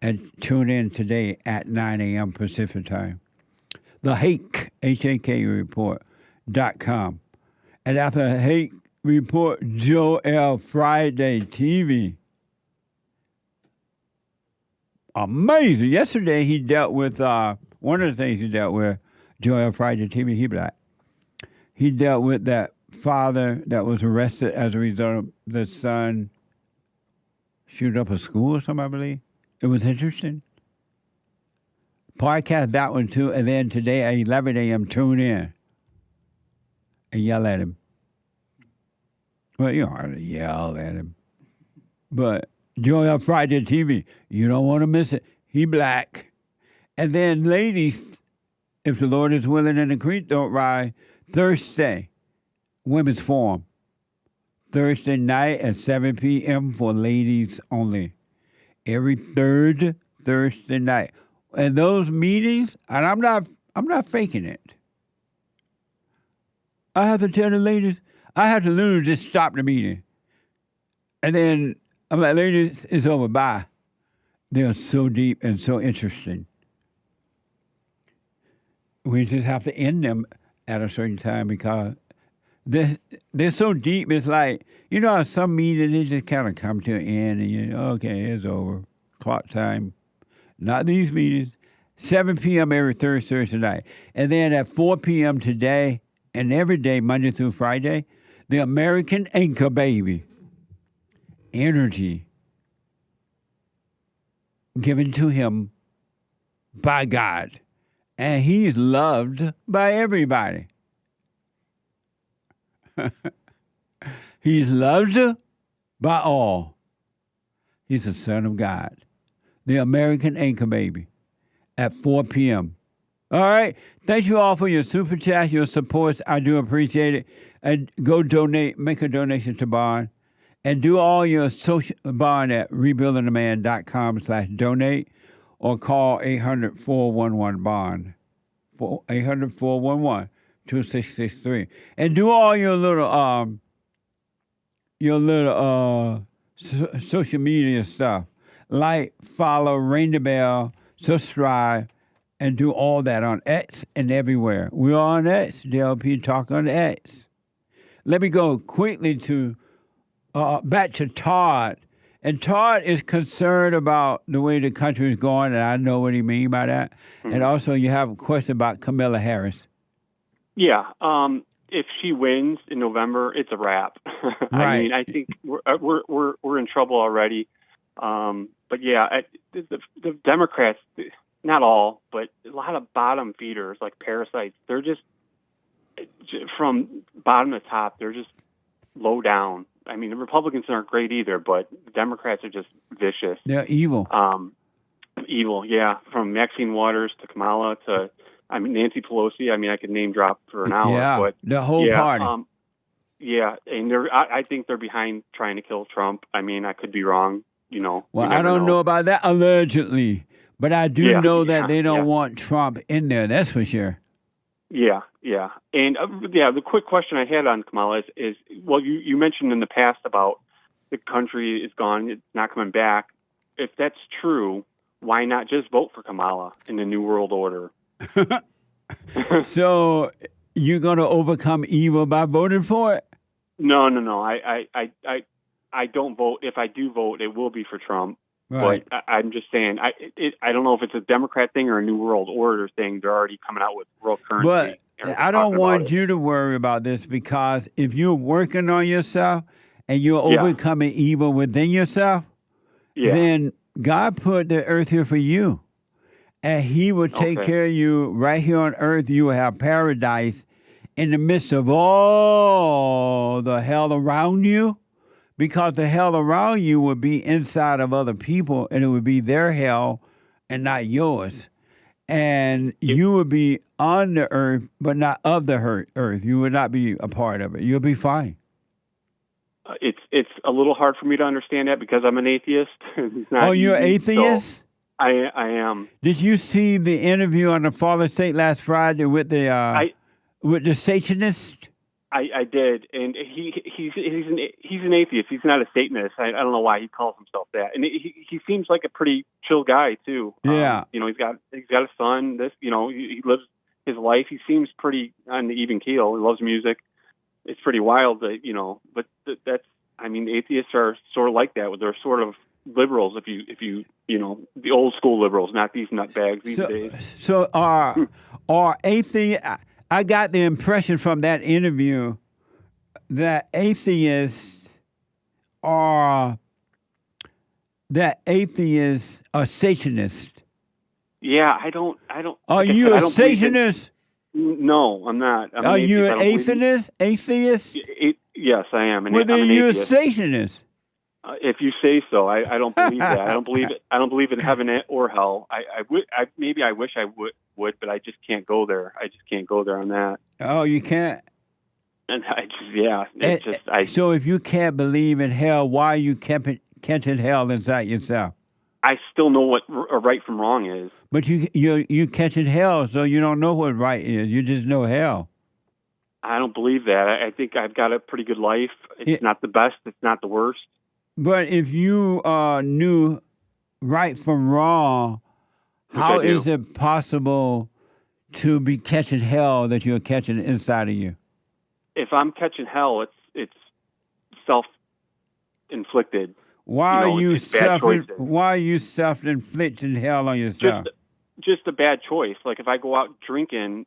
And tune in today at 9 a.m. Pacific time. The Hake, H-A-K Report.com. And after the Hake Report, Joel Friday TV. Amazing. Yesterday he dealt with, one of the things he dealt with, Joel Friday TV, he black. He dealt with that father that was arrested as a result of the son shooting up a school or something, I believe. It was interesting. Podcast that one too, and then today at 11 a.m. tune in and yell at him. Well, you don't have to yell at him. But Joel Friday TV, you don't want to miss it. He black. And then ladies, if the Lord is willing and the creek don't rise, Thursday, Women's Forum. Thursday night at 7 p.m. for ladies only. Every third Thursday night. And those meetings, and I'm not faking it. I have to tell the ladies, I have to literally just stop the meeting. And then I'm like, ladies, it's over, bye. They're so deep and so interesting. We just have to end them at a certain time because they're so deep. It's like, you know, some meetings, they just kind of come to an end and you know, okay, it's over. Clock time. Not these meetings. 7 p.m. every Thursday night. And then at 4 p.m. today and every day, Monday through Friday, the American Anchor Baby. Energy given to him by God. And he's loved by everybody. He's loved by all. He's the Son of God. The American Anchor Baby at 4 p.m. All right. Thank you all for your super chat, your support. I do appreciate it. And go donate, make a donation to Bond. And do all your social Bond at rebuildingtheman.com/donate or call 800-411-BOND. 800-411-2663. And do all your little social media stuff. Like, follow, ring the bell, subscribe, and do all that on X and everywhere. We're on X, JLP Talk on X. Let me go quickly to back to Todd. And Todd is concerned about the way the country is going, and I know what he means by that. Mm-hmm. And also, you have a question about Kamala Harris. Yeah. if she wins in November, it's a wrap. Right. I mean, I think we're in trouble already. But yeah, the Democrats, not all, but a lot of bottom feeders like parasites. They're just from bottom to top. They're just low down. I mean, the Republicans aren't great either, but the Democrats are just vicious. They're evil. Evil, yeah. From Maxine Waters to Kamala to, I mean, Nancy Pelosi. I mean, I could name drop for an hour. Yeah, but the whole party. Yeah, and I think they're behind trying to kill Trump. I mean, I could be wrong. You know. Well, I don't know about that allegedly, but I do know that they don't want Trump in there. That's for sure. Yeah, yeah. And the quick question I had on Kamala is well, you mentioned in the past about the country is gone, it's not coming back. If that's true, why not just vote for Kamala in the New World Order? So you're going to overcome evil by voting for it? No. I don't vote. If I do vote, it will be for Trump. Right. But I'm just saying, I don't know if it's a Democrat thing or a New World Order thing. They're already coming out with world currency. But I don't want you to worry about this, because if you're working on yourself and you're overcoming evil within yourself, then God put the earth here for you. And he will take care of you right here on earth. You will have paradise in the midst of all the hell around you. Because the hell around you would be inside of other people, and it would be their hell and not yours. And you would be on the earth, but not of the earth. You would not be a part of it. You'll be fine. It's a little hard for me to understand that because I'm an atheist. You're an atheist? So I am. Did you see the interview on the Father State last Friday with the Satanist? I did, and he's an atheist. He's not a Satanist. I don't know why he calls himself that. And he seems like a pretty chill guy too. Yeah. He's got a son. He lives his life. He seems pretty on the even keel. He loves music. It's pretty wild that but that's. I mean, atheists are sort of like that. They're sort of liberals. If you the old school liberals, not these nutbags these days. So are atheists? I got the impression from that interview that atheists are Satanists. Yeah, I don't. Are you a Satanist? No, I'm not. Are you an atheist? Atheist? Yes, I am. Well, then you're a Satanist. If you say so, I don't believe that. I don't believe it. I don't believe in heaven or hell. I wish I would, but I just can't go there. I just can't go there on that. Oh, you can't. And So if you can't believe in hell, why are you catching hell inside yourself? I still know what right from wrong is. But you catching hell, so you don't know what right is. You just know hell. I don't believe that. I think I've got a pretty good life. It's not the best. It's not the worst. But if you knew right from wrong, how is it possible to be catching hell that you're catching inside of you? If I'm catching hell, it's self-inflicted. Why are you self-inflicting hell on yourself? Just a bad choice. Like if I go out drinking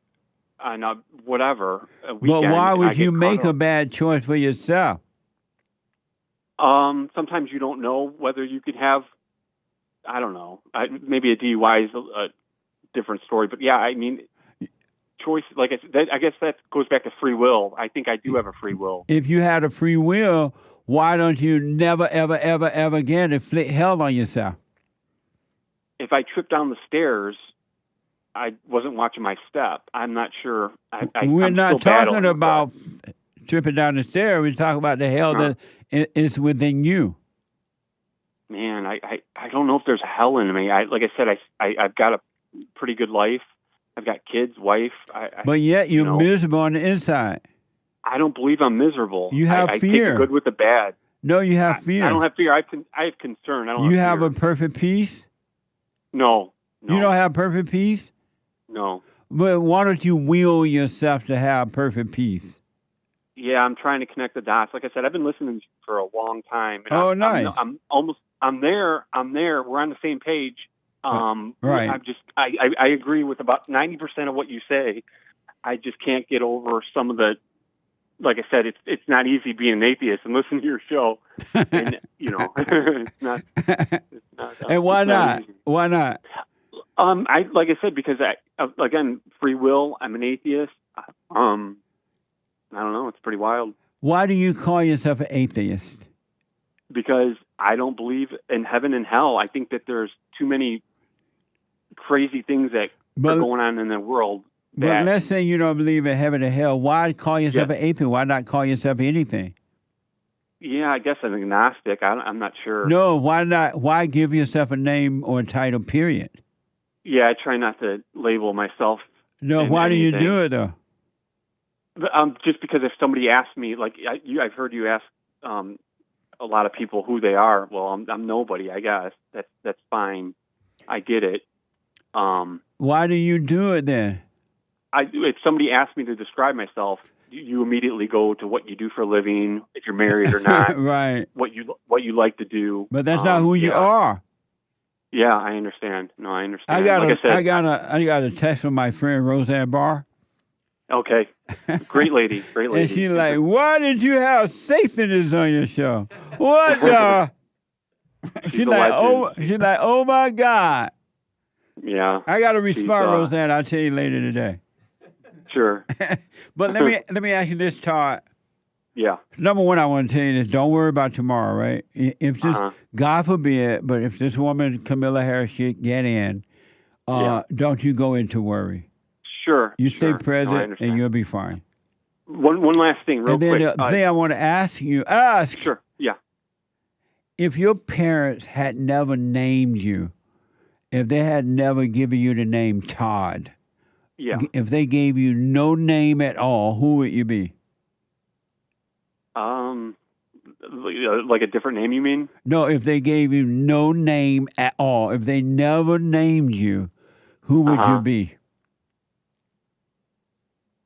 on a weekend. But why would you make a bad choice for yourself? Sometimes you don't know whether you could have, I don't know, maybe a DUI is a different story. But yeah, I mean, choice, like I guess that goes back to free will. I think I do have a free will. If you had a free will, why don't you never, ever, ever, ever again inflict hell on yourself? If I tripped down the stairs, I wasn't watching my step. I'm not sure. We're not talking about tripping down the stairs. We're talking about the hell that is within you. Man, I don't know if there's hell in me. Like I said, I've got a pretty good life. I've got kids, wife. But yet you're miserable on the inside. I don't believe I'm miserable. You have fear. I take the good with the bad. No, you have fear. I don't have fear. I have concern. I don't. You have a perfect peace? No. You don't have perfect peace? No. But why don't you will yourself to have perfect peace? Yeah, I'm trying to connect the dots. Like I said, I've been listening for a long time. And nice. I'm there. We're on the same page. Right. I agree with about 90% of what you say. I just can't get over some of the like I said, it's not easy being an atheist and listening to your show. And, it's not. And why not? Why not? Like I said, because again, free will. I'm an atheist. I don't know. It's pretty wild. Why do you call yourself an atheist? Because I don't believe in heaven and hell. I think that there's too many crazy things that are going on in the world. But let's say you don't believe in heaven and hell. Why call yourself an atheist? Why not call yourself anything? Yeah, I guess I'm agnostic. I'm not sure. No, why not? Why give yourself a name or a title, period? Yeah, I try not to label myself. No, why do you do it, though? Just because if somebody asks me, like I've heard you ask a lot of people who they are. Well, I'm nobody, I guess. That's fine. I get it. Why do you do it then? If somebody asks me to describe myself, you immediately go to what you do for a living, if you're married or not, right? What you like to do. But that's not who you are. Yeah, I understand. No, I understand. I got a text from my friend Roseanne Barr. Okay, great lady, great lady. And she's like, "Why did you have Satanists on your show? What the?" she's like, "Oh my God." Yeah. I got to respond, Roseanne. I'll tell you later today. Sure. But let me ask you this, Todd. Yeah. Number one, I want to tell you this. Don't worry about tomorrow, right? If this, God forbid, but if this woman, Kamala Harris, should get in, don't you go into worry. Sure. You stay present, and you'll be fine. One last thing, real quick. And then the thing I want to ask. Sure. Yeah. If your parents had never named you, if they had never given you the name Todd, if they gave you no name at all, who would you be? Like a different name, you mean? No, if they gave you no name at all, if they never named you, who would you be?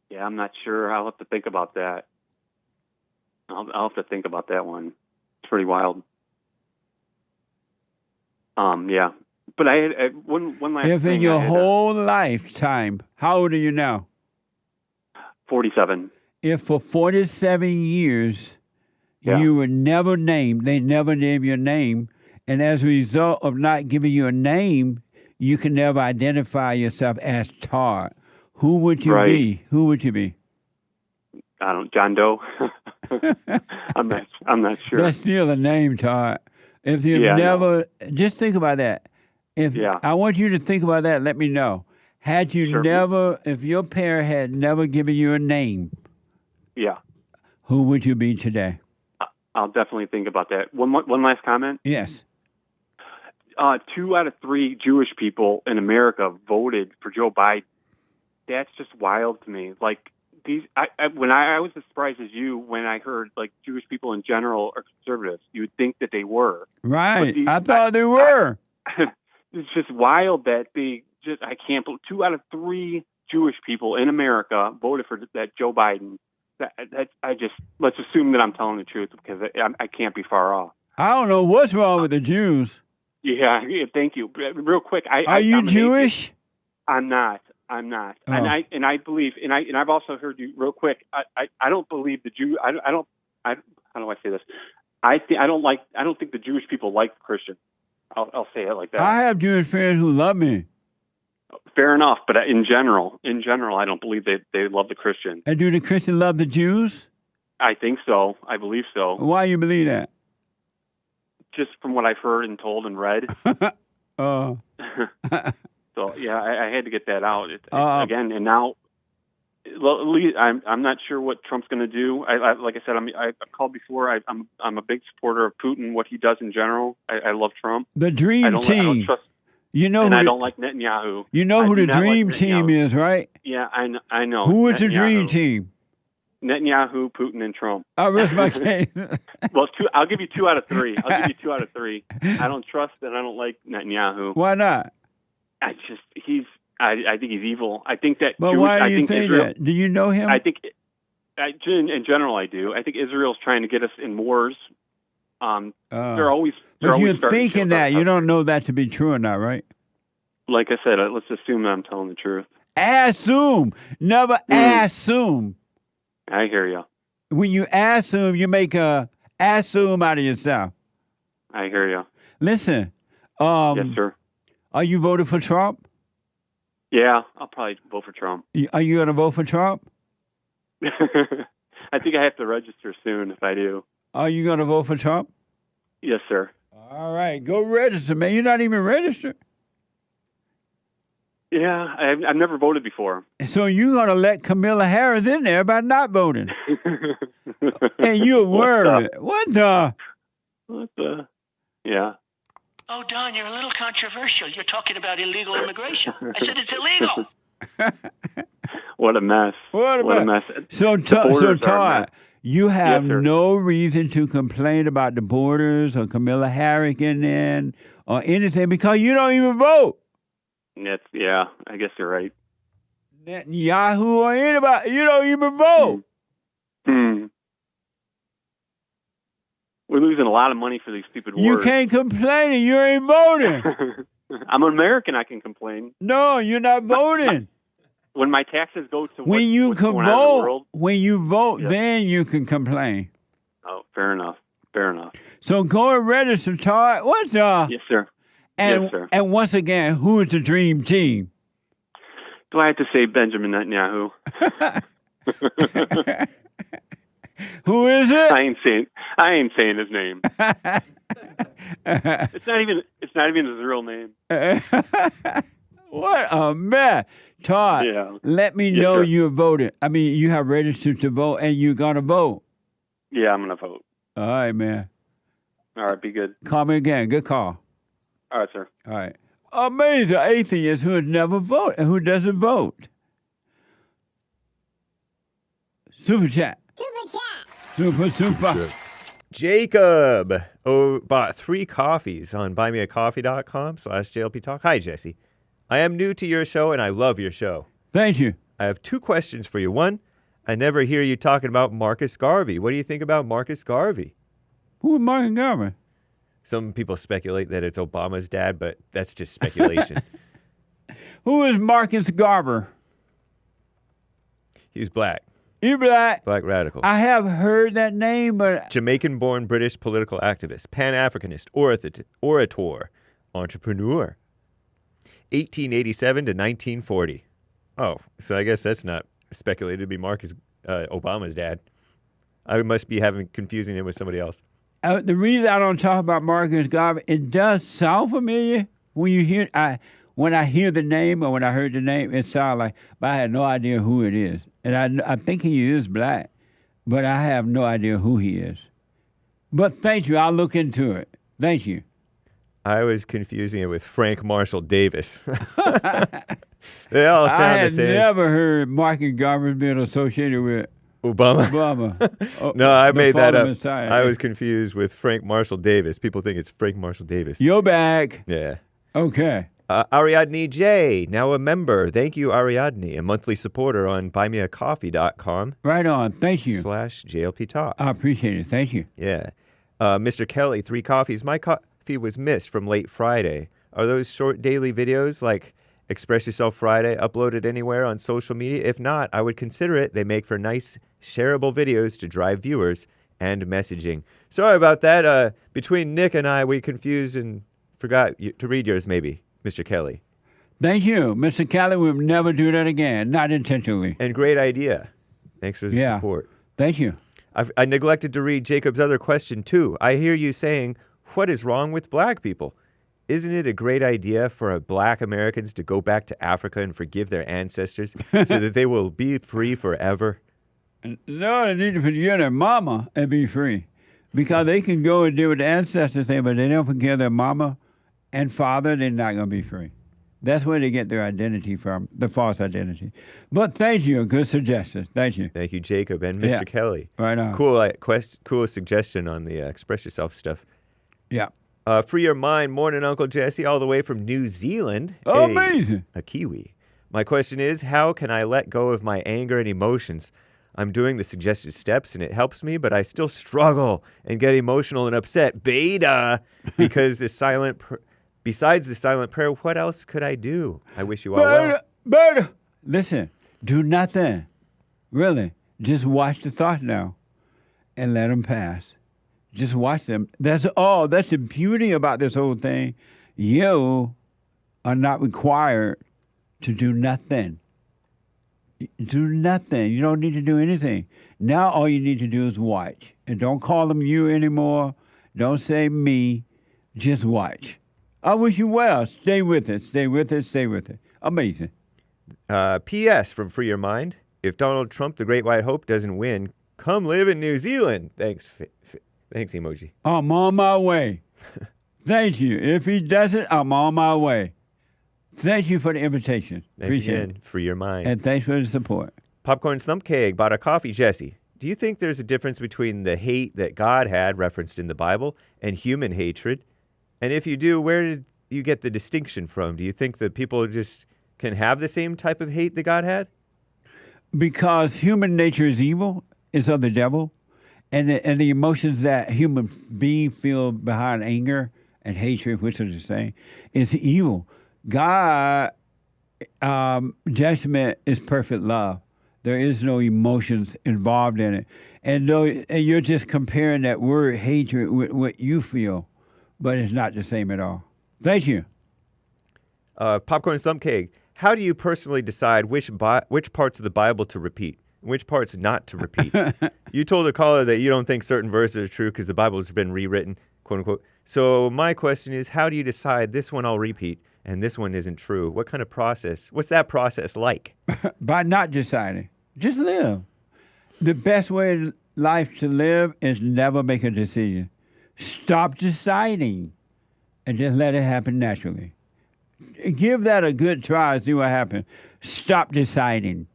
Yeah, I'm not sure. I'll have to think about that. I'll have to think about that one. It's pretty wild. Yeah. But I had one last thing. If in your whole lifetime, how old are you now? 47. If for 47 years you were never named, they never named your name, and as a result of not giving you a name, you can never identify yourself as Todd. Who would you be? Who would you be? I don't, John Doe. I'm not sure. That's still a name, Todd. If you never, just think about that. I want you to think about that. Let me know. Had you never, if your parent had never given you a name, who would you be today? I'll definitely think about that. One last comment. Yes. 2 out of 3 Jewish people in America voted for Joe Biden. That's just wild to me. Like these, I was as surprised as you when I heard like Jewish people in general are conservatives. You would think that they were. Right. I thought they were. It's just wild that I can't believe 2 out of 3 Jewish people in America voted for that Joe Biden. Let's assume that I'm telling the truth because I can't be far off. I don't know what's wrong with the Jews. Yeah, thank you. Real quick, are you Jewish? I'm not. Oh. And I believe, and I've also heard you real quick. I don't believe the Jew. How do I say this? I don't think the Jewish people like Christians. I'll say it like that. I have Jewish friends who love me. Fair enough, but in general, I don't believe they love the Christians. And do the Christians love the Jews? I think so. I believe so. Why you believe that? Just from what I've heard and told and read. So yeah, I had to get that out again. And now, I'm not sure what Trump's going to do. Like I said, I called before. I'm a big supporter of Putin. What he does in general, I love Trump. The Dream Team. I don't trust. I don't like Netanyahu. You know who the Dream Team is, right? Yeah, I know. Who is the Dream Team? Netanyahu, Putin, and Trump. I rest my case. Well, I'll give you 2 out of 3. I don't trust and I don't like Netanyahu. Why not? I think he's evil. I think that. But why do you think that? Do you know him? I think, in general, I do. I think Israel's trying to get us in wars. They're always. But you're thinking that. You don't know that to be true or not, right? Like I said, let's assume that I'm telling the truth. Assume. Never assume. I hear you. When you assume, you make a assume out of yourself. I hear you. Listen. Yes, sir. Are you voting for Trump? Yeah, I'll probably vote for Trump. Are you going to vote for Trump? I think I have to register soon if I do. Are you going to vote for Trump? Yes, sir. All right, go register, man. You're not even registered. Yeah, I've never voted before. So you're going to let Kamala Harris in there by not voting. And you're worried. What the? Yeah. Oh, Don, you're a little controversial. You're talking about illegal immigration. I said it's illegal. What a mess. What a mess. So Todd, you have no reason to complain about the borders or Kamala Harris getting in or anything because you don't even vote. Yeah, I guess you're right. Netanyahu or anybody, you don't even vote. We're losing a lot of money for these stupid wars. You can't complain and you ain't voting. I'm an American, I can complain. No, you're not voting. When my taxes go to when you what's can going on in the vote, world, when you vote, then you can complain. Oh, fair enough. Fair enough. So go and register, Todd. What's up? Yes, sir. And, yes, sir. And once again, who is the dream team? Do I have to say Benjamin Netanyahu? Who is it? I ain't saying his name. It's not even his real name. What a mess. Todd, let me know you voted. I mean, you have registered to vote and you're going to vote. Yeah, I'm going to vote. All right, man. All right, be good. Call me again. Good call. All right, sir. All right. Amazing atheist who has never voted and who doesn't vote. Super chat. Super. Jacob bought 3 coffees on buymeacoffee.com/JLP Talk. Hi, Jesse. I am new to your show and I love your show. Thank you. I have 2 questions for you. One, I never hear you talking about Marcus Garvey. What do you think about Marcus Garvey? Who is Marcus Garvey? Some people speculate that it's Obama's dad, but that's just speculation. Who is Marcus Garvey? He was black. He's black. Black radical. I have heard that name, but... Jamaican-born British political activist, Pan-Africanist, orator, entrepreneur. 1887 to 1940. Oh, so I guess that's not speculated to be Marcus Obama's dad. I must be confusing him with somebody else. The reason I don't talk about Marcus Garvey, it does sound familiar when you hear. When I hear the name or when I heard the name, it sounds like, but I had no idea who it is. And I think he is black, but I have no idea who he is. But thank you. I'll look into it. Thank you. I was confusing it with Frank Marshall Davis. They all sound the same. I had never heard Marcus Garvey being associated with Obama. No, I made that up. Messiah. I was confused with Frank Marshall Davis. People think it's Frank Marshall Davis. You're back. Yeah. Okay. Ariadne J, now a member. Thank you, Ariadne, a monthly supporter on buymeacoffee.com. Right on. Thank you. /JLP Talk. I appreciate it. Thank you. Yeah. Mr. Kelly, 3 coffees. My coffee was missed from late Friday. Are those short daily videos like Express Yourself Friday uploaded anywhere on social media? If not, I would consider it. They make for nice, shareable videos to drive viewers and messaging. Sorry about that. Between Nick and I, we confused and forgot to read yours, maybe, Mr. Kelly. Thank you, Mr. Kelly. We'll never do that again, not intentionally. And great idea. Thanks for the support. Thank you. I neglected to read Jacob's other question, too. I hear you saying, what is wrong with black people? Isn't it a great idea for black Americans to go back to Africa and forgive their ancestors so that they will be free forever? No, they need to forgive their mama and be free. Because they can go and do what the ancestors say, but they don't forgive their mama and father, they're not going to be free. That's where they get their identity from, the false identity. But thank you. Good suggestion. Thank you. Thank you, Jacob and Mr. Kelly. Right on. Cool suggestion on the Express Yourself stuff. Yeah. Free Your Mind, morning, Uncle Jesse, all the way from New Zealand. Amazing. A Kiwi. My question is, how can I let go of my anger and emotions? I'm doing the suggested steps and it helps me, but I still struggle and get emotional and upset. Beta! Because besides the silent prayer, what else could I do? I wish you all well. Beta! Listen, do nothing. Really. Just watch the thought now. and let them pass. Just watch them. That's all. That's the beauty about this whole thing. You are not required to do nothing. Do nothing. You don't need to do anything. Now all you need to do is watch. And don't call them you anymore. Don't say me. Just watch. I wish you well. Stay with it. Stay with it. Stay with it. Amazing. P.S. from Free Your Mind. If Donald Trump, the Great White Hope, doesn't win, come live in New Zealand. Thanks. Thanks, emoji. I'm on my way. Thank you. If he doesn't, I'm on my way. Thank you for the invitation. Thanks Appreciate again. it. Free your mind. And thanks for the support. Popcorn Slump Cake bought a coffee. Jesse, do you think there's a difference between the hate that God had referenced in the Bible and human hatred? And if you do, where did you get the distinction from? Do you think that people just can have the same type of hate that God had? Because human nature is evil, is of the devil, and the emotions that human beings feel behind anger and hatred, which are the same, is evil. God, judgment is perfect love. There is no emotions involved in it. And you're just comparing that word hatred with what you feel, but it's not the same at all. Thank you. Popcorn Slump Cake, how do you personally decide which parts of the Bible to repeat? Which parts not to repeat? You told a caller that you don't think certain verses are true because the Bible has been rewritten, quote unquote. So my question is, how do you decide this one I'll repeat and this one isn't true? What kind of process? What's that process like? By not deciding. Just live. The best way in life to live is never make a decision. Stop deciding and just let it happen naturally. Give that a good try, see what happens. Stop deciding.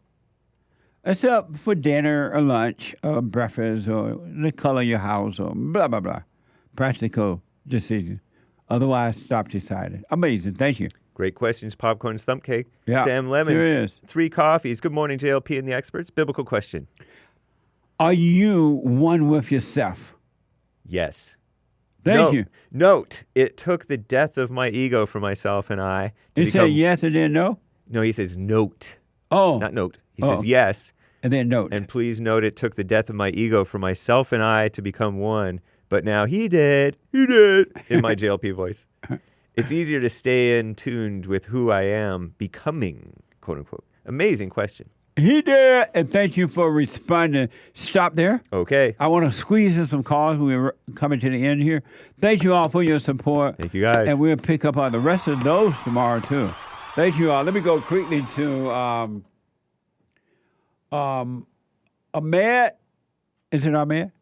Except for dinner or lunch or breakfast or the color of your house or blah, blah, blah. Practical decision. Otherwise, stop deciding. Amazing. Thank you. Great questions, Popcorn Stump Cake. Yeah, Sam Lemons, sure is. 3 coffees. Good morning, JLP and the experts. Biblical question. Are you one with yourself? Yes. Thank you. Note, it took the death of my ego for myself and I to He said yes and then no? No, he says note. Oh. Not note. He says yes. And then note. And please note it took the death of my ego for myself and I to become one. But now he did in my JLP voice. It's easier to stay in tuned with who I am becoming, quote unquote. Amazing question. He did, and thank you for responding. Stop there. Okay. I want to squeeze in some calls. We're coming to the end here. Thank you all for your support. Thank you, guys. And we'll pick up on the rest of those tomorrow, too. Thank you all. Let me go quickly to Ahmed. Is it Ahmed?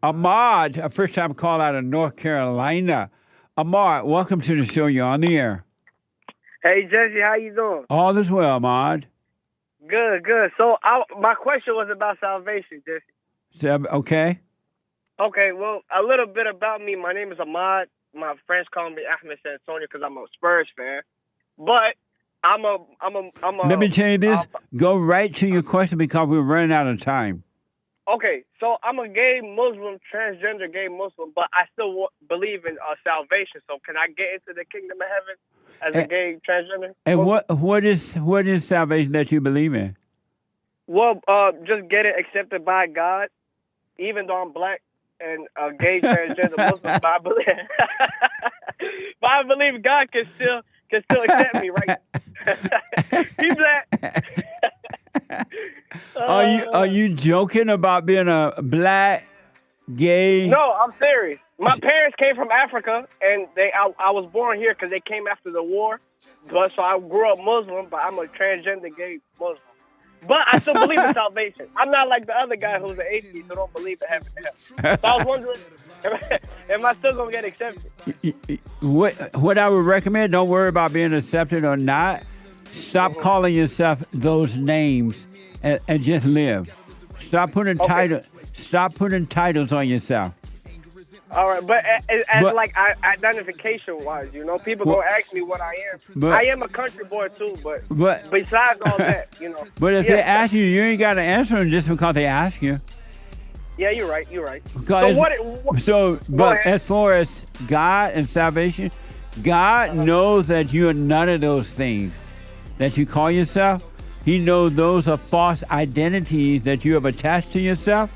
Ahmad, a first-time call out of North Carolina. Ahmad, welcome to the show. You're on the air. Hey, Jesse, how you doing? All is well, Ahmad. Good, good. So my question was about salvation, Jesse. Okay. Okay, well, a little bit about me. My name is Ahmad. My friends call me Ahmed San Antonio because I'm a Spurs fan. But I'm a. Let me tell you this. Go right to your question because we're running out of time. Okay, so I'm a gay Muslim, transgender gay Muslim, but I still believe in salvation. So can I get into the kingdom of heaven as a gay transgender? And what is salvation that you believe in? Well, just get it accepted by God, even though I'm black and a gay transgender Muslim. But I believe God can still accept me, right? He's black. Are you joking about being a black gay? No, I'm serious. My parents came from Africa, and I was born here because they came after the war. But so I grew up Muslim, but I'm a transgender gay Muslim. But I still believe in salvation. I'm not like the other guy who's an atheist who don't believe in heaven. So I was wondering, am I still gonna get accepted? What I would recommend, don't worry about being accepted or not. Stop calling yourself those names and just live. Stop putting titles on yourself. All right, but like identification-wise, people gonna ask me what I am. I am a country boy too, but besides all that, But if they ask you, you ain't got to answer them just because they ask you. Yeah, you're right. You're right. But as far as God and salvation, God knows that you are none of those things that you call yourself. He knows those are false identities that you have attached to yourself.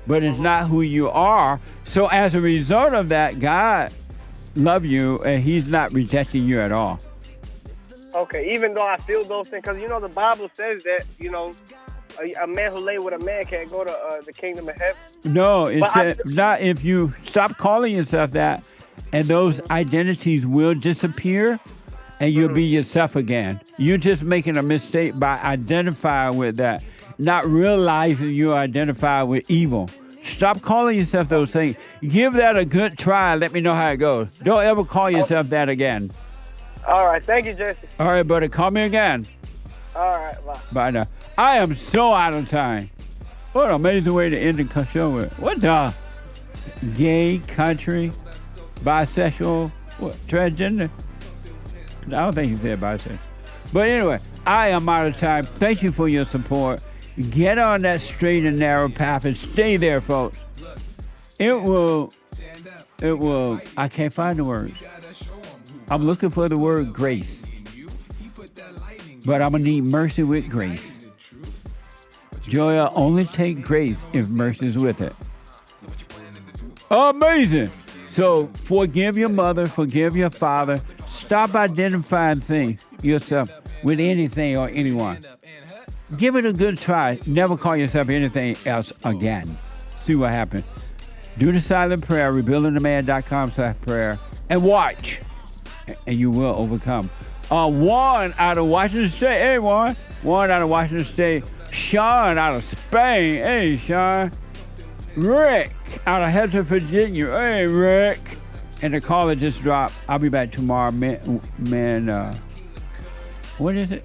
but it's not who you are. So as a result of that, God loves you, and he's not rejecting you at all. Okay, even though I feel those things, because, the Bible says that, a man who lay with a man can't go to the kingdom of heaven. No, it says not if you stop calling yourself that, and those identities will disappear, and you'll be yourself again. You're just making a mistake by identifying with that, not realizing you identify with evil. Stop calling yourself those things. Give that a good try. Let me know how it goes. Don't ever call yourself that again. All right. Thank you, Jesse. All right, buddy. Call me again. All right. Bye. Bye now. I am so out of time. What an amazing way to end the show with. What the? Gay, country, bisexual, what, transgender? I don't think he said bisexual. But anyway, I am out of time. Thank you for your support. Get on that straight and narrow path and stay there, folks. It will, I can't find the words. I'm looking for the word grace. But I'm going to need mercy with grace. Joy only take grace if mercy is with it. Amazing. So forgive your mother, forgive your father. Stop identifying things yourself with anything or anyone. Give it a good try. Never call yourself anything else again. See what happens. Do the silent prayer, rebuildingtheman.com/prayer, and watch. And you will overcome. Juan out of Washington State. Hey, Juan. Juan out of Washington State. Sean out of Spain. Hey, Sean. Rick out of Hampton, Virginia. Hey, Rick. And the caller just dropped. I'll be back tomorrow. What is it?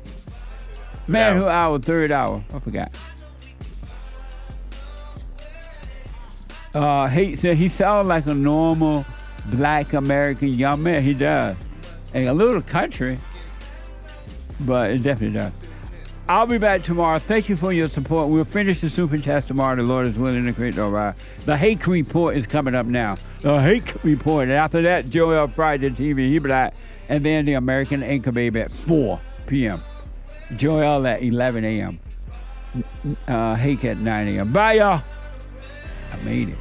Man Who Hour, third hour. I forgot. He sounds like a normal black American young man. He does. And a little country, but it definitely does. I'll be back tomorrow. Thank you for your support. We'll finish the super chat tomorrow. The Lord is willing to create no right. The Hake Report is coming up now. The Hake Report. And after that, Joel Friday TV, he black. And then the American Anchor Baby at 4 p.m. Joel at 11 a.m. Hake at 9 a.m. Bye, y'all. I made it.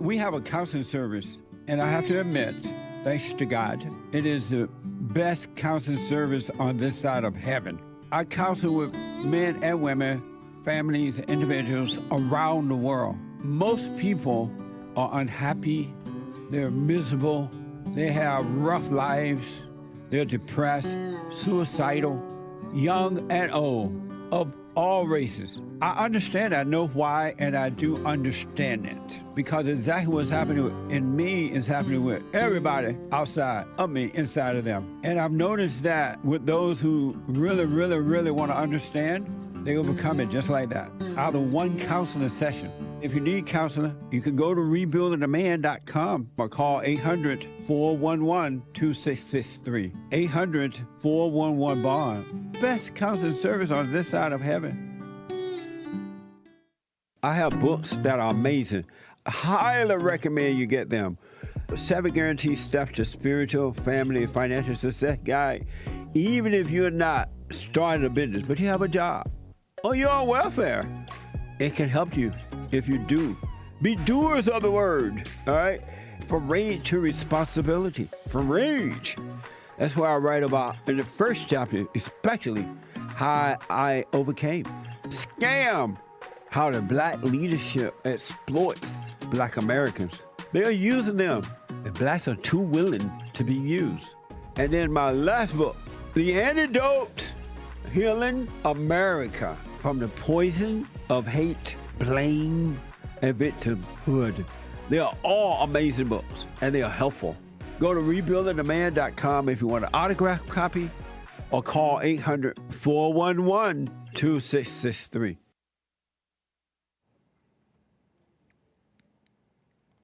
We have a counseling service, and I have to admit, thanks to God, it is the best counseling service on this side of heaven. I counsel with men and women, families, individuals around the world. Most people are unhappy, they're miserable, they have rough lives, they're depressed, suicidal, young and old, of all races. I understand, I know why, and I do understand it. Because exactly what's happening in me is happening with everybody outside of me, inside of them. And I've noticed that with those who really, really, really want to understand, they overcome it just like that, out of one counseling session. If you need counseling, you can go to rebuildingtheman.com or call 800-411-2663. 800-411-BOND. Best counseling service on this side of heaven. I have books that are amazing. I highly recommend you get them. 7 Guaranteed Steps to Spiritual, Family, and Financial Success Guide. Even if you're not starting a business, but you have a job, or you're on welfare, it can help you if you do. Be doers of the word, all right? From rage to responsibility. From rage. That's what I write about in the first chapter, especially how I overcame. Scam. How the black leadership exploits black Americans. They're using them, and blacks are too willing to be used. And then my last book, The Antidote, Healing America from the Poison of Hate, Blame, and Victimhood. They are all amazing books, and they are helpful. Go to rebuildingtheman.com if you want an autographed copy, or call 800-411-2663.